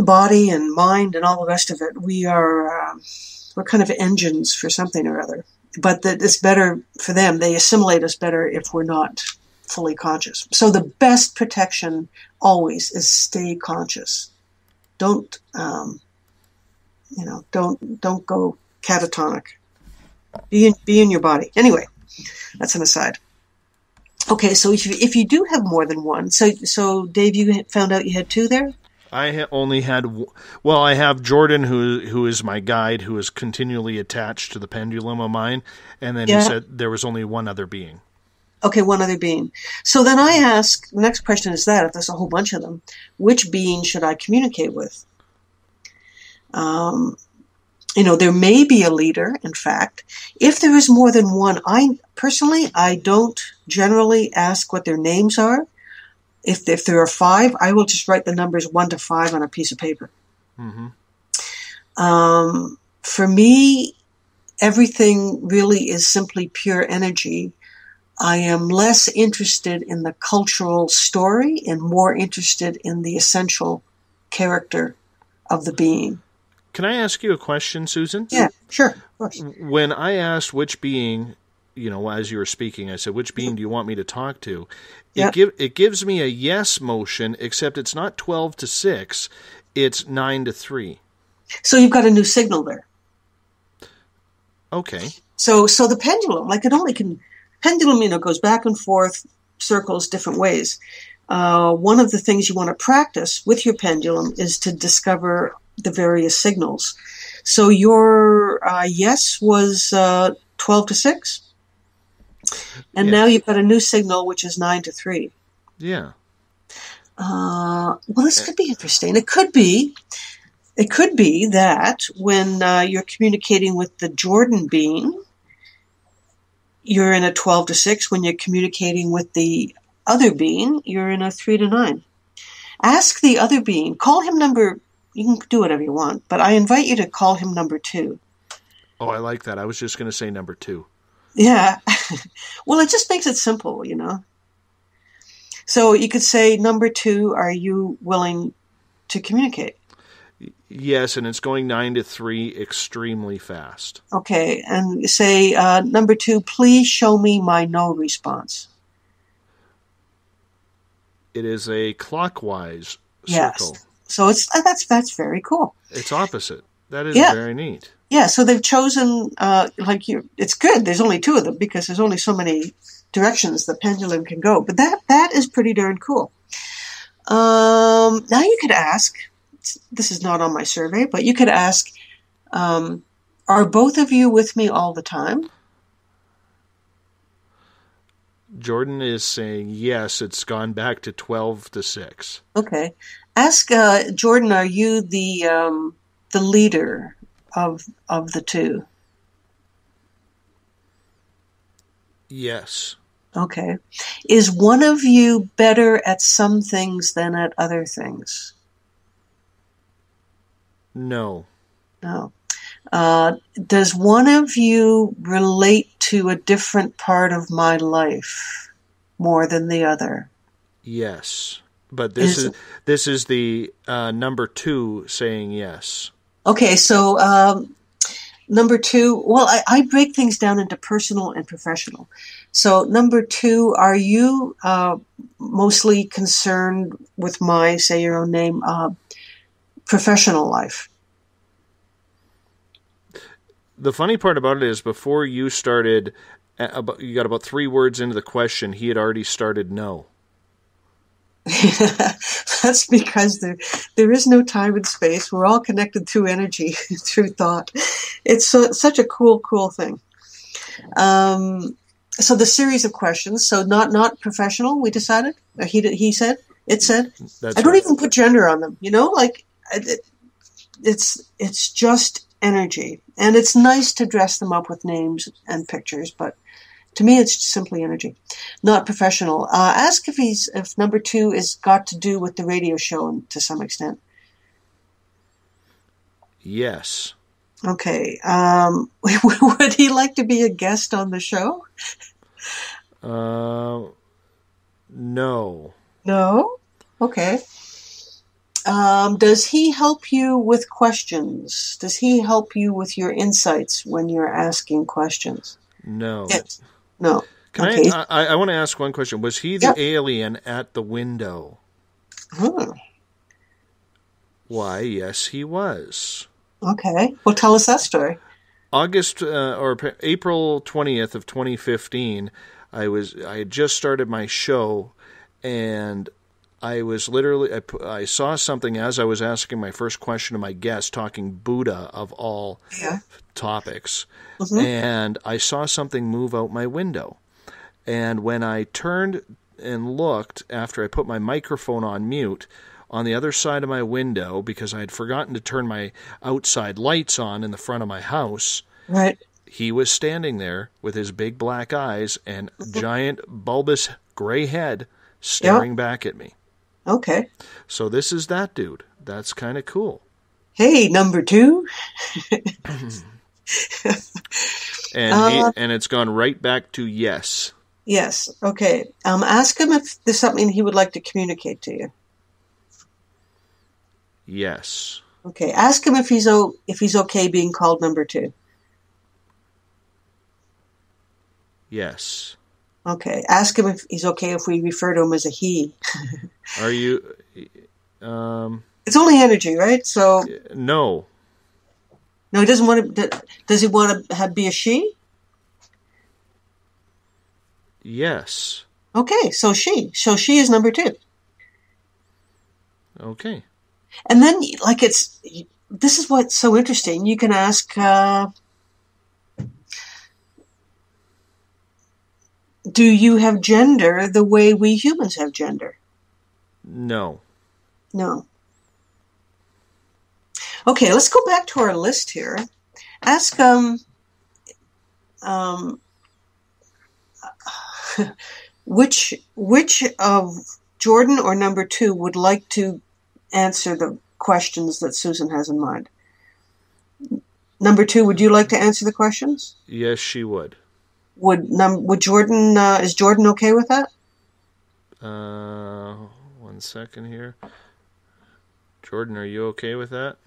S5: body and mind and all the rest of it, we're kind of engines for something or other. But that it's better for them. They assimilate us better if we're not fully conscious. So the best protection always is stay conscious. Don't go catatonic. Be in your body. Anyway, that's an aside. Okay, so if you do have more than one, so Dave, you found out you had 2 there?
S4: I only had, I have Jordan, who is my guide, who is continually attached to the pendulum of mine, and then he said there was only one other being.
S5: Okay, one other being. So then I ask, the next question is that, if there's a whole bunch of them, which being should I communicate with? There may be a leader, in fact. If there is more than one, I don't generally ask what their names are. If there are 5, I will just write the numbers 1 to 5 on a piece of paper.
S4: Mm-hmm.
S5: For me, everything really is simply pure energy. I am less interested in the cultural story and more interested in the essential character of the being.
S4: Can I ask you a question, Susan?
S5: Yeah, sure. Of course.
S4: When I asked which being, as you were speaking, I said, which being do you want me to talk to? It gives me a yes motion, except it's not 12 to 6, it's 9 to 3.
S5: So you've got a new signal there.
S4: Okay.
S5: So the pendulum, pendulum, goes back and forth, circles different ways. One of the things you want to practice with your pendulum is to discover the various signals. So your yes was 12 to 6? And now you've got a new signal, which is 9 to 3.
S4: Yeah.
S5: This could be interesting. It could be It could be that when you're communicating with the Jordan being, you're in a 12 to 6. When you're communicating with the other being, you're in a 3 to 9. Ask the other being. Call him number. You can do whatever you want, but I invite you to call him number 2.
S4: Oh, I like that. I was just going to say number 2.
S5: Yeah. Well, it just makes it simple, So you could say, number 2, are you willing to communicate?
S4: Yes, and it's going 9 to 3 extremely fast.
S5: Okay, and say, number 2, please show me my no response.
S4: It is a clockwise
S5: Yes.
S4: circle.
S5: So that's very cool.
S4: It's opposite. That is very neat.
S5: Yeah, so they've chosen, it's good. There's only 2 of them because there's only so many directions the pendulum can go. But that is pretty darn cool. Now you could ask, this is not on my survey, but you could ask, are both of you with me all the time?
S4: Jordan is saying yes, it's gone back to 12 to 6.
S5: Okay. Ask Jordan, are you the leader of the 2?
S4: Yes.
S5: Okay. Is one of you better at some things than at other things?
S4: No.
S5: No. Does one of you relate to a different part of my life more than the other?
S4: Yes. But this is the number 2 saying yes.
S5: Okay, so number 2, well, I break things down into personal and professional. So number 2, are you mostly concerned with my, say your own name, professional life?
S4: The funny part about it is before you started, you got about 3 words into the question, he had already started no.
S5: That's because there is no time and space. We're all connected through energy, through thought. It's such a cool thing. So the series of questions, so not professional, we decided? He said? It said?
S4: That's
S5: I don't
S4: right.
S5: even put gender on them, it's just energy. And it's nice to dress them up with names and pictures, but to me, it's simply energy, not professional. Ask if number 2 is got to do with the radio show to some extent.
S4: Yes.
S5: Okay. Would he like to be a guest on the show?
S4: No.
S5: No? Okay. Does he help you with questions? Does he help you with your insights when you're asking questions?
S4: No.
S5: Yes. No.
S4: Can
S5: okay.
S4: I want to ask one question. Was he the alien at the window? Why, yes, he was.
S5: Okay. Well, tell us that story.
S4: April 20th of 2015, I had just started my show, and I was I saw something as I was asking my first question to my guest, talking Buddha of all topics, and I saw something move out my window. And when I turned and looked, after I put my microphone on mute, on the other side of my window, because I had forgotten to turn my outside lights on in the front of my house,
S5: right,
S4: he was standing there with his big black eyes and giant bulbous gray head staring back at me.
S5: Okay.
S4: So this is that dude. That's kind of cool.
S5: Hey, number 2.
S4: And it's gone right back to yes.
S5: Yes. Okay. Ask him if there's something he would like to communicate to you.
S4: Yes.
S5: Okay. Ask him if he's okay being called number 2.
S4: Yes.
S5: Okay. Ask him if he's okay if we refer to him as a he.
S4: Are you?
S5: It's only energy, right? So
S4: no.
S5: No, he doesn't want to. Does he want to be a she?
S4: Yes.
S5: Okay, so she is number 2.
S4: Okay.
S5: And then, this is what's so interesting. You can ask, do you have gender the way we humans have gender?
S4: No.
S5: No. Okay, let's go back to our list here. Ask which of Jordan or number 2 would like to answer the questions that Susan has in mind? Number 2, would you like to answer the questions?
S4: Yes, she would.
S5: Would Jordan? Is Jordan okay with that?
S4: 1 second here. Jordan, are you okay with that?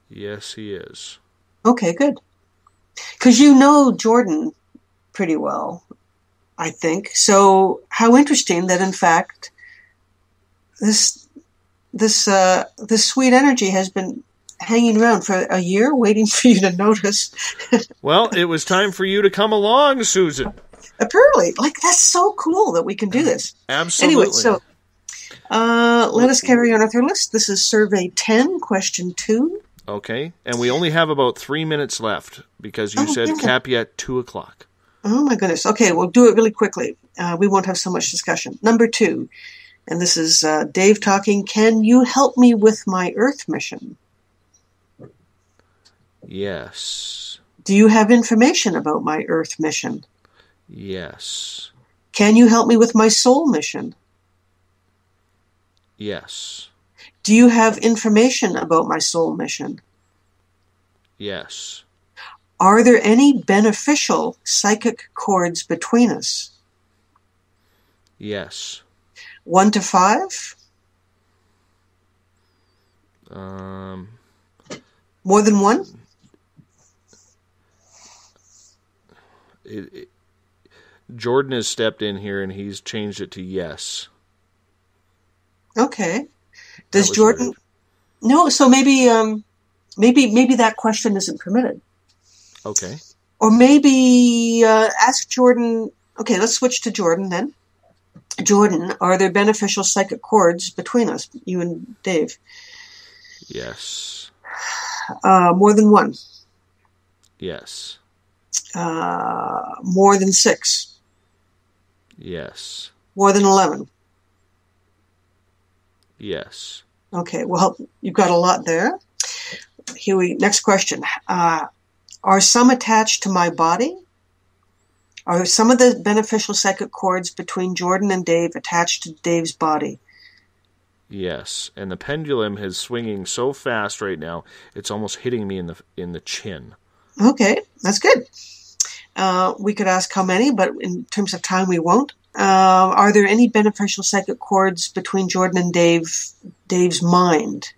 S4: Yes, he is.
S5: Okay, good. Because you know Jordan pretty well, I think. So how interesting that, in fact, this sweet energy has been hanging around for a year, waiting for you to notice.
S4: Well, it was time for you to come along, Susan.
S5: Apparently. That's so cool that we can do this.
S4: Absolutely.
S5: Anyway, so let us carry on with our list. This is Survey 10, Question 2.
S4: Okay, and we only have about 3 minutes left because you said Cappy at 2 o'clock.
S5: Oh, my goodness. Okay, we'll do it really quickly. We won't have so much discussion. Number 2, and this is Dave talking. Can you help me with my Earth mission?
S4: Yes.
S5: Do you have information about my Earth mission?
S4: Yes.
S5: Can you help me with my soul mission?
S4: Yes.
S5: Do you have information about my soul mission?
S4: Yes.
S5: Are there any beneficial psychic cords between us?
S4: Yes.
S5: 1 to 5? More than 1?
S4: Jordan has stepped in here and he's changed it to yes.
S5: Okay. Does Jordan? Weird. No. So maybe that question isn't permitted.
S4: Okay.
S5: Or maybe ask Jordan. Okay, let's switch to Jordan then. Jordan, are there beneficial psychic cords between us, you and Dave?
S4: Yes.
S5: More than 1?
S4: Yes.
S5: More than 6?
S4: Yes.
S5: More than 11?
S4: Yes.
S5: Okay, well, you've got a lot there. Next question. Are some attached to my body? Are some of the beneficial psychic cords between Jordan and Dave attached to Dave's body?
S4: Yes, and the pendulum is swinging so fast right now, it's almost hitting me in the chin.
S5: Okay, that's good. We could ask how many, but in terms of time, we won't. Are there any beneficial psychic cords between Jordan and Dave's mind?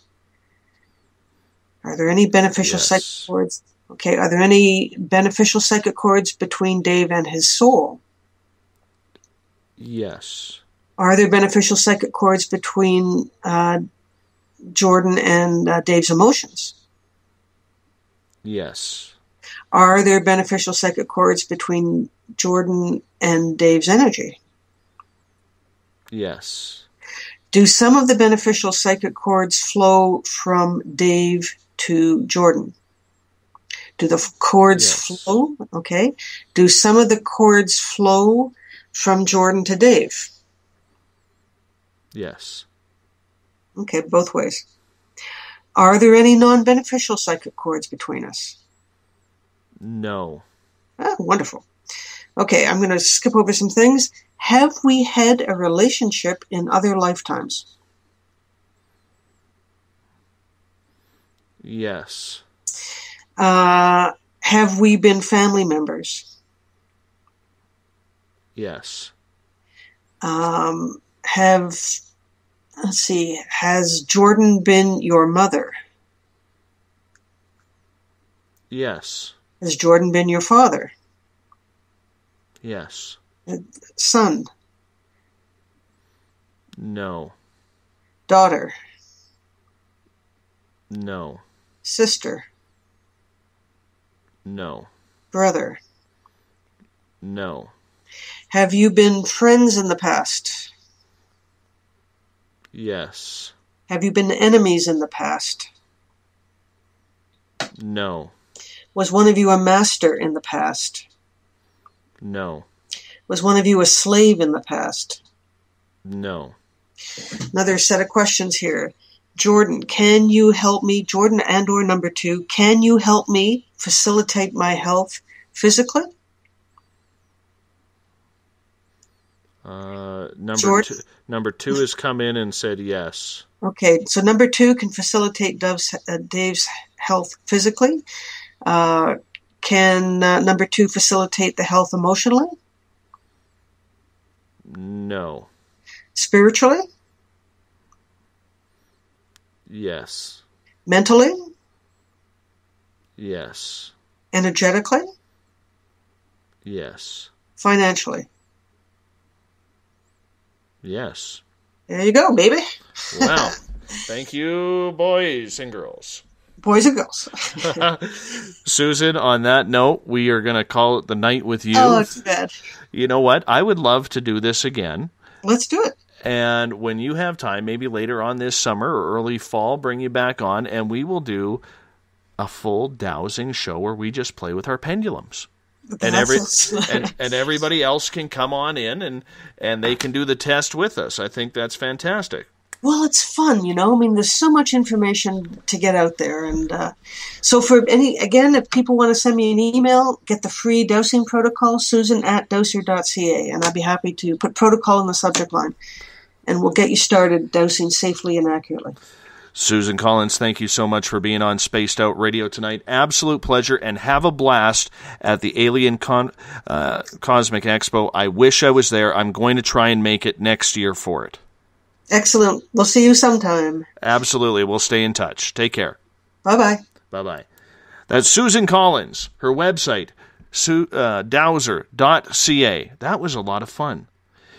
S5: Are there any beneficial psychic cords? Okay, are there any beneficial psychic cords between Dave and his soul?
S4: Yes.
S5: Are there beneficial psychic cords between Jordan and Dave's emotions?
S4: Yes.
S5: Are there beneficial psychic cords between Jordan and Dave's energy?
S4: Yes.
S5: Do some of the beneficial psychic cords flow from Dave to Jordan? Do the cords flow? Okay. Do some of the cords flow from Jordan to Dave?
S4: Yes.
S5: Okay, both ways. Are there any non-beneficial psychic cords between us?
S4: No.
S5: Oh, wonderful. Okay, I'm going to skip over some things. Have we had a relationship in other lifetimes?
S4: Yes.
S5: Have we been family members?
S4: Yes.
S5: Has Jordan been your mother?
S4: Yes.
S5: Has Jordan been your father?
S4: Yes.
S5: Son?
S4: No.
S5: Daughter?
S4: No.
S5: Sister?
S4: No.
S5: Brother?
S4: No.
S5: Have you been friends in the past?
S4: Yes.
S5: Have you been enemies in the past?
S4: No.
S5: Was one of you a master in the past?
S4: No.
S5: Was one of you a slave in the past?
S4: No.
S5: Another set of questions here. Jordan, can you help me? Jordan and or number 2, can you help me facilitate my health physically?
S4: Number two has come in and said yes.
S5: Okay, so number 2 can facilitate Dave's health physically. Can number 2 facilitate the health emotionally?
S4: No.
S5: Spiritually?
S4: Yes.
S5: Mentally?
S4: Yes.
S5: Energetically?
S4: Yes.
S5: Financially?
S4: Yes.
S5: There you go, baby.
S4: Wow. Thank you, boys and girls.
S5: Boys and girls.
S4: Susan, on that note, we are going to call it the night with you.
S5: Oh, it's bad.
S4: You know what? I would love to do this again.
S5: Let's do it.
S4: And when you have time, maybe later on this summer or early fall, bring you back on, and we will do a full dowsing show where we just play with our pendulums. And everybody else can come on in and they can do the test with us. I think that's fantastic.
S5: Well, it's fun, you know. I mean, there's so much information to get out there. And so if people want to send me an email, get the free dowsing protocol, susan@dowser.ca, and I'd be happy to put protocol in the subject line. And we'll get you started dowsing safely and accurately.
S4: Susan Collins, thank you so much for being on Spaced Out Radio tonight. Absolute pleasure, and have a blast at the Alien Cosmic Expo. I wish I was there. I'm going to try and make it next year for it.
S5: Excellent. We'll see you sometime.
S4: Absolutely. We'll stay in touch. Take care.
S5: Bye-bye.
S4: Bye-bye. That's Susan Collins. Her website, dowser.ca. That was a lot of fun.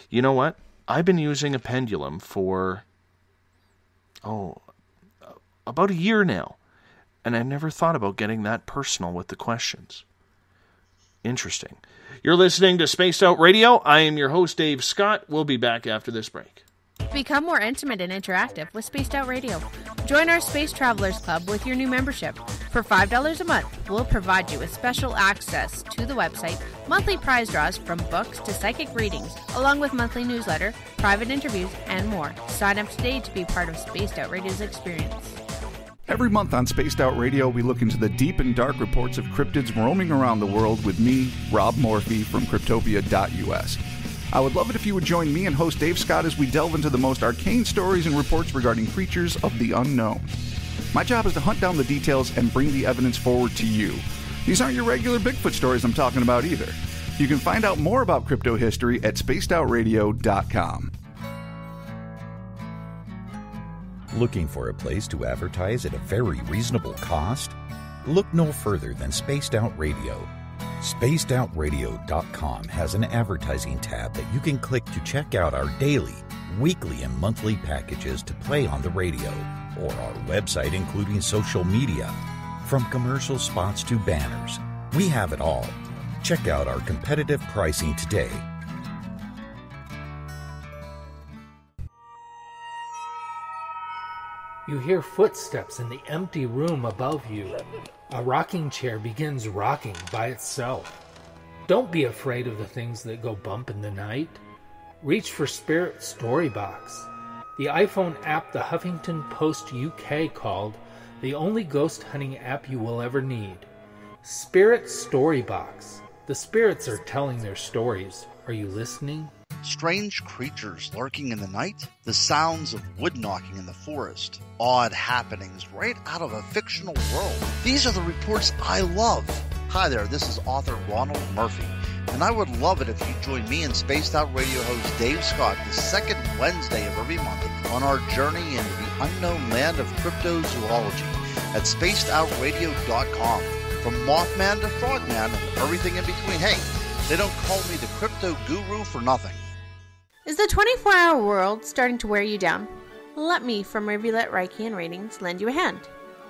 S4: You know what? I've been using a pendulum for, about a year now, and I've never thought about getting that personal with the questions. Interesting. You're listening to Spaced Out Radio. I am your host, Dave Scott. We'll be back after this break.
S6: Become more intimate and interactive with Spaced Out Radio. Join our Space Travelers Club with your new membership. For $5 a month, we'll provide you with special access to the website, monthly prize draws from books to psychic readings, along with monthly newsletter, private interviews, and more. Sign up today to be part of Spaced Out Radio's experience.
S11: Every month on Spaced Out Radio, we look into the deep and dark reports of cryptids roaming around the world with me, Rob Morphy from Cryptopia.us. I would love it if you would join me and host Dave Scott as we delve into the most arcane stories and reports regarding creatures of the unknown. My job is to hunt down the details and bring the evidence forward to you. These aren't your regular Bigfoot stories I'm talking about either. You can find out more about crypto history at spacedoutradio.com.
S18: Looking for a place to advertise at a very reasonable cost? Look no further than Spaced Out Radio. SpacedOutRadio.com has an advertising tab that you can click to check out our daily, weekly, and monthly packages to play on the radio, or our website including social media. From commercial spots to banners, we have it all. Check out our competitive pricing today.
S19: You hear footsteps in the empty room above you. A rocking chair begins rocking by itself. Don't be afraid of the things that go bump in the night. Reach for Spirit Storybox, the iPhone app the Huffington Post UK called the only ghost hunting app you will ever need. Spirit Storybox. The spirits are telling their stories. Are you listening?
S20: Strange creatures lurking in the night, the sounds of wood knocking in the forest, odd happenings right out of a fictional world. These are the reports I love. Hi there, this is author Ronald Murphy, and I would love it if you join me and Spaced Out Radio host Dave Scott the second Wednesday of every month on our journey into the unknown land of cryptozoology at spacedoutradio.com. From Mothman to Frogman and everything in between. Hey, they don't call me the crypto guru for nothing.
S6: Is the 24-hour world starting to wear you down? Let me from Rivulet Reiki and Readings lend you a hand.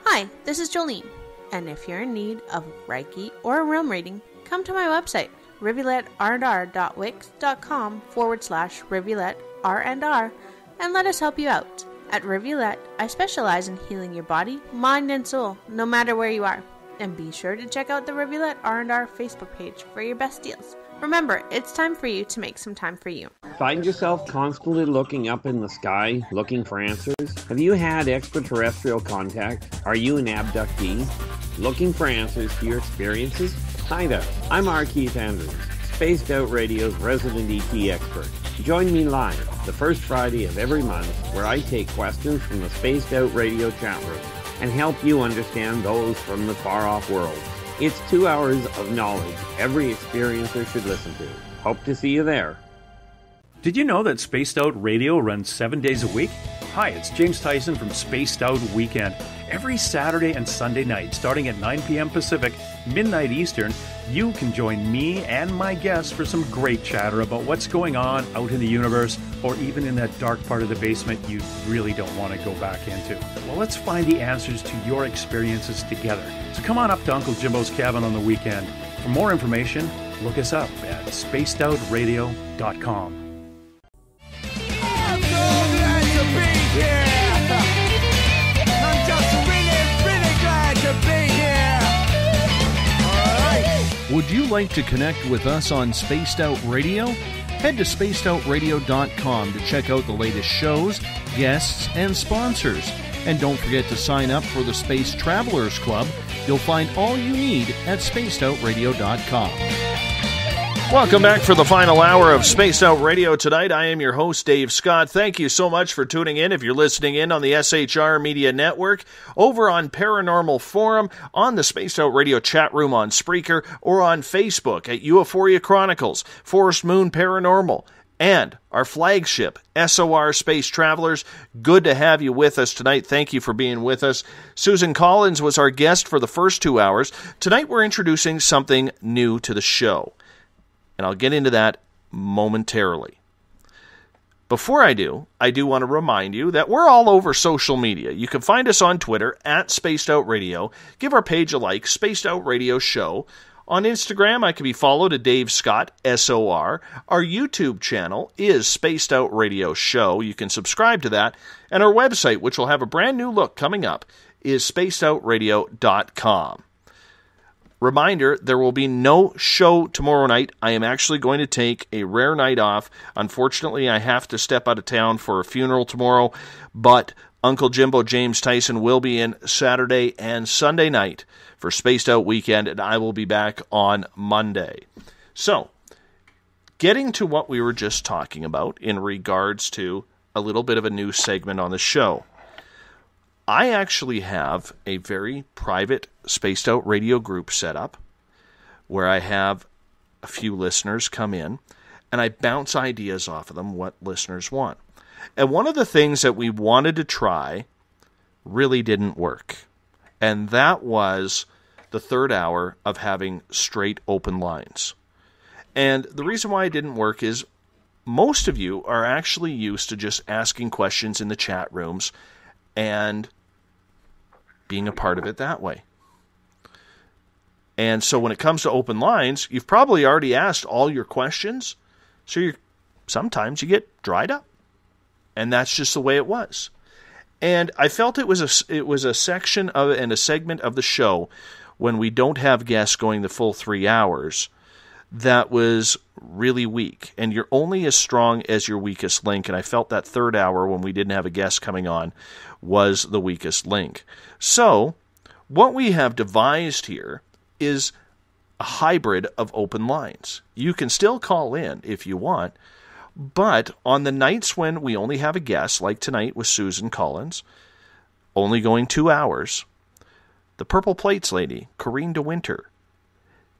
S6: Hi, this is Jolene, and if you're in need of Reiki or a realm reading, come to my website, rivuletrr.wix.com/rivuletrr&r, and let us help you out. At Rivulet, I specialize in healing your body, mind, and soul, no matter where you are. And be sure to check out the Rivulet R&R Facebook page for your best deals. Remember, it's time for you to make some time for you.
S21: Find yourself constantly looking up in the sky, looking for answers? Have you had extraterrestrial contact? Are you an abductee? Looking for answers to your experiences? Hi there, I'm R. Keith Andrews, Spaced Out Radio's resident ET expert. Join me live the first Friday of every month where I take questions from the Spaced Out Radio chat room and help you understand those from the far-off world. It's 2 hours of knowledge every experiencer should listen to. Hope to see you there.
S8: Did you know that Spaced Out Radio runs 7 days a week? Hi, it's James Tyson from Spaced Out Weekend. Every Saturday and Sunday night, starting at 9 p.m. Pacific, midnight Eastern, you can join me and my guests for some great chatter about what's going on out in the universe, or even in that dark part of the basement you really don't want to go back into. Well, let's find the answers to your experiences together. So come on up to Uncle Jimbo's cabin on the weekend. For more information, look us up at spacedoutradio.com.
S2: Would you like to connect with us on Spaced Out Radio? Head to spacedoutradio.com to check out the latest shows, guests, and sponsors. And don't forget to sign up for the Space Travelers Club. You'll find all you need at spacedoutradio.com.
S4: Welcome back for the final hour of Spaced Out Radio tonight. I am your host, Dave Scott. Thank you so much for tuning in. If you're listening in on the SHR Media Network, over on Paranormal Forum, on the Spaced Out Radio chat room on Spreaker, or on Facebook at Euphoria Chronicles, Forest Moon Paranormal, and our flagship, SOR Space Travelers. Good to have you with us tonight. Thank you for being with us. Susan Collins was our guest for the first 2 hours. Tonight we're introducing something new to the show, and I'll get into that momentarily. Before I do want to remind you that we're all over social media. You can find us on Twitter at Spaced Out Radio. Give our page a like, Spaced Out Radio Show. On Instagram, I can be followed at Dave Scott, SOR. Our YouTube channel is Spaced Out Radio Show. You can subscribe to that. And our website, which will have a brand new look coming up, is spacedoutradio.com. Reminder, there will be no show tomorrow night. I am actually going to take a rare night off. Unfortunately, I have to step out of town for a funeral tomorrow, but Uncle Jimbo James Tyson will be in Saturday and Sunday night for Spaced Out Weekend, and I will be back on Monday. So, getting to what we were just talking about in regards to a little bit of a new segment on the show. I actually have a very private Spaced Out Radio group set up where I have a few listeners come in and I bounce ideas off of them what listeners want. And one of the things that we wanted to try really didn't work. And that was the third hour of having straight open lines. And the reason why it didn't work is most of you are actually used to just asking questions in the chat rooms and being a part of it that way. And so when it comes to open lines, you've probably already asked all your questions, so sometimes you get dried up. And that's just the way it was. And I felt it was a section of and a segment of the show when we don't have guests going the full 3 hours that was really weak. And you're only as strong as your weakest link. And I felt that third hour when we didn't have a guest coming on was the weakest link. So what we have devised here is a hybrid of open lines. You can still call in if you want, but on the nights when we only have a guest, like tonight with Susan Collins, only going 2 hours, the Purple Plates lady, Corrine DeWinter,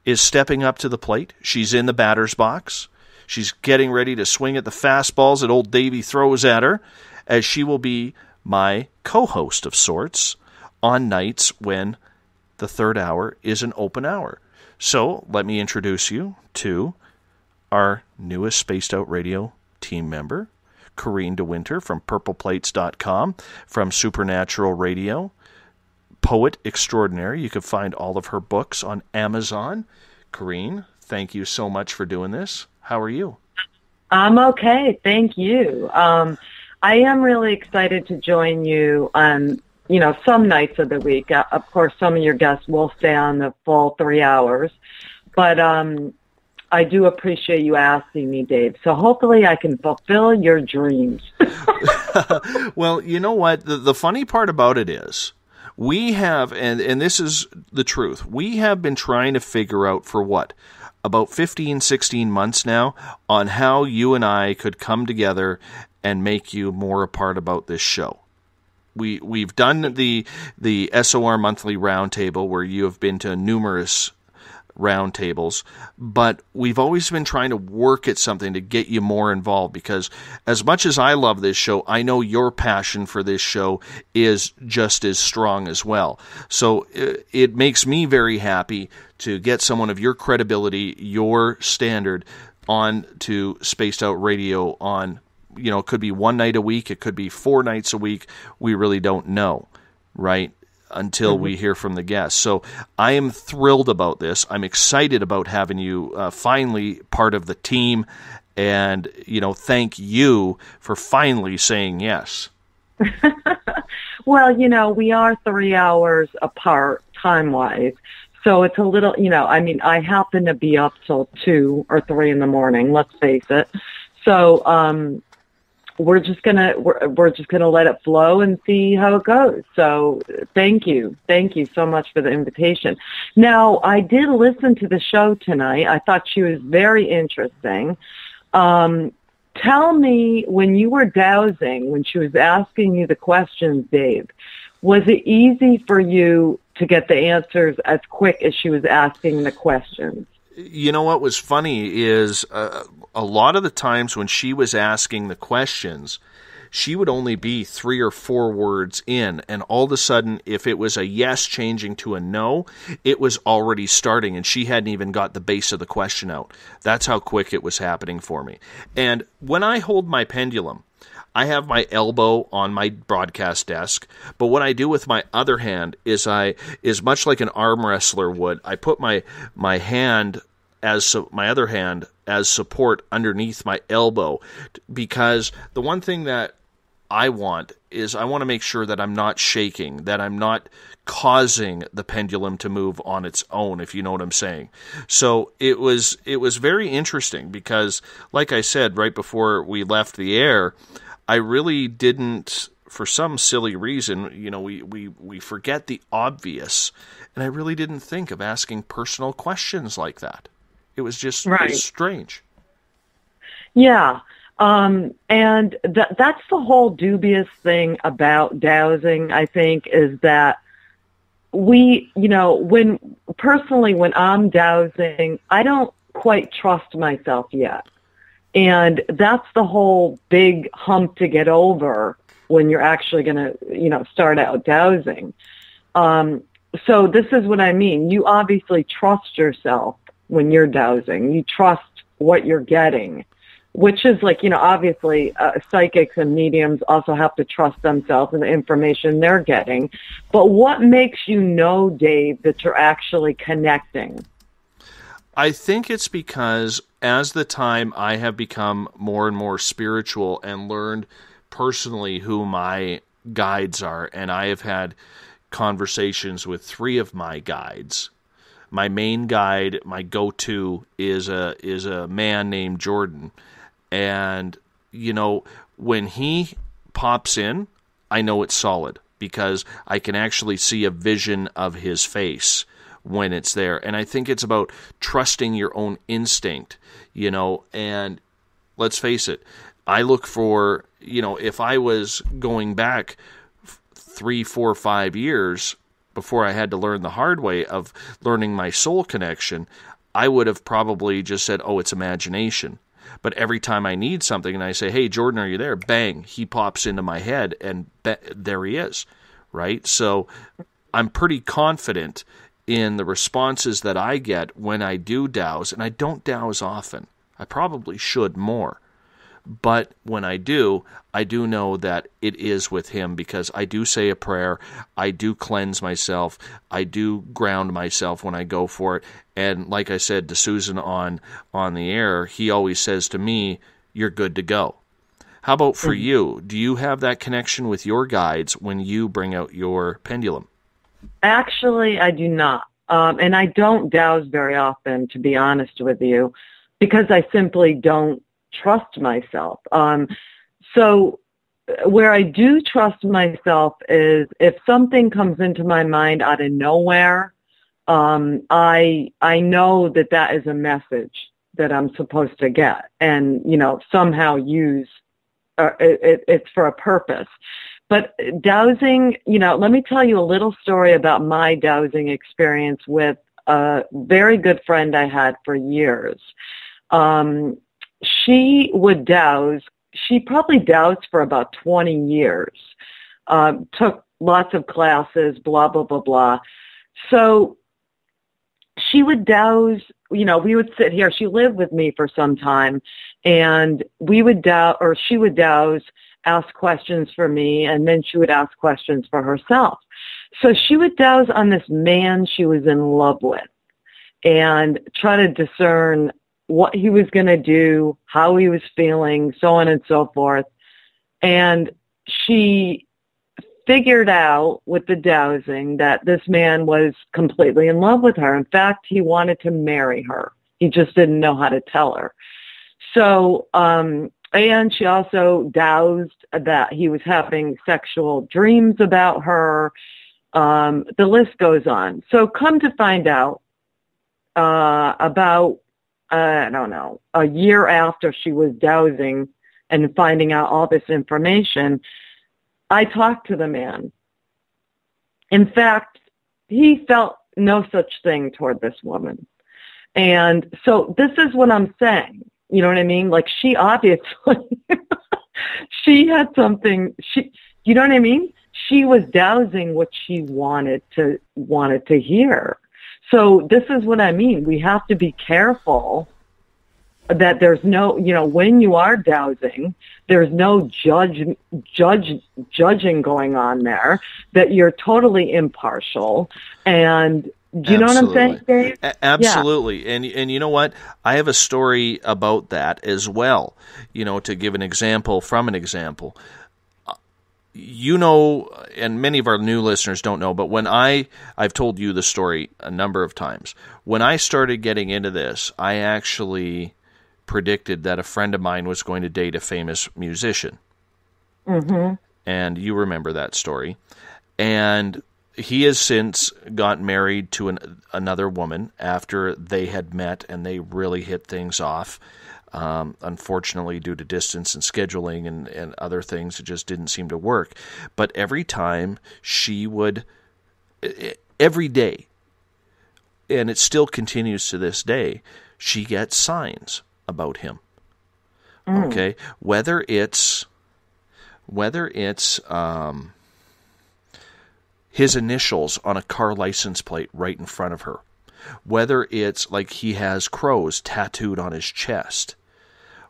S4: is stepping up to the plate. She's in the batter's box. She's getting ready to swing at the fastballs that old Davey throws at her, as she will be my co-host of sorts on nights when the third hour is an open hour. So let me introduce you to our newest Spaced Out Radio team member, Corrine DeWinter from purpleplates.com, from Supernatural Radio, poet extraordinary. You can find all of her books on Amazon. Corrine, thank you so much for doing this. How are you?
S3: I'm okay, thank you. I am really excited to join you. some nights of the week. Of course, some of your guests will stay on the full 3 hours, but I do appreciate you asking me, Dave. So hopefully I can fulfill your dreams.
S4: Well, you know what? The funny part about it is we have, and this is the truth, we have been trying to figure out for what? About 15, 16 months now on how you and I could come together and make you more a part about this show. We've done the SOR monthly roundtable where you have been to numerous roundtables, but we've always been trying to work at something to get you more involved, because as much as I love this show, I know your passion for this show is just as strong as well. So it makes me very happy to get someone of your credibility, your standard, on to Spaced Out Radio on, it could be one night a week, it could be 4 nights a week. We really don't know, right? Until we hear from the guests. So I am thrilled about this. I'm excited about having you finally part of the team, and thank you for finally saying yes.
S3: Well, we are 3 hours apart time-wise, so it's a little, I happen to be up till 2 or 3 in the morning, let's face it. So we're just gonna let it flow and see how it goes. So thank you so much for the invitation. Now, I did listen to the show tonight. I thought she was very interesting. Tell me, when you were dowsing, when she was asking you the questions, Dave, was it easy for you to get the answers as quick as she was asking the questions?
S4: You know what was funny is a lot of the times when she was asking the questions, she would only be 3 or 4 words in, and all of a sudden, if it was a yes changing to a no, it was already starting, and she hadn't even got the base of the question out. That's how quick it was happening for me. And when I hold my pendulum, I have my elbow on my broadcast desk, but what I do with my other hand is much like an arm wrestler would. I put my other hand as support underneath my elbow, because the one thing that I want to make sure that I'm not shaking, that I'm not causing the pendulum to move on its own, if you know what I'm saying. So it was very interesting because, like I said right before we left the air, I really didn't, for some silly reason, we forget the obvious, and I really didn't think of asking personal questions like that. It was just It was strange.
S3: Yeah, and that's the whole dubious thing about dowsing, I think, is that when I'm dowsing, I don't quite trust myself yet. And that's the whole big hump to get over when you're actually going to, start out dowsing. So this is what I mean. You obviously trust yourself when you're dowsing. You trust what you're getting, which is like, obviously psychics and mediums also have to trust themselves and the information they're getting. But what makes you know, Dave, that you're actually connecting?
S4: I think it's because as the time I have become more and more spiritual and learned personally who my guides are, and I have had conversations with 3 of my guides. My main guide, my go-to, is a man named Jordan. And, when he pops in, I know it's solid because I can actually see a vision of his face when it's there. And I think it's about trusting your own instinct, and let's face it, I look for, if I was going back 3, 4, 5 years before I had to learn the hard way of learning my soul connection, I would have probably just said, oh, it's imagination. But every time I need something and I say, hey, Jordan, are you there? Bang, he pops into my head and there he is, right? So I'm pretty confident in the responses that I get when I do douse, and I don't douse often. I probably should more. But when I do know that it is with him because I do say a prayer, I do cleanse myself, I do ground myself when I go for it. And like I said to Susan on the air, he always says to me, you're good to go. How about for you? Do you have that connection with your guides when you bring out your pendulum?
S3: Actually, I do not. And I don't douse very often, to be honest with you, because I simply don't trust myself. So where I do trust myself is if something comes into my mind out of nowhere, I know that is a message that I'm supposed to get and, somehow use, it's for a purpose. But dowsing, let me tell you a little story about my dowsing experience with a very good friend I had for years. She would dowse. She probably dowsed for about 20 years, took lots of classes, blah, blah, blah, blah. So she would dowse, we would sit here. She lived with me for some time, and we would dowse, or she would dowse, ask questions for me, and then she would ask questions for herself. So she would dowse on this man she was in love with and try to discern what he was going to do, how he was feeling, so on and so forth. And she figured out with the dowsing that this man was completely in love with her. In fact, he wanted to marry her. He just didn't know how to tell her. So, and she also dowsed that he was having sexual dreams about her. The list goes on. So come to find out, about, I don't know, a year after she was dowsing and finding out all this information, I talked to the man. In fact, he felt no such thing toward this woman. And so this is what I'm saying. You know what I mean? Like, she obviously, she had something, you know what I mean? She was dowsing what she wanted to hear. So this is what I mean. We have to be careful that there's no, when you are dowsing, there's no judging going on there, that you're totally impartial. And do you know what I'm saying, Dave?
S4: Absolutely. Yeah. And you know what? I have a story about that as well, to give an example from an example. And many of our new listeners don't know, but when I've told you the story a number of times. When I started getting into this, I actually predicted that a friend of mine was going to date a famous musician. Mm-hmm. And you remember that story. And he has since got married to another woman after they had met and they really hit things off. Unfortunately, due to distance and scheduling and other things, it just didn't seem to work. But every time she would, every day, and it still continues to this day, she gets signs about him. Okay, whether it's his initials on a car license plate right in front of her, whether it's like he has crows tattooed on his chest,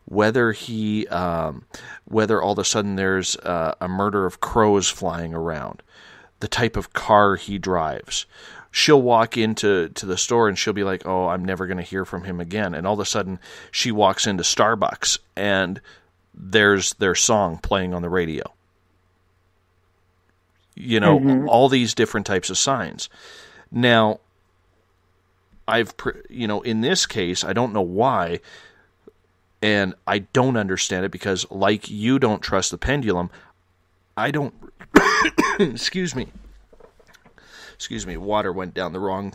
S4: whether whether all of a sudden there's a murder of crows flying around, the type of car he drives. She'll walk into the store and she'll be like, oh, I'm never going to hear from him again. And all of a sudden she walks into Starbucks and there's their song playing on the radio. All these different types of signs. Now, in this case, I don't know why, and I don't understand it because, like you don't trust the pendulum, I don't, excuse me, water went down the wrong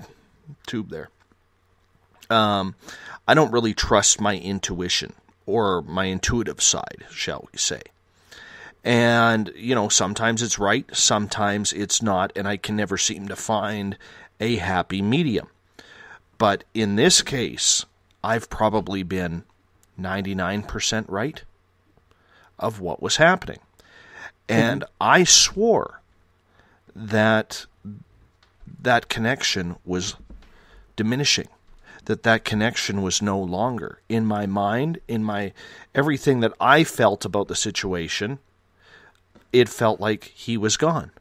S4: tube there. I don't really trust my intuition or my intuitive side, shall we say. And, sometimes it's right, sometimes it's not, and I can never seem to find a happy medium. But in this case, I've probably been 99% right of what was happening. And I swore that connection was diminishing, that connection was no longer. In my mind, in my everything that I felt about the situation, it felt like he was gone.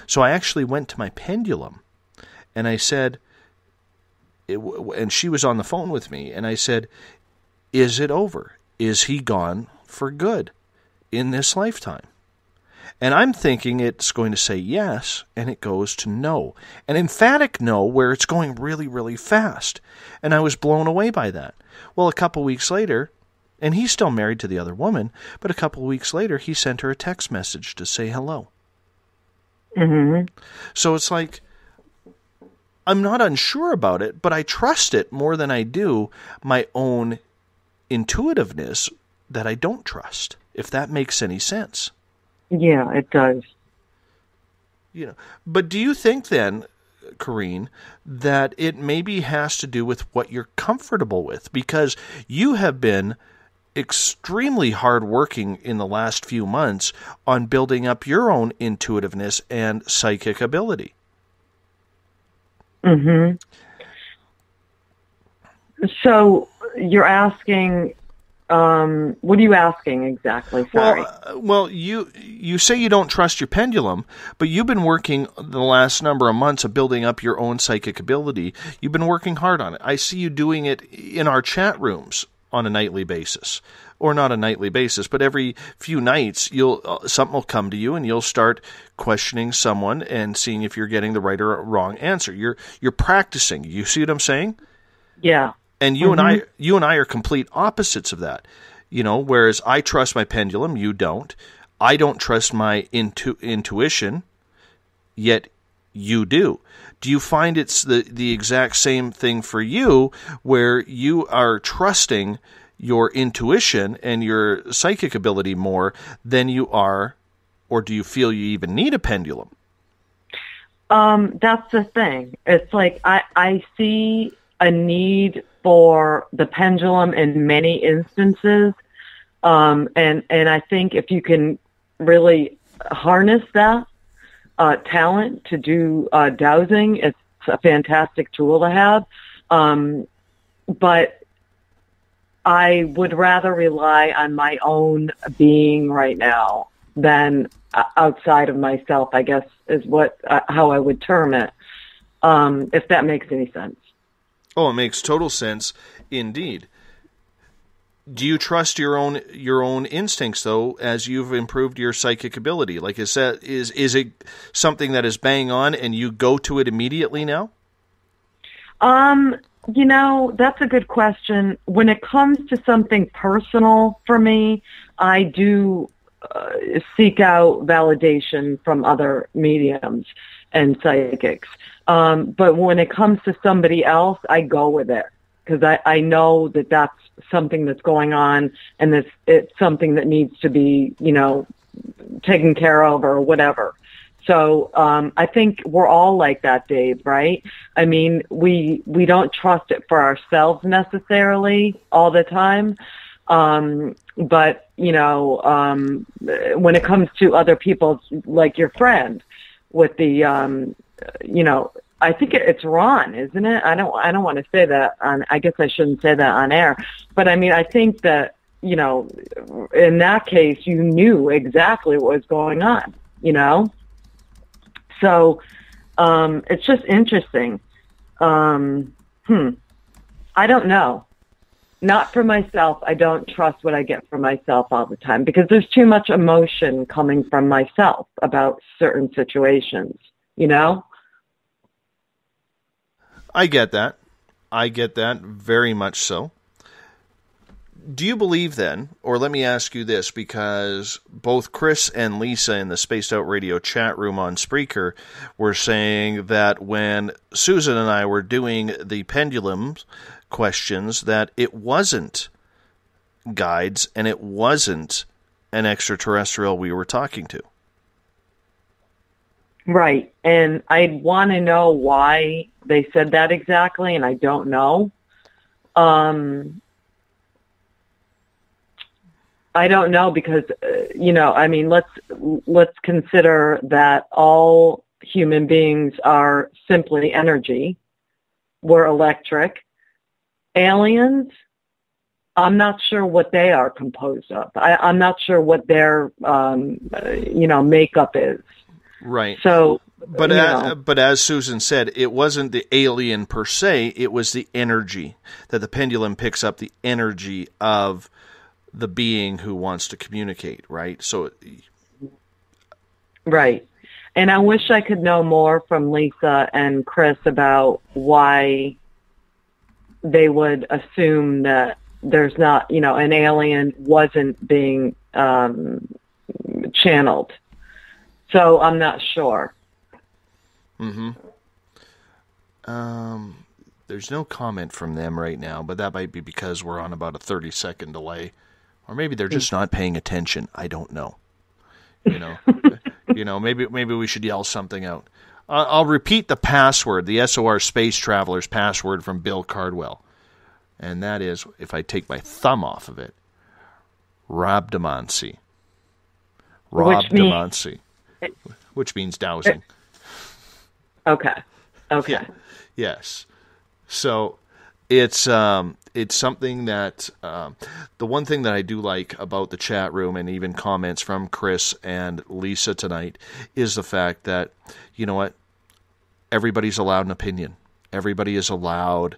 S4: So I actually went to my pendulum and I said, and she was on the phone with me, and I said, is it over? Is he gone for good? in this lifetime? And I'm thinking it's going to say yes, and it goes to no. An emphatic no where it's going really, really fast. And I was blown away by that. Well, a couple weeks later, and he's still married to the other woman, but a couple weeks later, he sent her a text message to say hello.
S3: Mm-hmm.
S4: So it's like, I'm not unsure about it, but I trust it more than I do my own intuitiveness that I don't trust, if that makes any sense.
S3: Yeah, it does.
S4: You know, but do you think then, Corrine, that it maybe has to do with what you're comfortable with? Because you have been extremely hardworking in the last few months on building up your own intuitiveness and psychic ability.
S3: Mm-hmm. So you're asking, what are you asking exactly? Sorry.
S4: Well, you say you don't trust your pendulum, but you've been working the last number of months of building up your own psychic ability. You've been working hard on it. I see you doing it in our chat rooms on a nightly basis. Or not a nightly basis, but every few nights something will come to you and you'll start questioning someone and seeing if you're getting the right or wrong answer. You're practicing. You see what I'm saying?
S3: Yeah.
S4: And you and I are complete opposites of that. You know, whereas I trust my pendulum, you don't. I don't trust my intuition, yet you do. Do you find it's the exact same thing for you, where you are trusting your intuition and your psychic ability more than you are, or do you feel you even need a pendulum?
S3: That's the thing. It's like I see a need for the pendulum in many instances, and I think if you can really harness that talent to do dowsing, it's a fantastic tool to have. But I would rather rely on my own being right now than outside of myself, I guess, is how I would term it, if that makes any sense.
S4: Oh, it makes total sense, indeed. Do you trust your own instincts, though, as you've improved your psychic ability? Like, is it something that is bang on and you go to it immediately now?
S3: You know, that's a good question. When it comes to something personal for me, I do seek out validation from other mediums and psychics. But when it comes to somebody else, I go with it because I know that that's something that's going on and it's something that needs to be, you know, taken care of or whatever. So I think we're all like that, Dave, right? I mean, we don't trust it for ourselves necessarily all the time. But, you know, when it comes to other people, like your friend with the, you know, I think it's Ron, isn't it? I don't want to say that I guess I shouldn't say that on air. But I mean, I think that, you know, in that case, you knew exactly what was going on, you know? So, it's just interesting. I don't know. Not for myself. I don't trust what I get from myself all the time because there's too much emotion coming from myself about certain situations, you know?
S4: I get that. I get that very much so. Do you believe then, or let me ask you this, because both Chris and Lisa in the Spaced Out Radio chat room on Spreaker were saying that when Susan and I were doing the pendulum questions, that it wasn't guides and it wasn't an extraterrestrial we were talking to.
S3: Right. And I'd want to know why they said that exactly, and I don't know. I don't know because, you know, I mean, let's consider that all human beings are simply energy. We're electric. Aliens, I'm not sure what they are composed of. I'm not sure what their, you know, makeup is.
S4: Right.
S3: So,
S4: but as Susan said, it wasn't the alien per se. It was the energy that the pendulum picks up, the energy of the being who wants to communicate, right? So,
S3: right. And I wish I could know more from Lisa and Chris about why they would assume that there's not, an alien wasn't being channeled. So I'm not sure.
S4: Mm-hmm. There's no comment from them right now, but that might be because we're on about a 30-second delay. Or maybe they're just not paying attention. I don't know. Maybe we should yell something out. I'll repeat the password, the SOR Space Travelers password from Bill Cardwell. And that is, if I take my thumb off of it, Rob Demoncy. Rob Demoncy. Which means dowsing.
S3: Okay.
S4: Yeah. Yes. So it's something that the one thing that I do like about the chat room and even comments from Chris and Lisa tonight is the fact that, you know what, everybody's allowed an opinion. Everybody is allowed,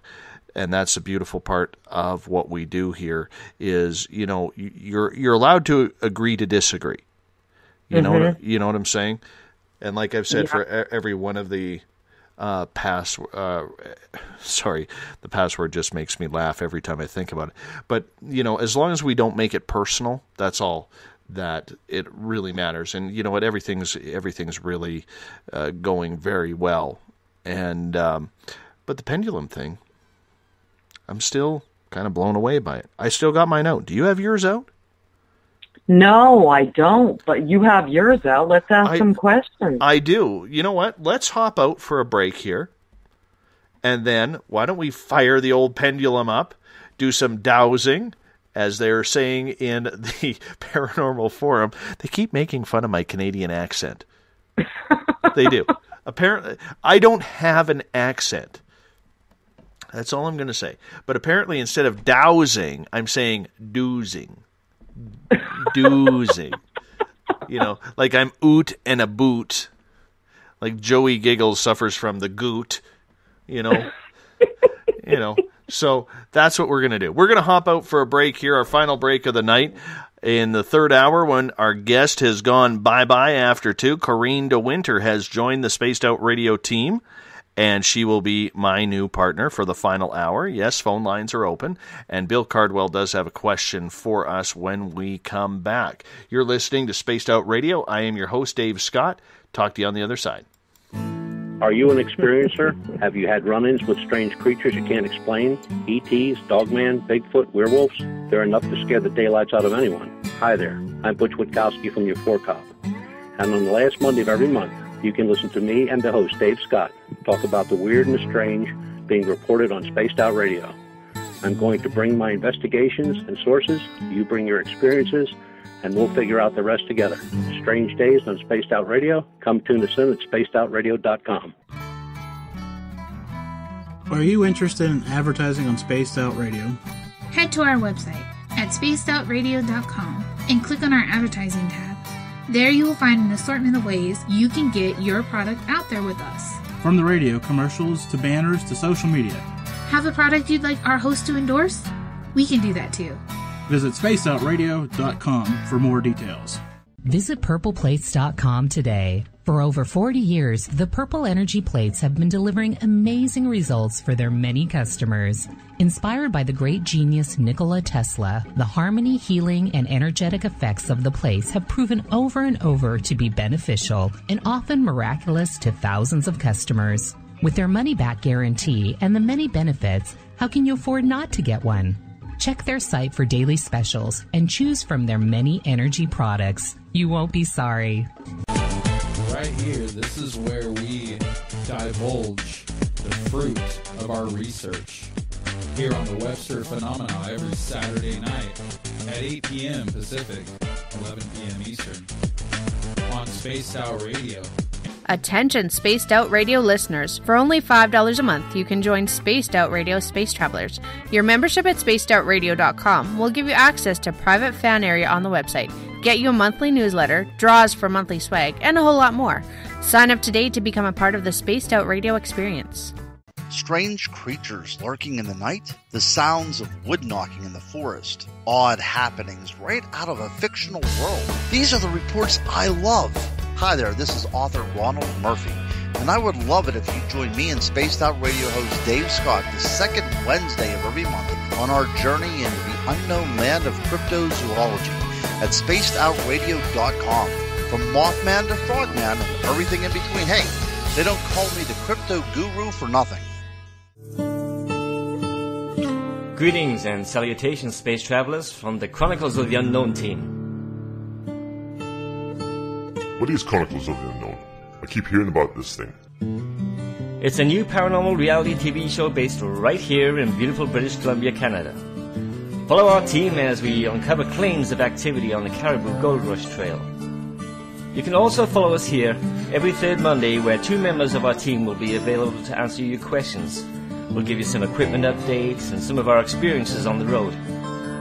S4: and that's the beautiful part of what we do here is, you're allowed to agree to disagree. You know what I'm saying? And like I've said, for every one of the the password just makes me laugh every time I think about it. But, as long as we don't make it personal, that's all that it really matters. And you know what, everything's really going very well. And but the pendulum thing, I'm still kind of blown away by it. I still got mine out. Do you have yours out?
S3: No, I don't, but you have yours out. Let's ask some questions.
S4: I do. You know what? Let's hop out for a break here. And then why don't we fire the old pendulum up, do some dowsing, as they're saying in the Paranormal Forum. They keep making fun of my Canadian accent. They do. Apparently, I don't have an accent. That's all I'm going to say. But apparently, instead of dowsing, I'm saying doozing. Doozing. Like I'm oot and a boot. Like Joey Giggles suffers from the goot. So that's what we're going to do. We're going to hop out for a break here, our final break of the night. In the third hour, when our guest has gone bye-bye after 2, Corrine DeWinter has joined the Spaced Out Radio team, and she will be my new partner for the final hour. Yes, phone lines are open, and Bill Cardwell does have a question for us when we come back. You're listening to Spaced Out Radio. I am your host, Dave Scott. Talk to you on the other side.
S14: Are you an experiencer? Have you had run-ins with strange creatures you can't explain? ETs, Dogman, Bigfoot, werewolves? They're enough to scare the daylights out of anyone. Hi there, I'm Butch Witkowski from your Four-Cop. And on the last Monday of every month, you can listen to me and the host, Dave Scott, talk about the weird and the strange being reported on Spaced Out Radio. I'm going to bring my investigations and sources, you bring your experiences, and we'll figure out the rest together. Strange Days on Spaced Out Radio. Come tune us in at spacedoutradio.com.
S13: Are you interested in advertising on Spaced Out Radio?
S12: Head to our website at spacedoutradio.com and click on our advertising tab. There you will find an assortment of ways you can get your product out there with us.
S13: From the radio, commercials, to banners, to social media.
S12: Have a product you'd like our host to endorse? We can do that too.
S13: Visit spacedoutradio.com for more details.
S10: Visit purpleplates.com today. For over 40 years, the Purple Energy Plates have been delivering amazing results for their many customers. Inspired by the great genius Nikola Tesla, the harmony, healing, and energetic effects of the plates have proven over and over to be beneficial and often miraculous to thousands of customers. With their money-back guarantee and the many benefits, how can you afford not to get one? Check their site for daily specials and choose from their many energy products. You won't be sorry.
S9: Right here, this is where we divulge the fruit of our research. Here on the Webster Phenomena every Saturday night at 8 p.m. Pacific, 11 p.m. Eastern on Spaced Out Radio.
S6: Attention Spaced Out Radio listeners. For only $5 a month, you can join Spaced Out Radio Space Travelers. Your membership at spacedoutradio.com will give you access to private fan area on the website, get you a monthly newsletter, draws for monthly swag, and a whole lot more. Sign up today to become a part of the Spaced Out Radio experience.
S20: Strange creatures lurking in the night? The sounds of wood knocking in the forest? Odd happenings right out of a fictional world? These are the reports I love. Hi there, this is author Ronald Murphy, and I would love it if you join me and Spaced Out Radio host Dave Scott the second Wednesday of every month on our journey into the unknown land of cryptozoology at spacedoutradio.com. From Mothman to Frogman and everything in between. Hey, they don't call me the crypto guru for nothing.
S15: Greetings and salutations, space travelers, from the Chronicles of the Unknown team.
S16: What is Chronicles of the Unknown? I keep hearing about this thing.
S15: It's a new paranormal reality TV show based right here in beautiful British Columbia, Canada. Follow our team as we uncover claims of activity on the Caribou Gold Rush Trail. You can also follow us here every third Monday, where two members of our team will be available to answer your questions. We'll give you some equipment updates and some of our experiences on the road,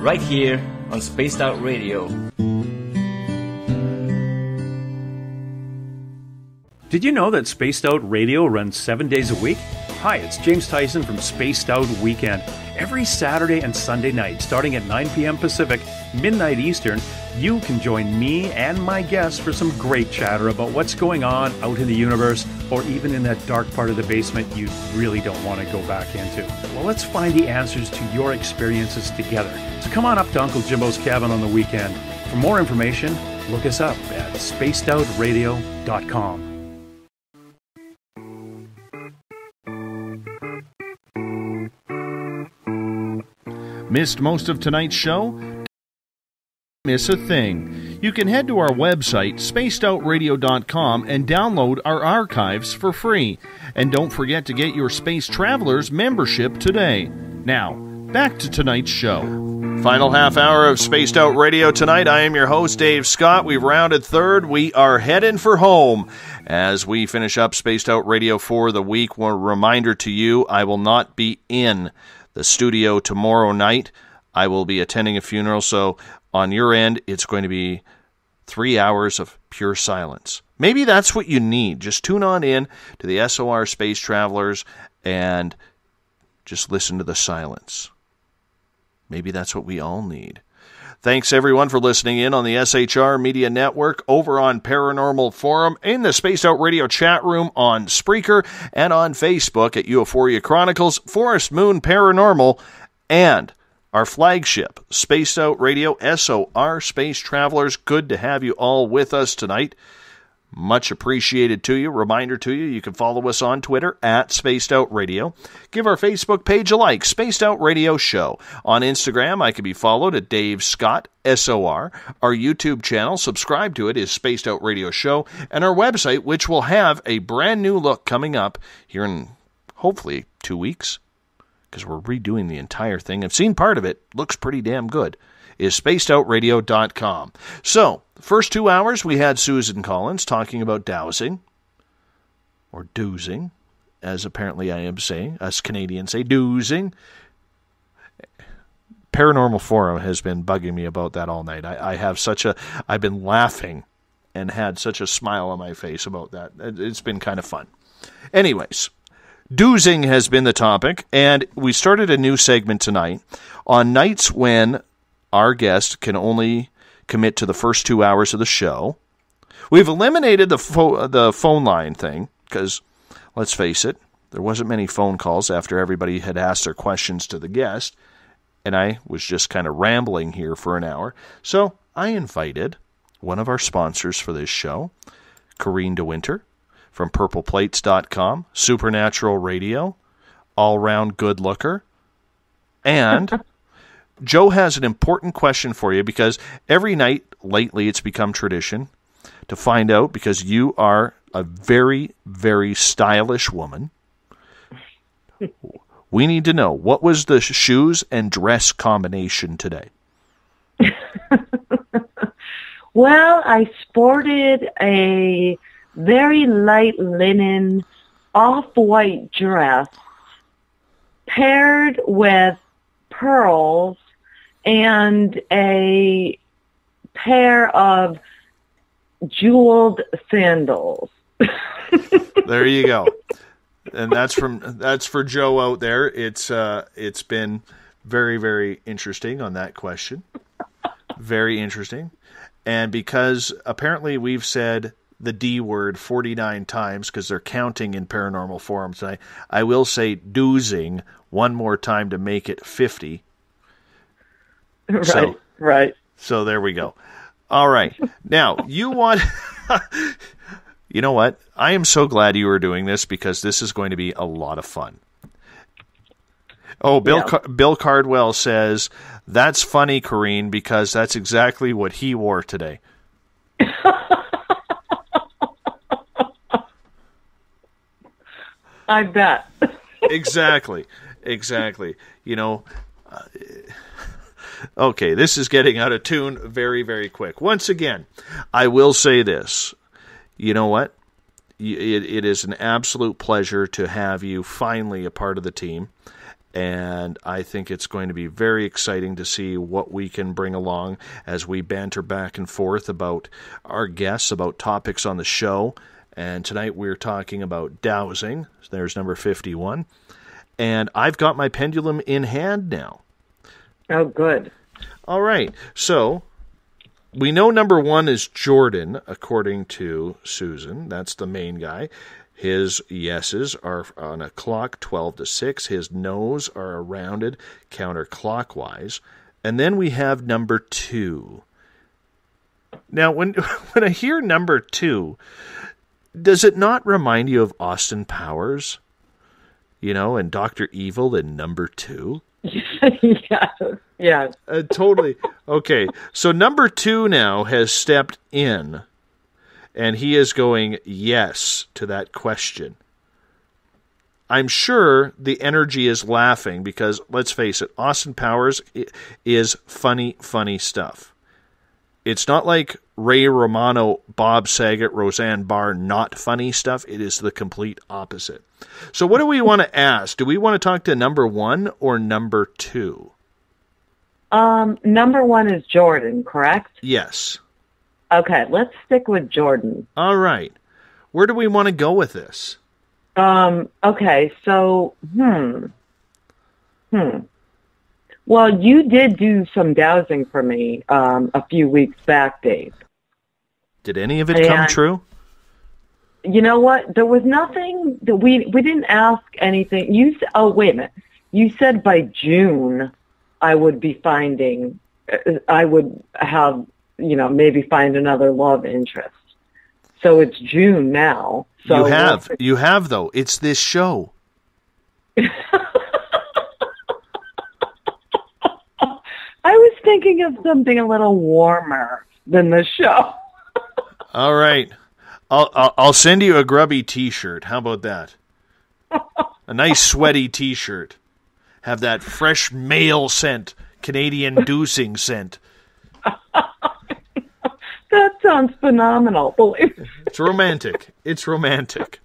S15: right here on Spaced Out Radio.
S8: Did you know that Spaced Out Radio runs 7 days a week? Hi, it's James Tyson from Spaced Out Weekend. Every Saturday and Sunday night, starting at 9 p.m. Pacific, midnight Eastern, you can join me and my guests for some great chatter about what's going on out in the universe, or even in that dark part of the basement you really don't want to go back into. Well, let's find the answers to your experiences together. So come on up to Uncle Jimbo's cabin on the weekend. For more information, look us up at spacedoutradio.com.
S2: Missed most of tonight's show? Miss a thing. You can head to our website, spacedoutradio.com, and download our archives for free. And don't forget to get your Space Travelers membership today. Now, back to tonight's show.
S4: Final half hour of Spaced Out Radio tonight. I am your host, Dave Scott. We've rounded third. We are heading for home. As we finish up Spaced Out Radio for the week, one reminder to you, I will not be in the studio tomorrow night. I will be attending a funeral, so on your end, it's going to be 3 hours of pure silence. Maybe that's what you need. Just tune on in to the SOR Space Travelers and just listen to the silence. Maybe that's what we all need. Thanks, everyone, for listening in on the SHR Media Network, over on Paranormal Forum, in the Spaced Out Radio chat room on Spreaker, and on Facebook at Euphoria Chronicles, Forest Moon Paranormal, and our flagship, Spaced Out Radio, SOR Space Travelers. Good to have you all with us tonight. Much appreciated to you. Reminder to you, you can follow us on Twitter at Spaced Out Radio. Give our Facebook page a like, Spaced Out Radio Show. On Instagram, I can be followed at Dave Scott, SOR. Our YouTube channel, subscribe to it, is Spaced Out Radio Show. And our website, which will have a brand new look coming up here in hopefully 2 weeks, because we're redoing the entire thing. I've seen part of it. Looks pretty damn good. Is spacedoutradio.com. So, the first 2 hours, we had Susan Collins talking about dowsing, or doozing, as apparently I am saying. Us Canadians say doozing. Paranormal Forum has been bugging me about that all night. I've been laughing and had such a smile on my face about that. It's been kind of fun. Anyways, doozing has been the topic, and we started a new segment tonight on nights when our guest can only commit to the first 2 hours of the show. We've eliminated the phone line thing, because, let's face it, there wasn't many phone calls after everybody had asked their questions to the guest, and I was just kind of rambling here for an hour. So I invited one of our sponsors for this show, Corrine DeWinter, from purpleplates.com, Supernatural Radio, all-round good looker, and Joe has an important question for you, because every night lately it's become tradition to find out, because you are a very, very stylish woman. We need to know, what was the shoes and dress combination today?
S3: Well, I sported a very light linen off-white dress paired with pearls and a pair of jeweled sandals.
S4: There you go. And that's for Joe out there. It's been very, very interesting on that question. Very interesting. And because apparently we've said the D word 49 times because they're counting in paranormal forums, I will say dowsing one more time to make it 50.
S3: Right.
S4: So there we go. All right. Now, you want... You know what? I am so glad you are doing this because this is going to be a lot of fun. Oh, Bill Cardwell says, that's funny, Corrine, because that's exactly what he wore today.
S3: I bet.
S4: Exactly. You know, okay, this is getting out of tune very, very quick. Once again, I will say this. You know what? It is an absolute pleasure to have you finally a part of the team. And I think it's going to be very exciting to see what we can bring along as we banter back and forth about our guests, about topics on the show. And tonight we're talking about dowsing. There's number 51. And I've got my pendulum in hand now.
S3: Oh, good.
S4: All right. So we know number 1 is Jordan, according to Susan. That's the main guy. His yeses are on a clock, 12 to 6. His no's are rounded counterclockwise. And then we have number 2. Now, when I hear number 2, does it not remind you of Austin Powers? You know, and Dr. Evil in number 2?
S3: Yes.
S4: Totally. Okay, so number 2 now has stepped in, and he is going yes to that question. I'm sure the energy is laughing because, let's face it, Austin Powers is funny stuff. It's not like Ray Romano, Bob Saget, Roseanne Barr, not funny stuff. It is the complete opposite. So what do we want to ask? Do we want to talk to number 1 or number 2?
S3: Number 1 is Jordan, correct?
S4: Yes.
S3: Okay, let's stick with Jordan.
S4: All right. Where do we want to go with this?
S3: Okay, so, Well, you did do some dowsing for me a few weeks back, Dave.
S4: Did any of it come true?
S3: You know what? There was nothing that we didn't ask anything. Oh, wait a minute. You said by June I would be finding, I would have, maybe find another love interest. So it's June now. So
S4: you have though. It's this show.
S3: I was thinking of something a little warmer than the show.
S4: All right. I'll send you a grubby T-shirt. How about that? A nice sweaty T-shirt. Have that fresh male scent, Canadian dowsing scent.
S3: That sounds phenomenal. Believe me.
S4: It's romantic. It's romantic.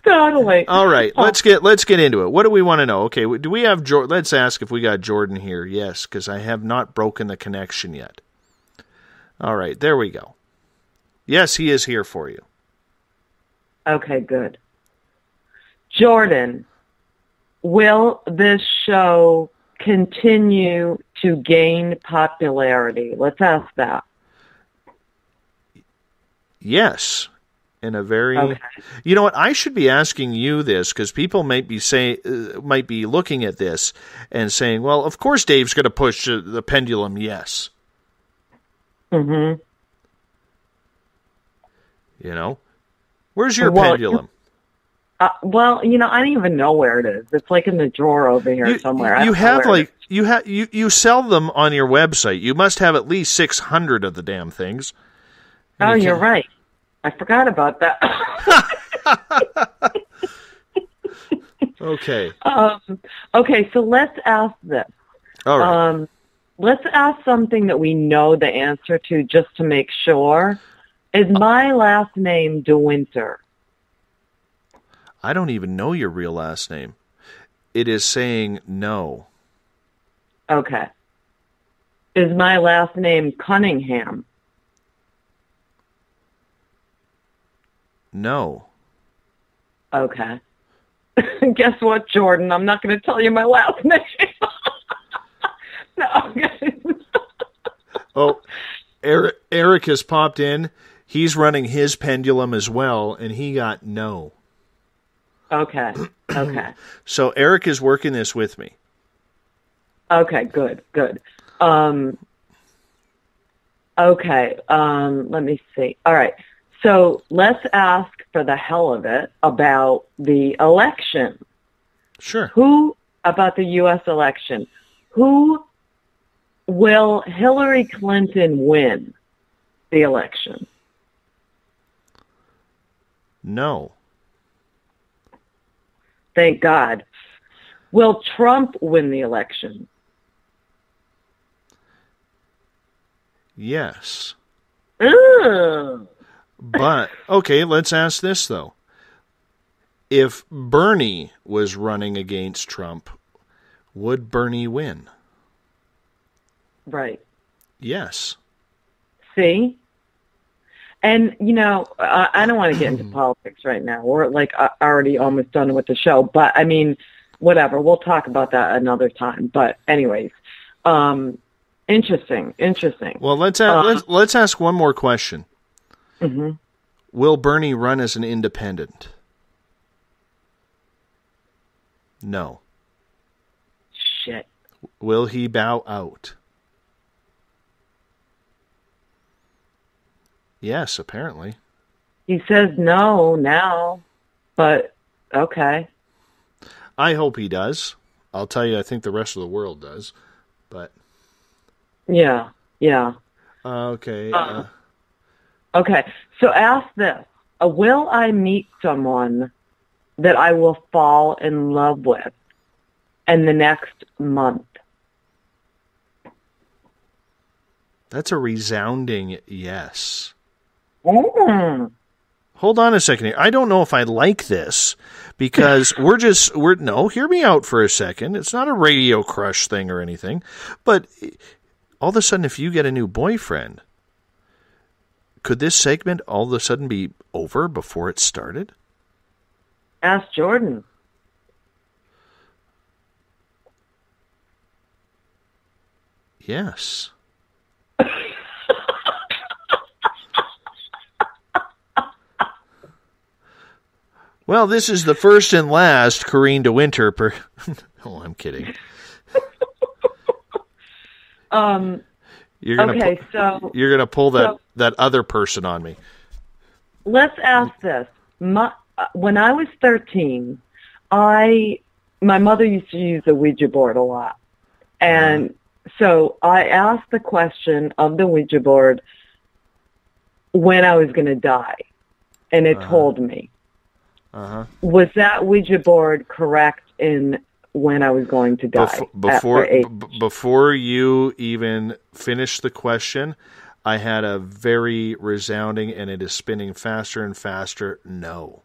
S3: Totally.
S4: All right, let's get into it. What do we want to know? Okay, do we have Jordan? Let's ask if we got Jordan here. Yes, because I have not broken the connection yet. All right, there we go. Yes, he is here for you.
S3: Okay, good. Jordan, will this show continue to gain popularity? Let's ask that.
S4: Yes. In a very,
S3: okay.
S4: You know what? I should be asking you this because people might be looking at this and saying, "Well, of course, Dave's going to push the pendulum." Yes.
S3: Mm-hmm.
S4: Where's your pendulum?
S3: I don't even know where it is. It's like in the drawer over here somewhere.
S4: You sell them on your website. You must have at least 600 of the damn things.
S3: Oh, you're right. I forgot about that.
S4: Okay.
S3: Okay, so let's ask this.
S4: All right.
S3: Let's ask something that we know the answer to just to make sure. Is my last name DeWinter?
S4: I don't even know your real last name. It is saying no.
S3: Okay. Is my last name Cunningham?
S4: No.
S3: Okay. Guess what, Jordan? I'm not going to tell you my last name. No.
S4: Oh, Eric has popped in. He's running his pendulum as well, and he got no.
S3: Okay.
S4: So Eric is working this with me.
S3: Okay, good. Okay, let me see. All right, so let's ask for the hell of it about the election.
S4: Sure.
S3: About the U.S. election. Will Hillary Clinton win the election?
S4: No.
S3: Thank God. Will Trump win the election?
S4: Yes.
S3: Ugh.
S4: But, okay, let's ask this, though. If Bernie was running against Trump, would Bernie win?
S3: Right.
S4: Yes.
S3: See? And, I don't want to get into politics right now. We're, already almost done with the show. But, I mean, whatever. We'll talk about that another time. But, anyways, interesting.
S4: Well, let's ask one more question.
S3: Mm-hmm.
S4: Will Bernie run as an independent? No.
S3: Shit.
S4: Will he bow out? Yes, apparently.
S3: He says no now, but okay.
S4: I hope he does. I'll tell you, I think the rest of the world does. But
S3: yeah.
S4: Okay.
S3: Okay, so ask this. Will I meet someone that I will fall in love with in the next month?
S4: That's a resounding yes.
S3: Mm.
S4: Hold on a second here. I don't know if I like this because hear me out for a second. It's not a radio crush thing or anything, but all of a sudden if you get a new boyfriend, could this segment all of a sudden be over before it started?
S3: Ask Jordan.
S4: Yes. Well, this is the first and last Corrine de Winter Oh, I'm kidding. You're gonna pull that other person on me.
S3: Let's ask this. When I was 13, my mother used to use the Ouija board a lot. And so I asked the question of the Ouija board when I was going to die. And it told me. Was that Ouija board correct in when I was going to die?
S4: Before you even finish the question, I had a very resounding, and it is spinning faster and faster, no.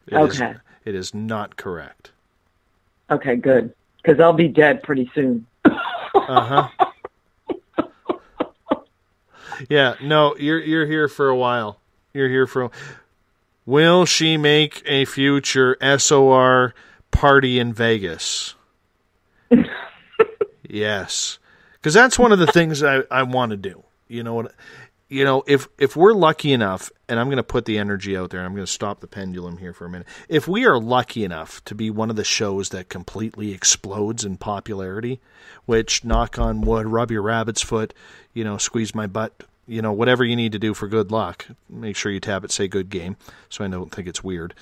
S4: It is not correct.
S3: Okay, good. Because I'll be dead pretty soon.
S4: Yeah, no, you're here for a while. You're here for Will she make a future SOR party in Vegas? Yes. Because that's one of the things I want to do. You know what? If we're lucky enough, and I'm going to put the energy out there, I'm going to stop the pendulum here for a minute. If we are lucky enough to be one of the shows that completely explodes in popularity, which, knock on wood, rub your rabbit's foot, squeeze my butt, whatever you need to do for good luck, make sure you tap it, say good game, so I don't think it's weird.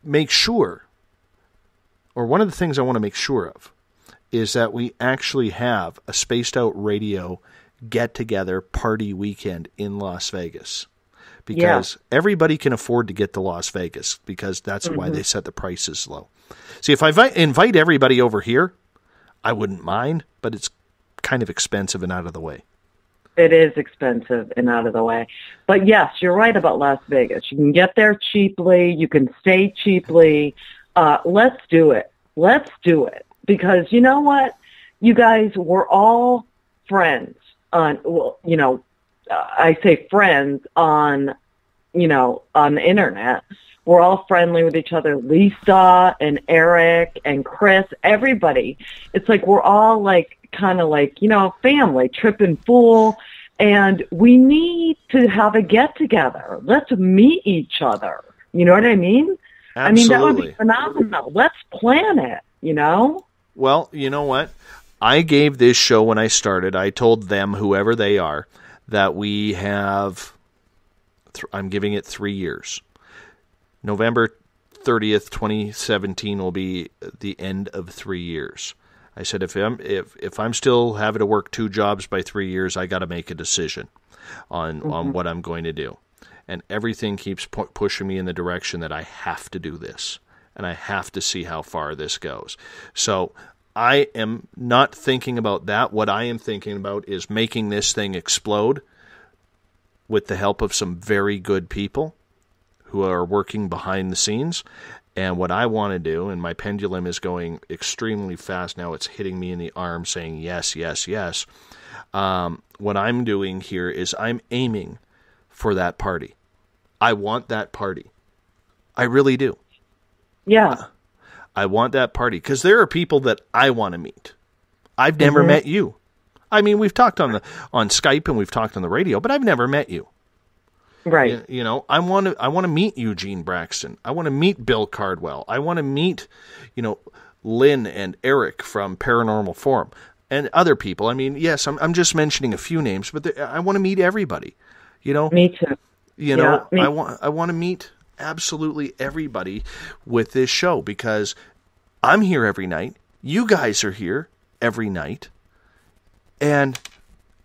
S4: Make sure, or one of the things I want to make sure of, is that we actually have a Spaced Out Radio get-together party weekend in Las Vegas. Because everybody can afford to get to Las Vegas, because that's why they set the prices low. See, if I invite everybody over here, I wouldn't mind, but it's kind of expensive and out of the way.
S3: It is expensive and out of the way. But yes, you're right about Las Vegas. You can get there cheaply. You can stay cheaply. Let's do it. Let's do it. Because you know what? You guys, we're all friends on, I say friends on, on the internet. We're all friendly with each other. Lisa and Eric and Chris, everybody. It's like we're all like kind of like, family, Trip and Fool. And we need to have a get-together. Let's meet each other. You know what I mean?
S4: Absolutely.
S3: I mean, that would be phenomenal. Let's plan it,
S4: Well, you know what? I gave this show when I started, I told them, whoever they are, that we have, I'm giving it 3 years. November 30th, 2017 will be the end of 3 years. I said, if I'm still having to work 2 jobs by 3 years, I got to make a decision on what I'm going to do. And everything keeps pushing me in the direction that I have to do this, and I have to see how far this goes. So I am not thinking about that. What I am thinking about is making this thing explode with the help of some very good people who are working behind the scenes. And what I want to do, and my pendulum is going extremely fast now, it's hitting me in the arm saying yes, yes, yes. What I'm doing here is I'm aiming for that party. I want that party. I really do.
S3: Yeah.
S4: I want that party because there are people that I want to meet. I've never met you. I mean, we've talked on Skype and we've talked on the radio, but I've never met you.
S3: Right.
S4: I want to meet Eugene Braxton. I want to meet Bill Cardwell. I want to meet, Lynn and Eric from Paranormal Forum and other people. I mean, yes, I'm just mentioning a few names, but I want to meet everybody.
S3: Me too.
S4: I want to meet absolutely everybody with this show because I'm here every night. You guys are here every night, and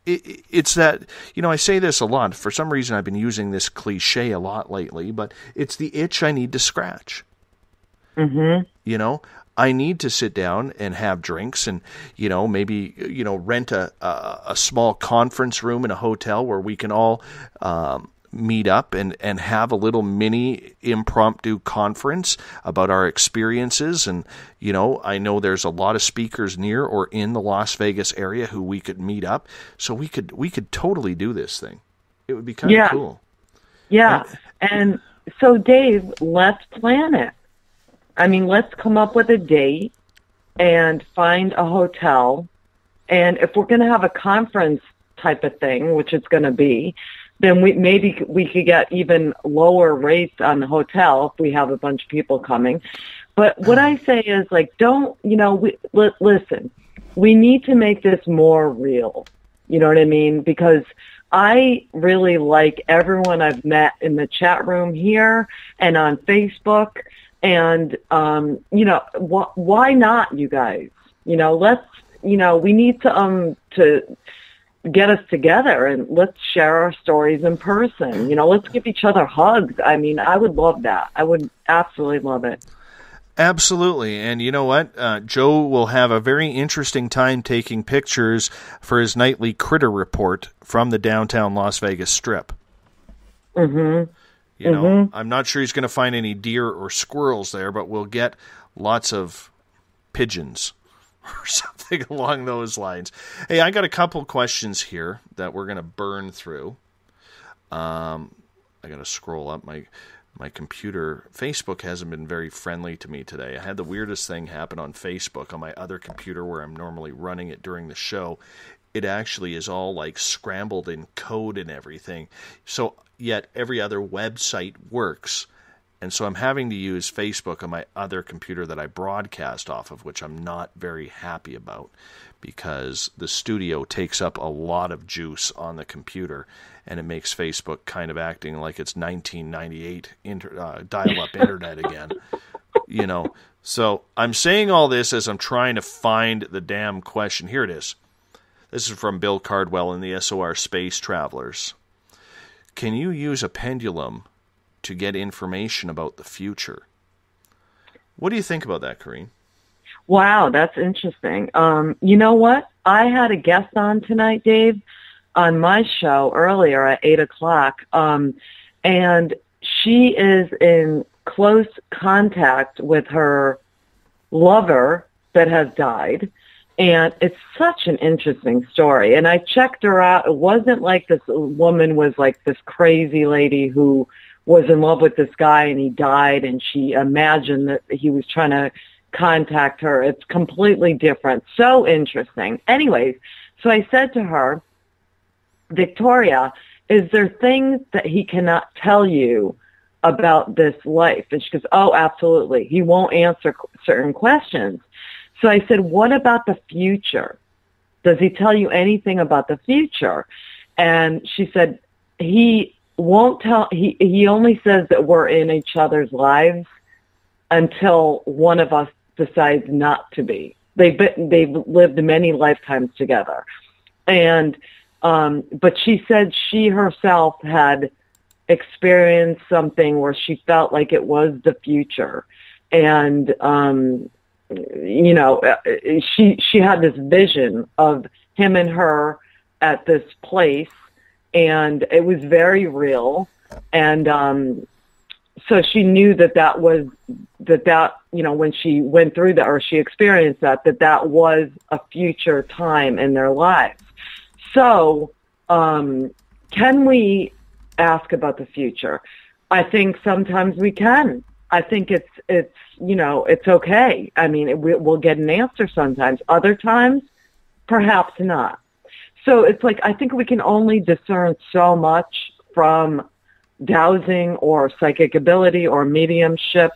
S4: it's that, I say this a lot. For some reason, I've been using this cliche a lot lately, but it's the itch I need to scratch. I need to sit down and have drinks and, maybe, rent a small conference room in a hotel where we can all meet up and have a little mini impromptu conference about our experiences. And, I know there's a lot of speakers near or in the Las Vegas area who we could meet up. So we could totally do this thing. It would be kind of cool.
S3: Yeah. And so Dave, let's plan it. I mean, let's come up with a date and find a hotel. And if we're going to have a conference type of thing, which it's going to be, then we could get even lower rates on the hotel if we have a bunch of people coming. But what I say is, listen, we need to make this more real. You know what I mean? Because I really like everyone I've met in the chat room here and on Facebook. And, why not, you guys? Let's, we need to get us together and let's share our stories in person. Let's give each other hugs. I mean, I would love that. I would absolutely love it.
S4: Absolutely. And you know what? Joe will have a very interesting time taking pictures for his nightly critter report from the downtown Las Vegas Strip. I'm not sure he's going to find any deer or squirrels there, but we'll get lots of pigeons or something along those lines. Hey, I got a couple questions here that we're going to burn through. I got to scroll up my computer. Facebook hasn't been very friendly to me today. I had the weirdest thing happen on Facebook on my other computer where I'm normally running it during the show. It actually is all like scrambled in code and everything. So yet every other website works. And so I'm having to use Facebook on my other computer that I broadcast off of, which I'm not very happy about because the studio takes up a lot of juice on the computer and it makes Facebook kind of acting like it's 1998 dial-up internet again. So I'm saying all this as I'm trying to find the damn question. Here it is. This is from Bill Cardwell in the SOR Space Travelers. Can you use a pendulum to get information about the future? What do you think about that, Corrine?
S3: Wow, that's interesting. You know what? I had a guest on tonight, Dave, on my show earlier at 8 o'clock, and she is in close contact with her lover that has died. And it's such an interesting story. And I checked her out. It wasn't like this woman was like this crazy lady who was in love with this guy and he died, and she imagined that he was trying to contact her. It's completely different. So interesting. Anyways, so I said to her, Victoria, is there things that he cannot tell you about this life? And she goes, oh, absolutely. He won't answer certain questions. So I said, what about the future? Does he tell you anything about the future? And she said, he won't tell, he only says that we're in each other's lives until one of us decides not to be. They've lived many lifetimes together. And, but she said she herself had experienced something where she felt like it was the future. And, you know, she had this vision of him and her at this place, and it was very real. And so she knew that was, you know, when she went through that, or she experienced that was a future time in their lives. So can we ask about the future? I think sometimes we can. I think it's you know, it's okay. I mean, we'll get an answer sometimes. Other times, perhaps not. So it's like, I think we can only discern so much from dowsing or psychic ability or mediumship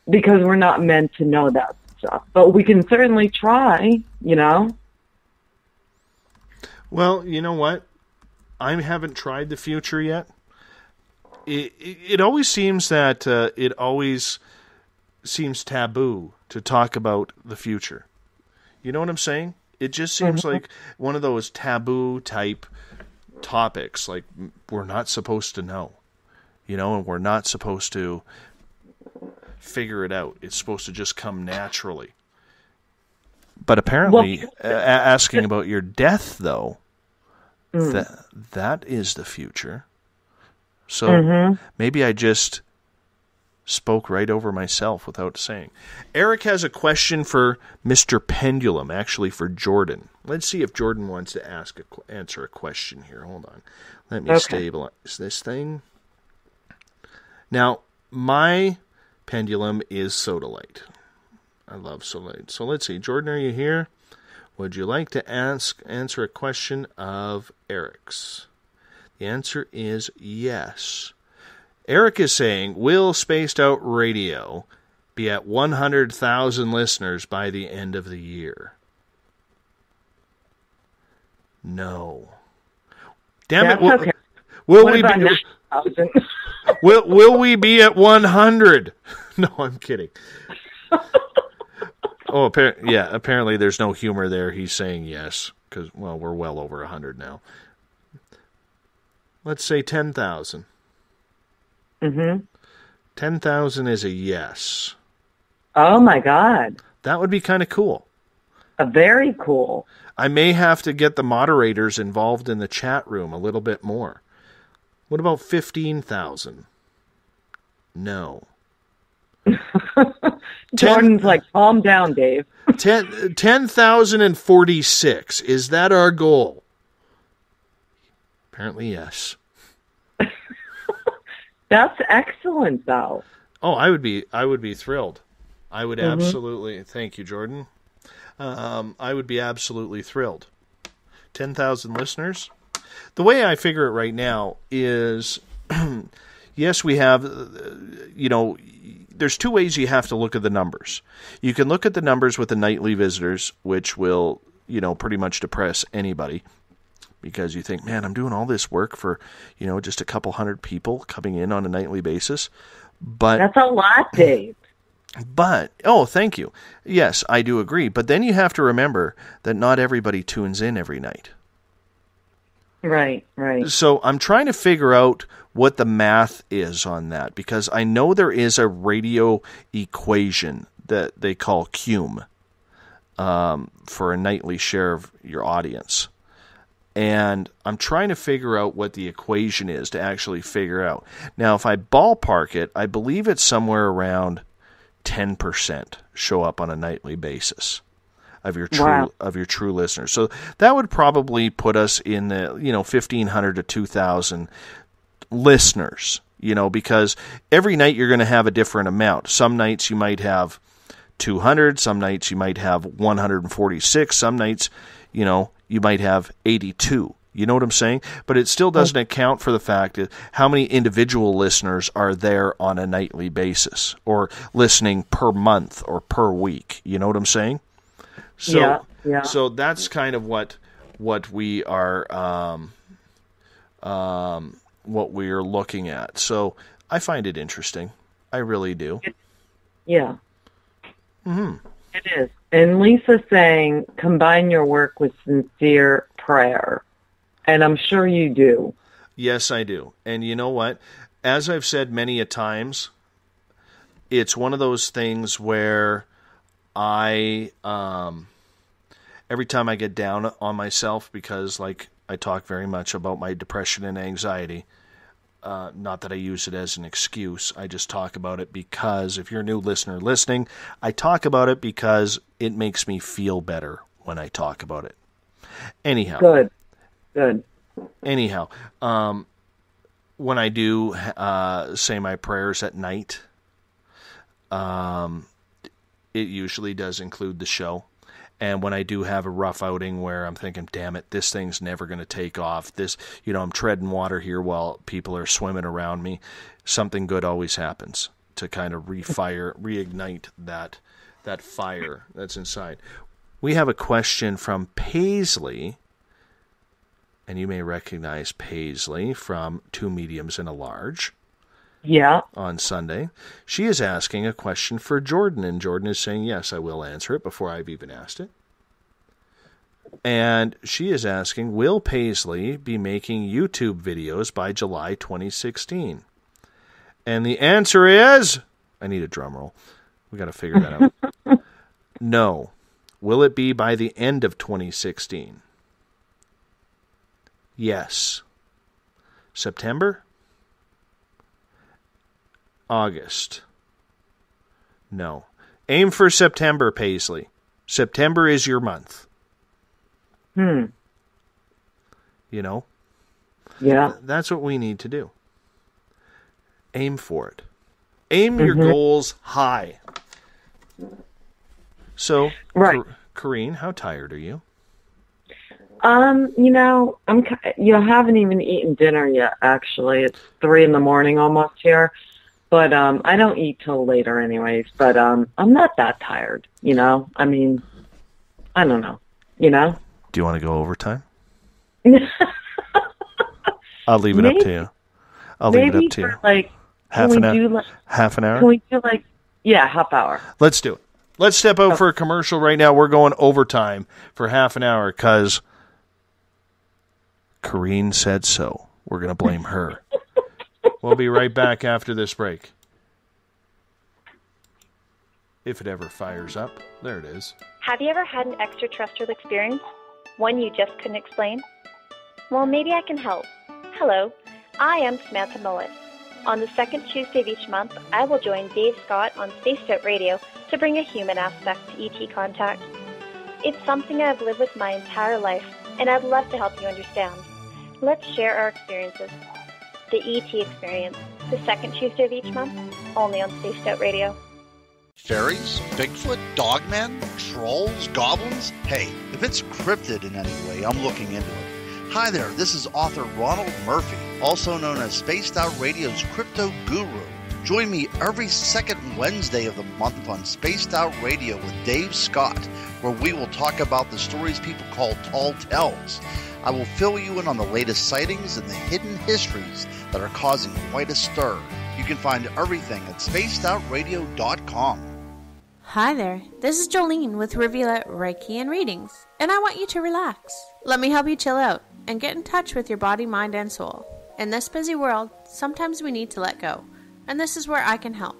S3: because we're not meant to know that stuff. But we can certainly try, you know?
S4: Well, you know what? I haven't tried the future yet. It always seems that it always seems taboo to talk about the future. You know what I'm saying? It just seems like one of those taboo type topics, like we're not supposed to know, you know, and we're not supposed to figure it out. It's supposed to just come naturally. But apparently, asking about your death, though, that is the future. So maybe I just spoke right over myself without saying. Eric has a question for Mr. Pendulum, actually for Jordan. Let's see if Jordan wants to answer a question here. Hold on. Let me stabilize this thing. Now, my pendulum is Sodalite. I love Sodalite. So let's see. Jordan, are you here? Would you like to answer a question of Eric's? The answer is yes. Eric is saying, will Spaced Out Radio be at 100,000 listeners by the end of the year? No. Damn it.
S3: Okay.
S4: Will we be at 100? No, I'm kidding. Oh, apparently there's no humor there. He's saying yes, because, well, we're well over 100 now. Let's say 10,000. 10,000 is a yes.
S3: Oh, my God.
S4: That would be kind of cool.
S3: Very cool.
S4: I may have to get the moderators involved in the chat room a little bit more. What about 15,000? No.
S3: Jordan's like, calm down, Dave.
S4: 10,046. Is that our goal? Apparently, yes.
S3: That's excellent, though.
S4: Oh, I would be thrilled. I would absolutely. Thank you, Jordan. I would be absolutely thrilled. 10,000 listeners. The way I figure it right now is, yes, we have, you know, there's two ways you have to look at the numbers. You can look at the numbers with the nightly visitors, which will, you know, pretty much depress anybody. Because you think, man, I'm doing all this work for, you know, just a couple hundred people coming in on a nightly basis. But
S3: that's a lot, Dave.
S4: But, oh, thank you. Yes, I do agree. But then you have to remember that not everybody tunes in every night.
S3: Right, right.
S4: So I'm trying to figure out what the math is on that, because I know there is a radio equation that they call CUME for a nightly share of your audience. And I'm trying to figure out what the equation is to actually figure out. Now, if I ballpark it, I believe it's somewhere around 10% show up on a nightly basis of your true listeners. So that would probably put us in the 1,500 to 2,000 listeners, because every night you're going to have a different amount. Some nights you might have 200, some nights you might have 146, some nights, you might have 82. You know what I'm saying? But it still doesn't account for the fact that how many individual listeners are there on a nightly basis or listening per month or per week. You know what I'm saying? So,
S3: yeah.
S4: So that's kind of what we are what we are looking at. So I find it interesting. I really do.
S3: Yeah.
S4: Mm-hmm.
S3: It is. And Lisa's saying, combine your work with sincere prayer. And I'm sure you do.
S4: Yes, I do. And you know what? As I've said many a times, it's one of those things where I, every time I get down on myself, because like I talk very much about my depression and anxiety, not that I use it as an excuse. I just talk about it because if you're a new listener listening, I talk about it because it makes me feel better when I talk about it. Anyhow.
S3: Good.
S4: Anyhow, when I do say my prayers at night, it usually does include the show. And when I do have a rough outing where I'm thinking, damn it, this thing's never going to take off. This, I'm treading water here while people are swimming around me. Something good always happens to kind of reignite that fire that's inside. We have a question from Paisley. And you may recognize Paisley from Two Mediums and a Large.
S3: Yeah.
S4: On Sunday. She is asking a question for Jordan, and Jordan is saying, yes, I will answer it before I've even asked it. And she is asking, will Paisley be making YouTube videos by July 2016? And the answer is, I need a drum roll. We got to figure that out. No. Will it be by the end of 2016? Yes. September? August? No. Aim for September, Paisley. September is your month.
S3: Yeah.
S4: That's what we need to do. Aim for it. Aim your goals high. So,
S3: right.
S4: Corrine, how tired are you?
S3: You haven't even eaten dinner yet, actually. It's 3 a.m. almost here. But I don't eat till later anyways. But I'm not that tired, I mean, I don't know,
S4: Do you want to go overtime? I'll leave it up to you. I'll leave it up to you.
S3: Like,
S4: half an hour? Half an hour?
S3: Can we do half hour?
S4: Let's do it. Let's step out for a commercial right now. We're going overtime for half an hour because Corrine said so. We're going to blame her. We'll be right back after this break. If it ever fires up. There it is.
S17: Have you ever had an extraterrestrial experience? One you just couldn't explain? Well, maybe I can help. Hello, I am Samantha Mullet. On the second Tuesday of each month, I will join Dave Scott on Spaced Out Radio to bring a human aspect to ET contact. It's something I've lived with my entire life, and I'd love to help you understand. Let's share our experiences. The ET Experience, the second Tuesday of each month, only on Spaced Out Radio.
S20: Fairies? Bigfoot? Dogmen? Trolls? Goblins? Hey, if it's cryptid in any way, I'm looking into it. Hi there, this is author Ronald Murphy, also known as Spaced Out Radio's Crypto Guru. Join me every second Wednesday of the month on Spaced Out Radio with Dave Scott, where we will talk about the stories people call tall tales. I will fill you in on the latest sightings and the hidden histories that are causing quite a stir. You can find everything at spacedoutradio.com.
S6: Hi there, this is Jolene with Rivulet Reiki and Readings, and I want you to relax. Let me help you chill out and get in touch with your body, mind, and soul. In this busy world, sometimes we need to let go, and this is where I can help.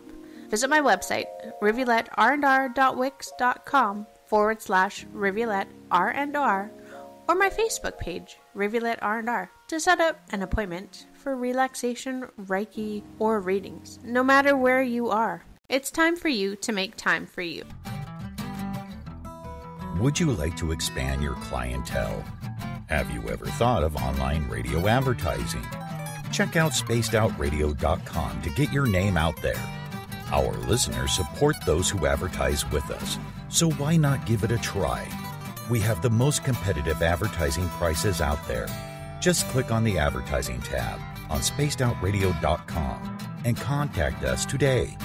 S6: Visit my website, rivuletrndr.wix.com/rivuletrndr, or my Facebook page, Rivulet R&R, to set up an appointment for relaxation, Reiki, or readings. No matter where you are, it's time for you to make time for you.
S18: Would you like to expand your clientele? Have you ever thought of online radio advertising? check out spacedoutradio.com to get your name out there. Our listeners support those who advertise with us, so why not give it a try? We have the most competitive advertising prices out there. Just click on the advertising tab on spacedoutradio.com and contact us today.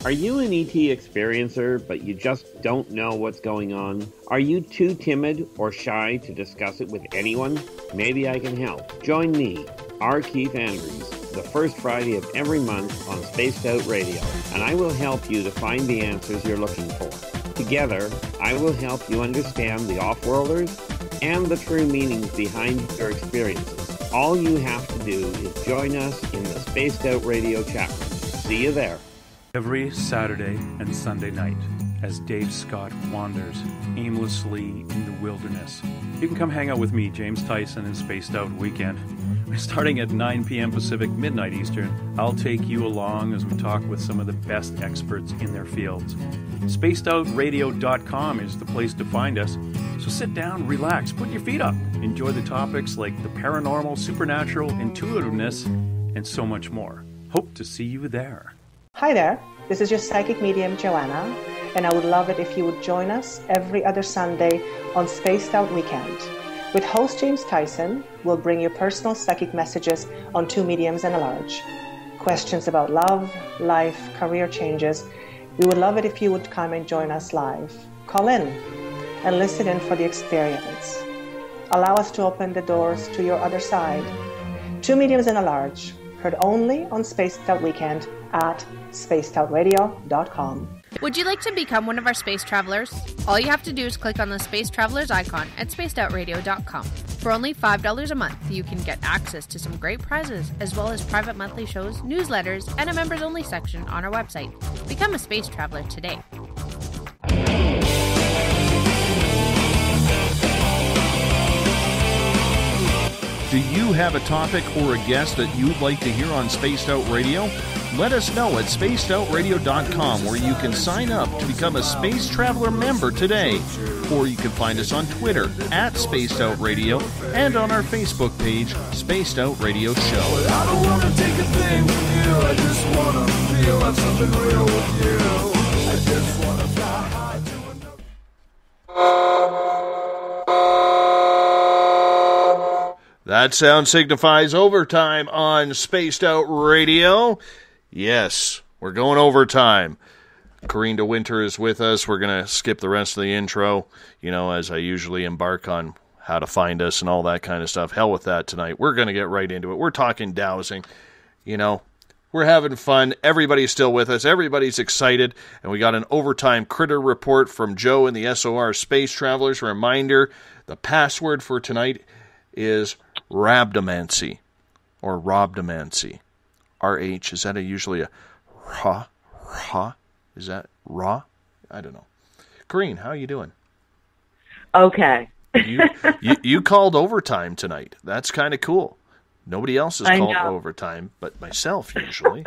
S21: Are you an ET experiencer, but you just don't know what's going on? Are you too timid or shy to discuss it with anyone? Maybe I can help. Join me, R. Keith Andrews, the first Friday of every month on Spaced Out Radio, and I will help you to find the answers you're looking for. Together, I will help you understand the off-worlders and the true meanings behind your experiences. All you have to do is join us in the Spaced Out Radio chat room. See you there.
S8: Every Saturday and Sunday night, as Dave Scott wanders aimlessly in the wilderness, you can come hang out with me, James Tyson, in Spaced Out Weekend. Starting at 9 p.m. Pacific, midnight Eastern, I'll take you along as we talk with some of the best experts in their fields. SpacedOutRadio.com is the place to find us. So sit down, relax, put your feet up. Enjoy the topics like the paranormal, supernatural, intuitiveness, and so much more. Hope to see you there.
S7: Hi there, this is your psychic medium Joanna, and I would love it if you would join us every other Sunday on Spaced Out Weekend. With host James Tyson, we'll bring you personal psychic messages on two mediums and a large. Questions about love, life, career changes. We would love it if you would come and join us live. Call in and listen in for the experience. Allow us to open the doors to your other side. Two mediums and a large, heard only on Spaced Out Weekend at spacedoutradio.com.
S6: Would you like to become one of our space travelers? All you have to do is click on the Space Travelers icon at spacedoutradio.com. For only $5 a month, you can get access to some great prizes, as well as private monthly shows, newsletters, and a members-only section on our website. Become a space traveler today.
S2: Do you have a topic or a guest that you'd like to hear on Spaced Out Radio? Let us know at spacedoutradio.com, where you can sign up to become a Space Traveler member today. Or you can find us on Twitter at Spaced Out Radio and on our Facebook page, Spaced Out Radio Show.
S1: I don't want to take a thing from you. I just want to feel like something real with you. I just want to fly high to
S2: That sound signifies overtime on Spaced Out Radio. Yes, we're going overtime. Corrine de Winter is with us. We're going to skip the rest of the intro, as I usually embark on how to find us and all that kind of stuff. Hell with that tonight. We're going to get right into it. We're talking dowsing. We're having fun. Everybody's still with us. Everybody's excited. And we got an overtime critter report from Joe and the SOR Space Travelers. Reminder, the password for tonight is Rabdomancy or Robdomancy. RH, is that usually a ra? Is that raw? I don't know. Corrine, how are you doing?
S3: Okay.
S2: you called overtime tonight. That's kind of cool. Nobody else has called overtime but myself usually.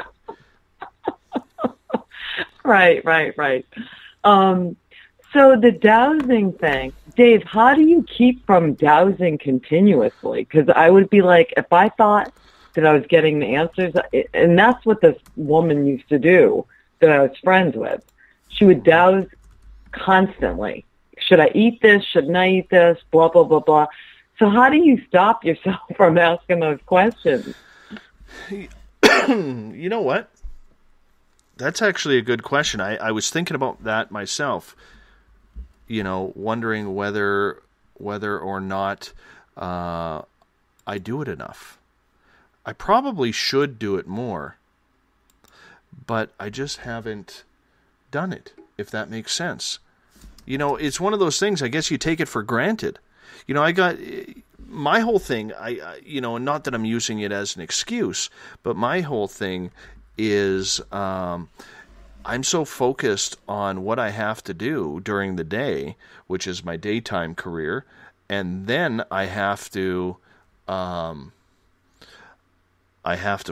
S3: Right. So the dowsing thing, Dave, how do you keep from dowsing continuously? Because I would be like, if I thought that I was getting the answers, and that's what this woman used to do that I was friends with. She would douse constantly. Should I eat this? Shouldn't I eat this? Blah, blah, blah, blah. So how do you stop yourself from asking those questions?
S2: You know what? That's actually a good question. I was thinking about that myself. Wondering whether or not I do it enough. I probably should do it more, but I just haven't done it, if that makes sense. It's one of those things, I guess you take it for granted. I got my whole thing, not that I'm using it as an excuse, but my whole thing is I'm so focused on what I have to do during the day, which is my daytime career, and then I have to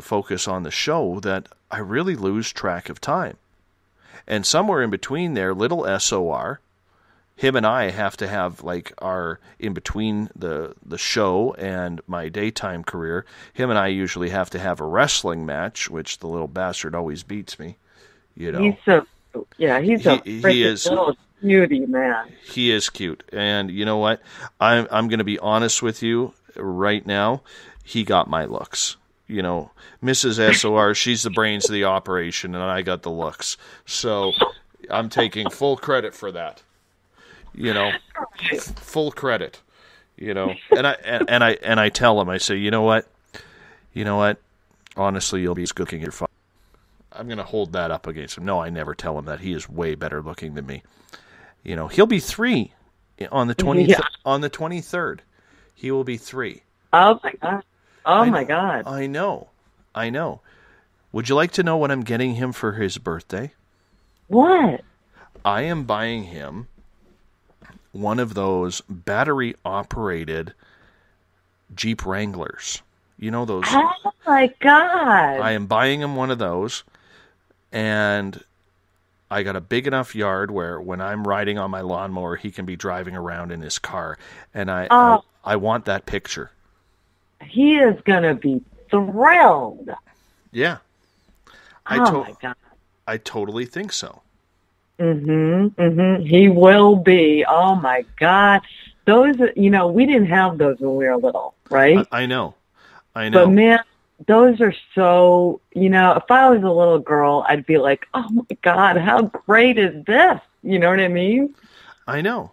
S2: focus on the show that I really lose track of time. And somewhere in between there, little SOR,
S4: him and I have to have, like, our, in between the show and my daytime career, him and I usually have to have a wrestling match, which the little bastard always beats me, you know.
S3: He's so, yeah, he's a freaking little cutie, man.
S4: He is cute. And you know what? I'm going to be honest with you right now. He got my looks. You know, Mrs. SOR, she's the brains of the operation, and I got the looks. So I'm taking full credit for that. You know, full credit. You know, and I tell him, I say, you know what? Honestly, you'll be cooking your fun. I'm going to hold that up against him. No, I never tell him that. He is way better looking than me. You know, he'll be 3 on the 23rd. He will be 3.
S3: Oh my God. Oh my God.
S4: I know. Would you like to know what I'm getting him for his birthday?
S3: What?
S4: I am buying him one of those battery-operated Jeep Wranglers. You know those?
S3: Oh my God.
S4: I am buying him one of those, and I got a big enough yard where when I'm riding on my lawnmower, he can be driving around in his car, and I want that picture.
S3: He is going to be thrilled.
S4: Yeah.
S3: My God.
S4: I totally think so.
S3: He will be. Oh, my God. Those, you know, we didn't have those when we were little, right?
S4: I know.
S3: But, man, those are so, you know, if I was a little girl, I'd be like, oh, my God, how great is this? You know what I mean?
S4: I know.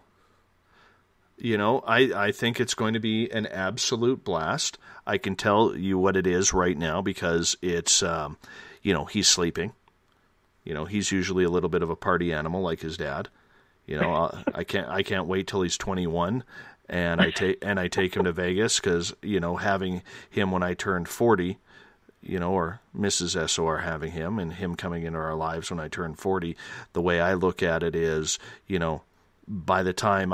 S4: You know, I think it's going to be an absolute blast. I can tell you what it is right now because it's, you know, he's sleeping. You know, he's usually a little bit of a party animal like his dad. You know, I can't wait till he's 21 and I take him to Vegas because, you know, having him when I turned 40, you know, or Mrs. SOR having him and him coming into our lives when I turned 40, the way I look at it is, you know, by the time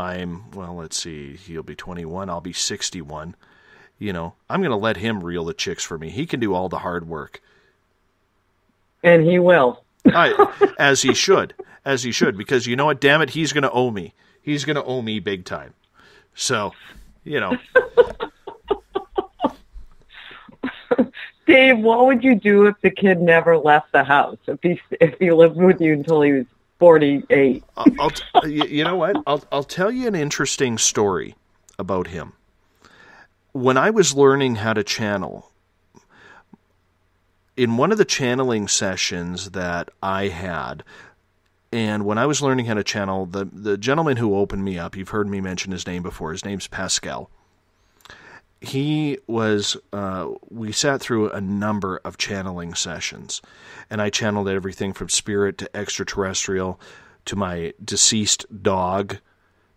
S4: let's see, he'll be 21, I'll be 61. You know, I'm going to let him reel the chicks for me. He can do all the hard work.
S3: And he will.
S4: As he should, because you know what, damn it, he's going to owe me. He's going to owe me big time. So, you know.
S3: Dave, what would you do if the kid never left the house? If he lived with you until he was 48.
S4: You know what? I'll tell you an interesting story about him. When I was learning how to channel, in one of the channeling sessions that I had, and when I was learning how to channel, the gentleman who opened me up, you've heard me mention his name before. His name's Pascal. He was, we sat through a number of channeling sessions, and I channeled everything from spirit to extraterrestrial to my deceased dog,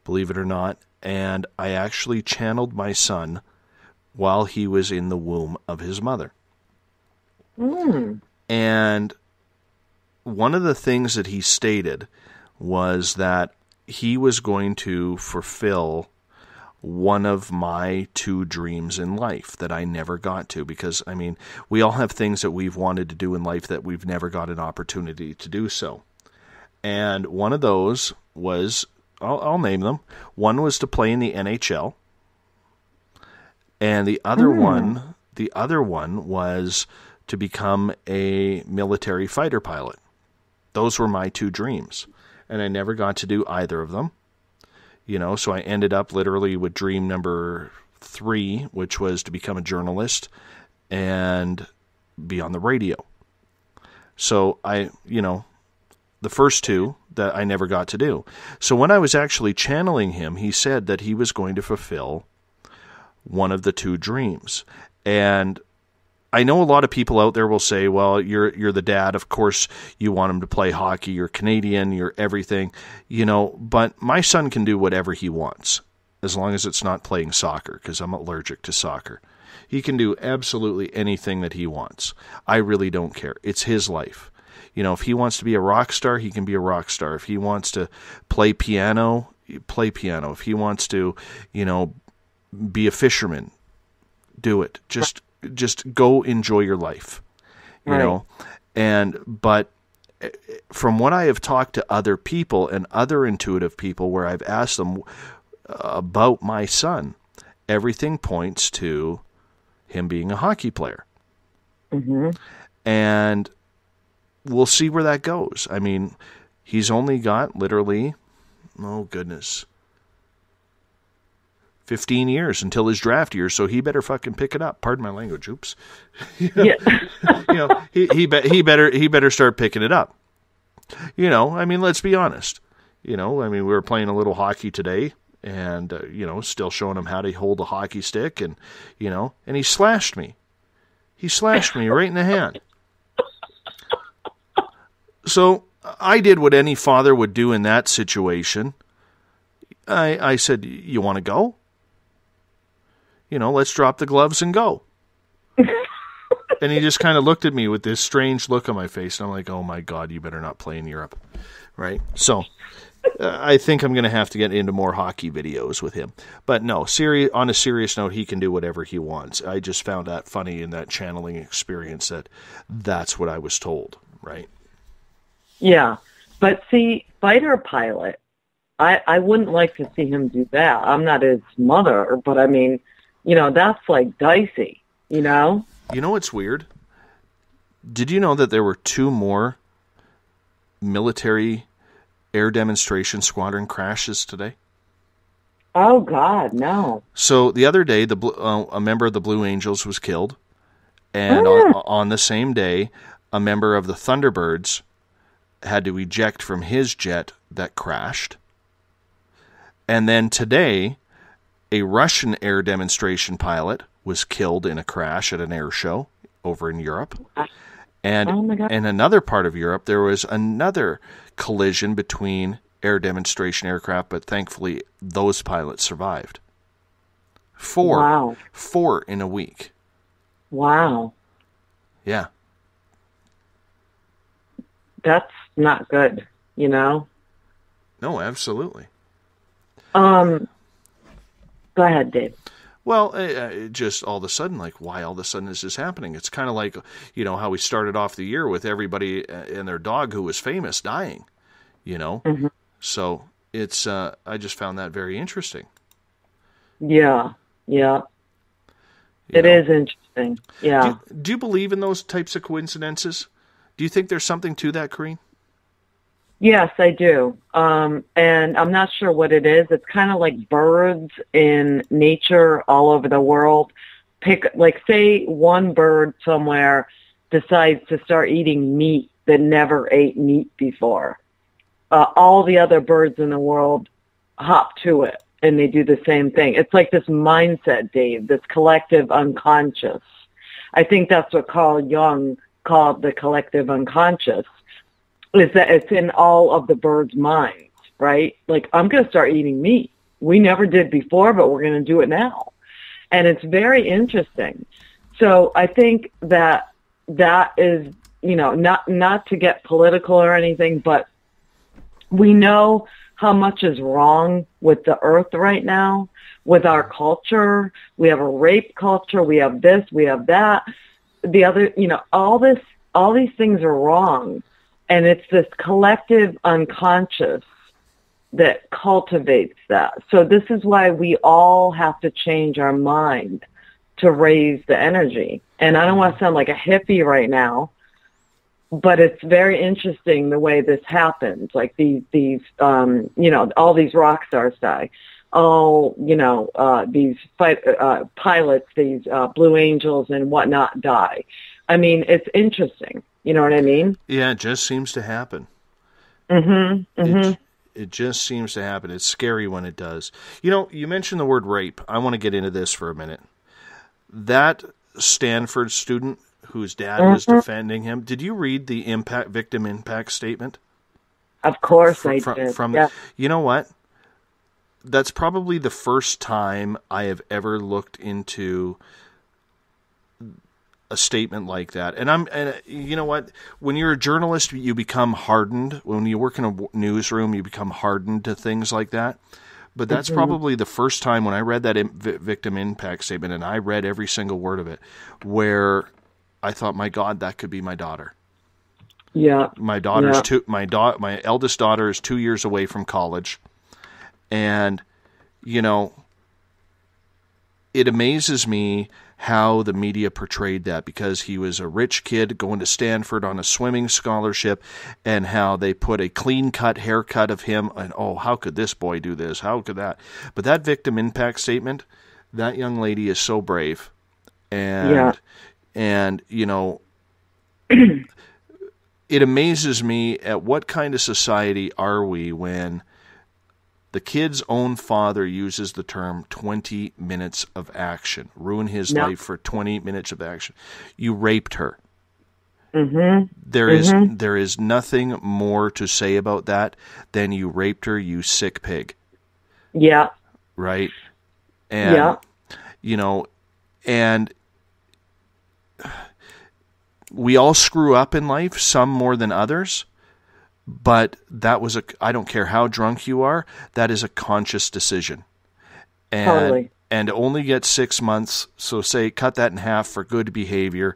S4: believe it or not, and I actually channeled my son while he was in the womb of his mother. And one of the things that he stated was that he was going to fulfill one of my 2 dreams in life that I never got to, because, I mean, we all have things that we've wanted to do in life that we've never got an opportunity to do so. And one of those was, I'll name them. One was to play in the NHL. And the other one was to become a military fighter pilot. Those were my 2 dreams. And I never got to do either of them. You know, so I ended up literally with dream number 3, which was to become a journalist and be on the radio. So the first 2 that I never got to do. So when I was actually channeling him, he said that he was going to fulfill one of the 2 dreams. And I know a lot of people out there will say, well, you're the dad. Of course, you want him to play hockey. You're Canadian. You're everything, you know, but my son can do whatever he wants as long as it's not playing soccer, because I'm allergic to soccer. He can do absolutely anything that he wants. I really don't care. It's his life. You know, if he wants to be a rock star, he can be a rock star. If he wants to play piano, play piano. If he wants to, you know, be a fisherman, do it. Just go enjoy your life, you know? But
S2: from what I have talked to other people and other intuitive people where I've asked them about my son, everything points to him being a hockey player.
S3: Mm-hmm.
S2: And we'll see where that goes. I mean, he's only got literally, 15 years until his draft year, so he better fucking pick it up. Pardon my language. Oops.
S3: Yeah.
S2: He better start picking it up. I mean, let's be honest. We were playing a little hockey today, and still showing him how to hold a hockey stick, and and he slashed me. He slashed me right in the hand. So I did what any father would do in that situation. I said, "You want to go? Let's drop the gloves and go." And he just kind of looked at me with this strange look on my face. And I'm like, oh, my God, you better not play in Europe. Right? So I think I'm going to have to get into more hockey videos with him. But no, on a serious note, he can do whatever he wants. I just found that funny in that channeling experience that's what I was told. Right?
S3: Yeah. But see, fighter pilot, I wouldn't like to see him do that. I'm not his mother, but I mean, that's like dicey, You know what's weird? Did you know that there were 2 more military air demonstration squadron crashes today? Oh, God, no.
S2: So the other day, a member of the Blue Angels was killed. And on the same day, a member of the Thunderbirds had to eject from his jet that crashed. And then today, a Russian air demonstration pilot was killed in a crash at an air show over in Europe. And in another part of Europe, there was another collision between air demonstration aircraft, but thankfully those pilots survived. 4.
S3: Wow.
S2: 4 in a week.
S3: Wow.
S2: Yeah.
S3: That's not good,
S2: No, absolutely.
S3: Go ahead, Dave.
S2: Well, just all of a sudden, why all of a sudden is this happening? It's kind of like, how we started off the year with everybody and their dog who was famous dying,
S3: Mm-hmm.
S2: So it's, I just found that very interesting.
S3: Yeah. It is interesting. Yeah.
S2: Do you believe in those types of coincidences? Do you think there's something to that, Corrine?
S3: Yes, I do. And I'm not sure what it is. It's kind of like birds in nature all over the world. Say one bird somewhere decides to start eating meat that never ate meat before. All the other birds in the world hop to it, and they do the same thing. It's like this mindset, Dave, this collective unconscious. I think that's what Carl Jung called the collective unconscious. Is that it's in all of the birds' minds, right? I'm going to start eating meat. We never did before, but we're going to do it now. And it's very interesting. So I think that is, not to get political or anything, but we know how much is wrong with the earth right now, with our culture. We have a rape culture. We have this, we have that. The other, all these things are wrong. And it's this collective unconscious that cultivates that. So this is why we all have to change our mind to raise the energy. And I don't want to sound like a hippie right now, but it's very interesting the way this happens. Like these all these rock stars die. These pilots, these Blue Angels and whatnot die. I mean, it's interesting. You know what I mean?
S2: Yeah, it just seems to happen.
S3: Mm-hmm. Mm-hmm.
S2: It just seems to happen. It's scary when it does. You mentioned the word rape. I want to get into this for a minute. That Stanford student whose dad was defending him, did you read the victim impact statement?
S3: Of course I did. Yeah.
S2: You know what? That's probably the first time I have ever looked into a statement like that. And you know what? When you're a journalist, you become hardened. When you work in a newsroom, you become hardened to things like that. But that's probably the first time when I read that victim impact statement, and I read every single word of it, where I thought, my God, that could be my daughter.
S3: Yeah.
S2: My daughter's my eldest daughter is 2 years away from college. And, you know, it amazes me how the media portrayed that, because he was a rich kid going to Stanford on a swimming scholarship, and how they put a clean-cut haircut of him, and, oh, how could this boy do this? How could that? But that victim impact statement, that young lady is so brave. And you know, it amazes me at what kind of society are we when the kid's own father uses the term 20 minutes of action, ruin his life for 20 minutes of action. You raped her.
S3: Mm-hmm.
S2: There is nothing more to say about that than you raped her, you sick pig.
S3: Yeah.
S2: Right? And, you know, and we all screw up in life, some more than others. But that was I don't care how drunk you are, that is a conscious decision. And,
S3: totally.
S2: And to only get 6 months, so say cut that in half for good behavior,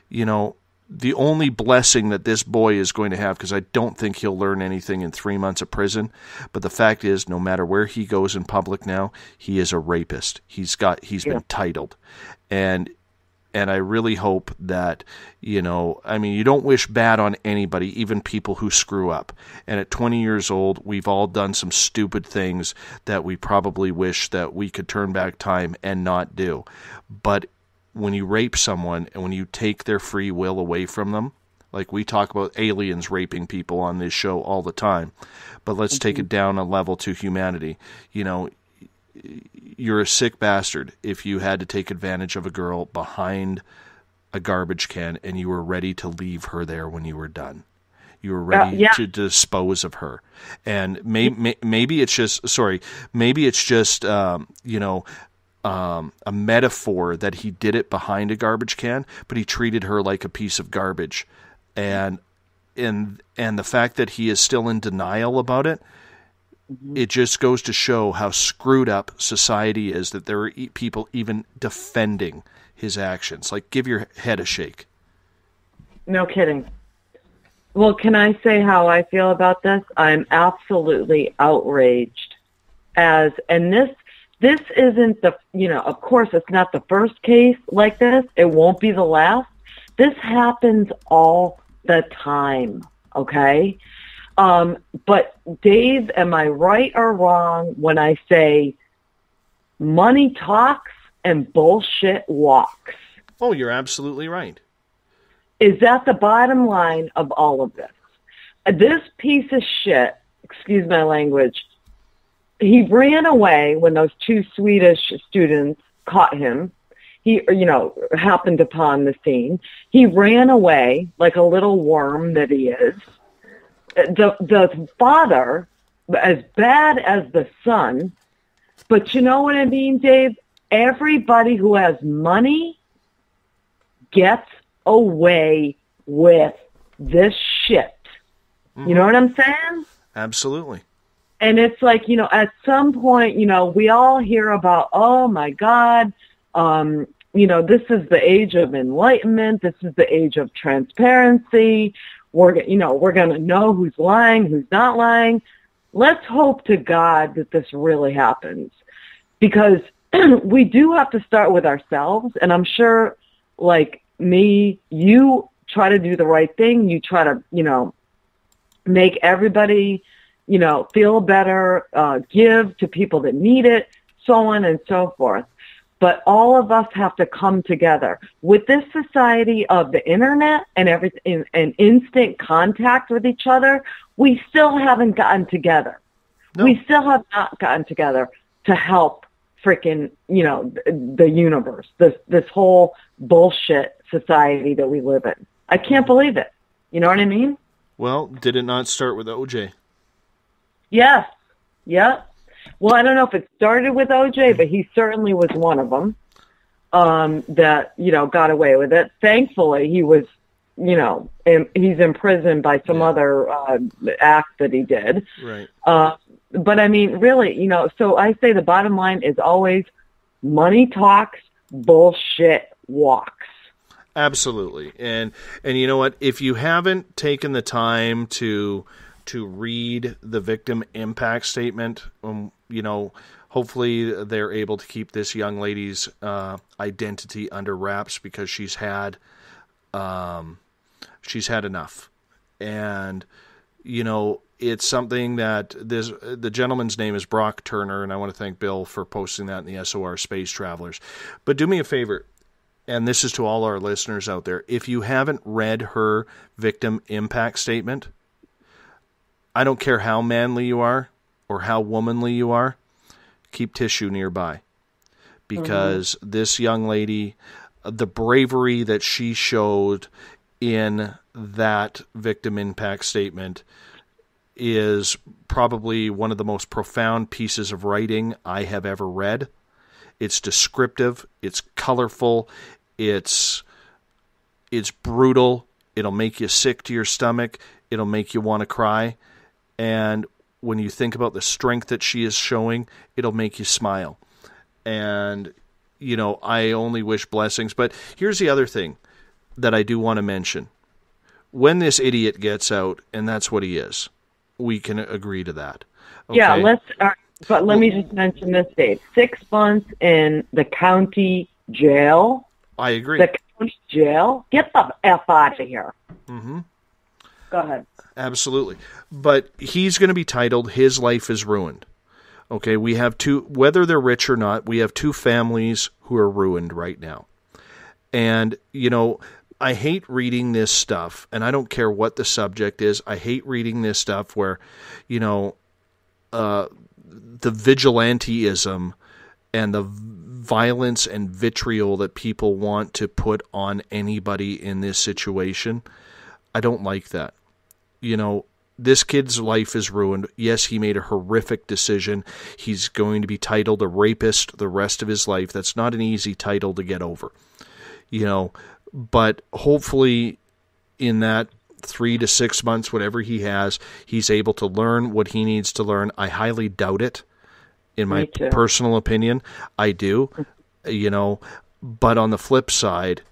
S2: you know, the only blessing that this boy is going to have, because I don't think he'll learn anything in 3 months of prison, but the fact is, no matter where he goes in public now, he is a rapist. He's been titled. And I really hope that, you know, I mean, you don't wish bad on anybody, even people who screw up. And at 20 years old, we've all done some stupid things that we probably wish that we could turn back time and not do. But when you rape someone and when you take their free will away from them, like we talk about aliens raping people on this show all the time, but let's take it down a level to humanity. You know, you're a sick bastard if you had to take advantage of a girl behind a garbage can and you were ready to leave her there when you were done. You were ready to dispose of her. And maybe it's just, you know, a metaphor that he did it behind a garbage can, but he treated her like a piece of garbage. And the fact that he is still in denial about it, it just goes to show how screwed up society is, that there are people even defending his actions. Like, give your head a shake.
S3: No kidding. Well, can I say how I feel about this? I'm absolutely outraged. And this isn't the, you know, of course it's not the first case like this. It won't be the last. This happens all the time, okay? But Dave, am I right or wrong when I say money talks and bullshit walks?
S2: Oh, you're absolutely right.
S3: Is that the bottom line of all of this? This piece of shit, excuse my language, he ran away when those two Swedish students caught him. He, you know, happened upon the scene. He ran away like a little worm that he is. The father, as bad as the son, but you know what I mean, Dave? Everybody who has money gets away with this shit. Mm-hmm. You know what I'm saying?
S2: Absolutely.
S3: And it's like, you know, at some point, you know, we all hear about, oh my God, you know, this is the age of enlightenment. This is the age of transparency. We're going to know who's lying, who's not lying. Let's hope to God that this really happens, because we do have to start with ourselves. And I'm sure, like me, you try to do the right thing. You try to, you know, make everybody, you know, feel better, give to people that need it, so on and so forth. But all of us have to come together. With this society of the internet and everything and instant contact with each other, we still haven't gotten together. No. We still have not gotten together to help freaking, you know, the universe, this whole bullshit society that we live in. I can't believe it. You know what I mean?
S2: Well, did it not start with OJ?
S3: Yes. Yep. Well, I don't know if it started with OJ, but he certainly was one of them that, you know, got away with it. Thankfully, he was, you know, he's imprisoned by some other act that he did.
S2: Right.
S3: But, I mean, really, you know, so I say the bottom line is always money talks, bullshit walks.
S4: Absolutely. And you know what? If you haven't taken the time to read the victim impact statement, hopefully they're able to keep this young lady's identity under wraps, because she's had enough. And, it's something that the gentleman's name is Brock Turner, and I want to thank Bill for posting that in the SOR Space Travelers. But do me a favor, and this is to all our listeners out there, if you haven't read her victim impact statement, I don't care how manly you are or how womanly you are, keep tissue nearby. Because this young lady, the bravery that she showed in that victim impact statement is probably one of the most profound pieces of writing I have ever read. It's descriptive, it's colorful, it's brutal, it'll make you sick to your stomach, it'll make you want to cry, and when you think about the strength that she is showing, it'll make you smile. And, I only wish blessings. But here's the other thing that I do want to mention. When this idiot gets out, and that's what he is, we can agree to that. Okay?
S3: Yeah, but let me just mention this, Dave. 6 months in the county jail.
S4: I agree.
S3: The county jail? Get the F out of here.
S4: Mm-hmm.
S3: Go ahead.
S4: Absolutely. But he's going to be titled, His Life is Ruined. Okay, we have two, whether they're rich or not, we have two families who are ruined right now. And, I hate reading this stuff, and I don't care what the subject is. I hate reading this stuff where, the vigilanteism and the violence and vitriol that people want to put on anybody in this situation. I don't like that. This kid's life is ruined. Yes, he made a horrific decision. He's going to be titled a rapist the rest of his life. That's not an easy title to get over. But hopefully in that 3 to 6 months, whatever he has, he's able to learn what he needs to learn. I highly doubt it, in my personal opinion. I do, but on the flip side,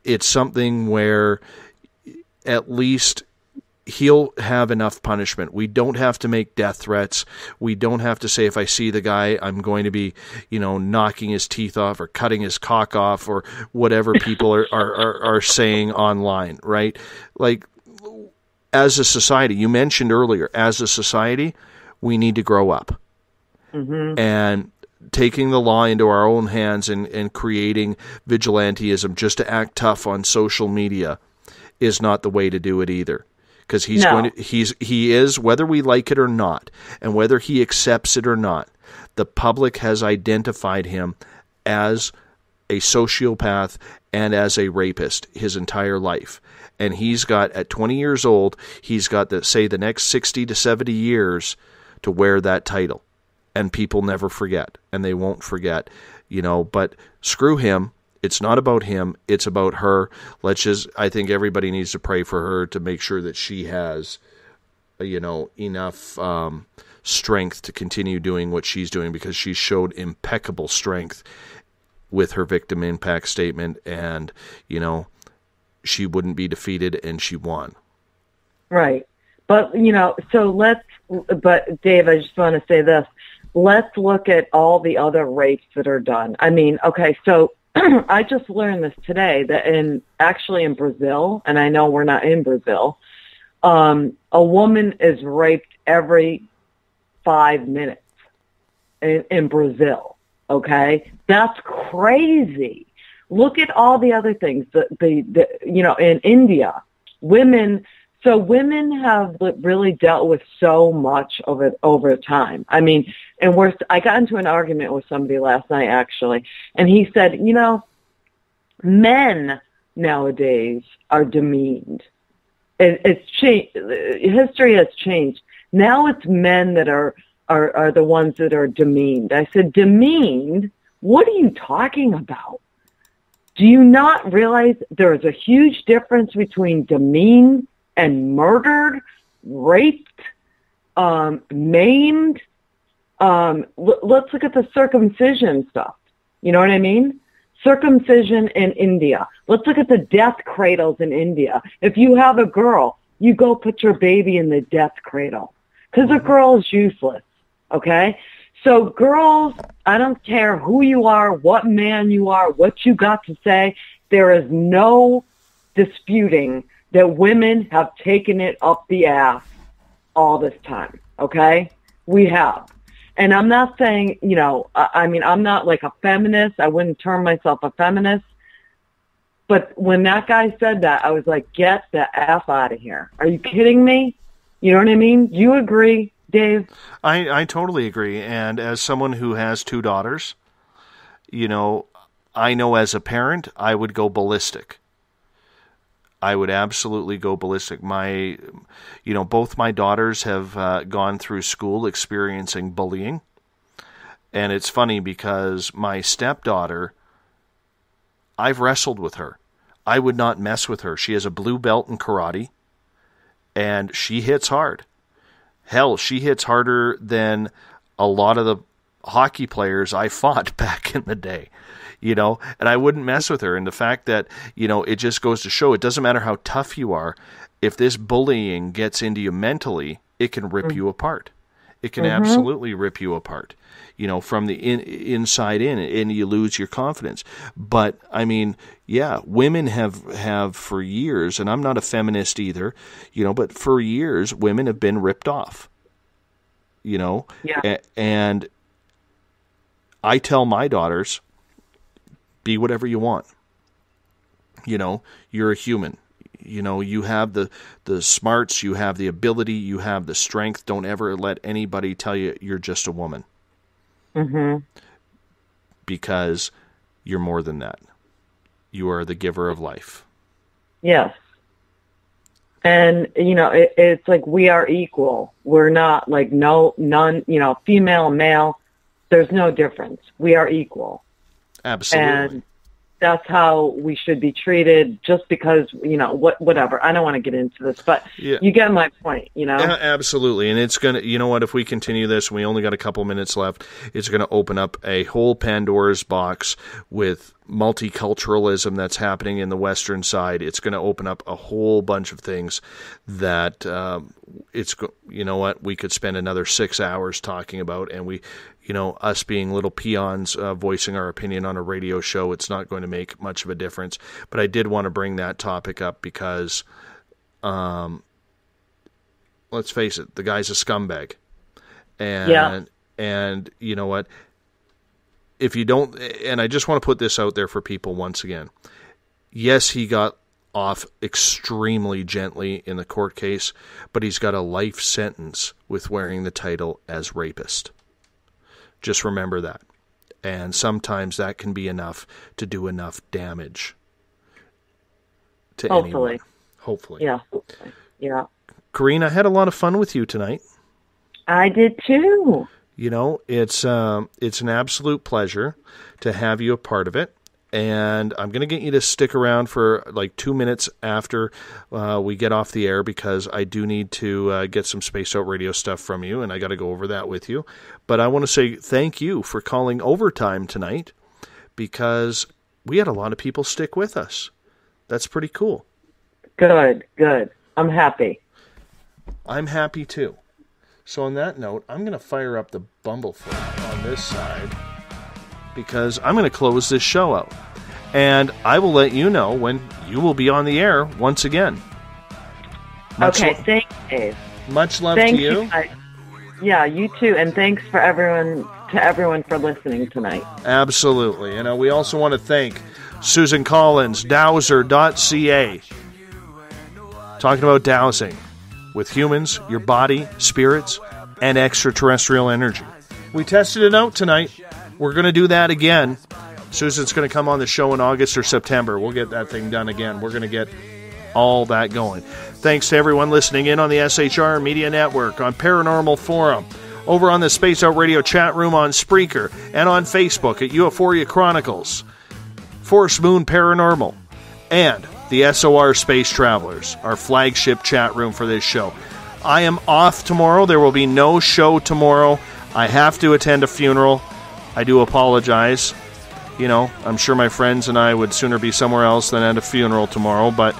S4: it's something where at least he'll have enough punishment. We don't have to make death threats. We don't have to say, if I see the guy, I'm going to be, knocking his teeth off or cutting his cock off or whatever people are saying online, right? Like, as a society, you mentioned earlier, as a society, we need to grow up. Mm-hmm. And taking the law into our own hands and creating vigilanteism just to act tough on social media is not the way to do it either. Because he is, whether we like it or not, and whether he accepts it or not, the public has identified him as a sociopath and as a rapist his entire life. And he's got, at 20 years old, he's got, the next 60 to 70 years to wear that title. And people never forget, and they won't forget, but screw him. It's not about him. It's about her. I think everybody needs to pray for her to make sure that she has, enough strength to continue doing what she's doing, because she showed impeccable strength with her victim impact statement, and, she wouldn't be defeated, and she won.
S3: Right. But, but Dave, I just want to say this. Let's look at all the other rapes that are done. I mean, okay, so I just learned this today that in Brazil, and I know we're not in Brazil, a woman is raped every 5 minutes in Brazil. Okay, that's crazy. Look at all the other things. In India, women. So women have really dealt with so much of it over time. I mean, I got into an argument with somebody last night, actually, and he said, men nowadays are demeaned. It's changed. History has changed. Now it's men that are the ones that are demeaned. I said, demeaned? What are you talking about? Do you not realize there is a huge difference between demeaned and murdered, raped, maimed? Let's look at the circumcision stuff. You know what I mean? Circumcision in India. Let's look at the death cradles in India. If you have a girl, you go put your baby in the death cradle because a girl is useless, okay? So girls, I don't care who you are, what man you are, what you got to say, there is no disputing that women have taken it up the ass all this time, okay? We have. And I'm not saying, you know, I mean, I'm not like a feminist. I wouldn't term myself a feminist. But when that guy said that, I was like, get the F out of here. Are you kidding me? You know what I mean? Do you agree, Dave?
S4: I totally agree. And as someone who has 2 daughters, you know, I know as a parent, I would go ballistic. I would absolutely go ballistic. Both my daughters have gone through school experiencing bullying. And it's funny because my stepdaughter, I've wrestled with her. I would not mess with her. She has a blue belt in karate, and she hits hard. Hell, she hits harder than a lot of the hockey players I fought back in the day. You know, and I wouldn't mess with her. And the fact that, you know, it just goes to show it doesn't matter how tough you are. If this bullying gets into you mentally, it can rip you apart. It can absolutely rip you apart, you know, from the inside in, and you lose your confidence. But, I mean, yeah, women have for years, and I'm not a feminist either, you know, but for years, women have been ripped off, you know. Yeah. And I tell my daughters, be whatever you want. You know, you're a human. You know, you have the smarts, you have the ability, you have the strength. Don't ever let anybody tell you you're just a woman. Because you're more than that. You are the giver of life. Yes.
S3: And, you know, it's like we are equal. We're not like none, you know, female, male. There's no difference. We are equal.
S4: Absolutely.
S3: And that's how we should be treated, just because, you know, whatever. I don't want to get into this, but you get my point, you know?
S4: Absolutely. And it's going to, you know what, if we continue this, we only got a couple minutes left, it's going to open up a whole Pandora's box with multiculturalism that's happening in the Western side. It's going to open up a whole bunch of things that you know what, we could spend another 6 hours talking about, and we, you know, us being little peons voicing our opinion on a radio show, it's not going to make much of a difference. But I did want to bring that topic up because, let's face it, the guy's a scumbag. And you know what? If you don't, and I just want to put this out there for people once again. Yes, he got off extremely gently in the court case, but he's got a life sentence with wearing the title as rapist. Just remember that. And sometimes that can be enough to do enough damage to anyone. Hopefully. Yeah. Yeah. Karina, I had a lot of fun with you tonight.
S3: I did too.
S4: You know, it's an absolute pleasure to have you a part of it. And I'm going to get you to stick around for like 2 minutes after we get off the air, because I do need to get some Spaced Out Radio stuff from you, and I got to go over that with you. But I want to say thank you for calling overtime tonight, because we had a lot of people stick with us. That's pretty cool.
S3: Good. I'm happy.
S4: I'm happy too. So on that note, I'm going to fire up the Bumblefoot on this side, because I'm going to close this show out. And I will let you know when you will be on the air once again.
S3: Thanks, Dave.
S4: Much love to you.
S3: Yeah, you too. And thanks for everyone for listening tonight.
S4: Absolutely. And we also want to thank Susan Collins, Dowser.ca, talking about dowsing with humans, your body, spirits, and extraterrestrial energy. We tested it out tonight. We're going to do that again. Susan's going to come on the show in August or September. We'll get that thing done again. We're going to get all that going. Thanks to everyone listening in on the SHR Media Network, on Paranormal Forum, over on the Space Out Radio chat room on Spreaker, and on Facebook at Euphoria Chronicles, Force Moon Paranormal, and the SOR Space Travelers, our flagship chat room for this show. I am off tomorrow. There will be no show tomorrow. I have to attend a funeral. I do apologize. you know, I'm sure my friends and I would sooner be somewhere else than at a funeral tomorrow, but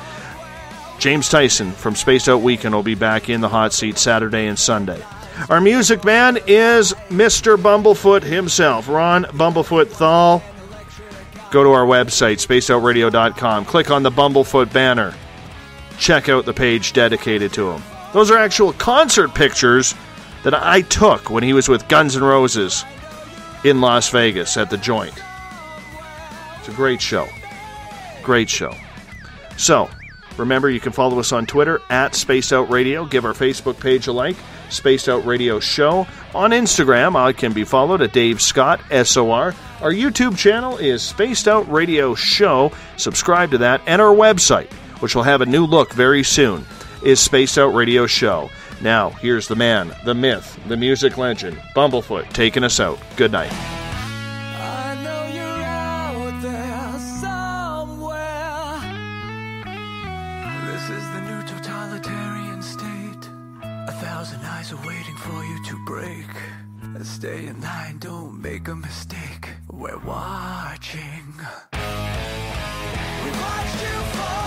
S4: James Tyson from Spaced Out Weekend will be back in the hot seat Saturday and Sunday. Our music man is Mr. Bumblefoot himself, Ron Bumblefoot THAL. Go to our website, spacedoutradio.com. Click on the Bumblefoot banner. Check out the page dedicated to him. Those are actual concert pictures that I took when he was with Guns N' Roses in Las Vegas at the Joint. It's a great show. Great show. So, remember, you can follow us on Twitter at Spaced Out Radio. Give our Facebook page a like, Spaced Out Radio Show. On Instagram, I can be followed at Dave Scott, SOR. Our YouTube channel is Spaced Out Radio Show. Subscribe to that. And our website, which will have a new look very soon, is Spaced Out Radio Show. Now, here's the man, the myth, the music legend, Bumblefoot, taking us out. Good night.
S1: I know you're out there somewhere. This is the new totalitarian state. 1,000 eyes are waiting for you to break. Stay in line, don't make a mistake. We're watching. We watched you fall.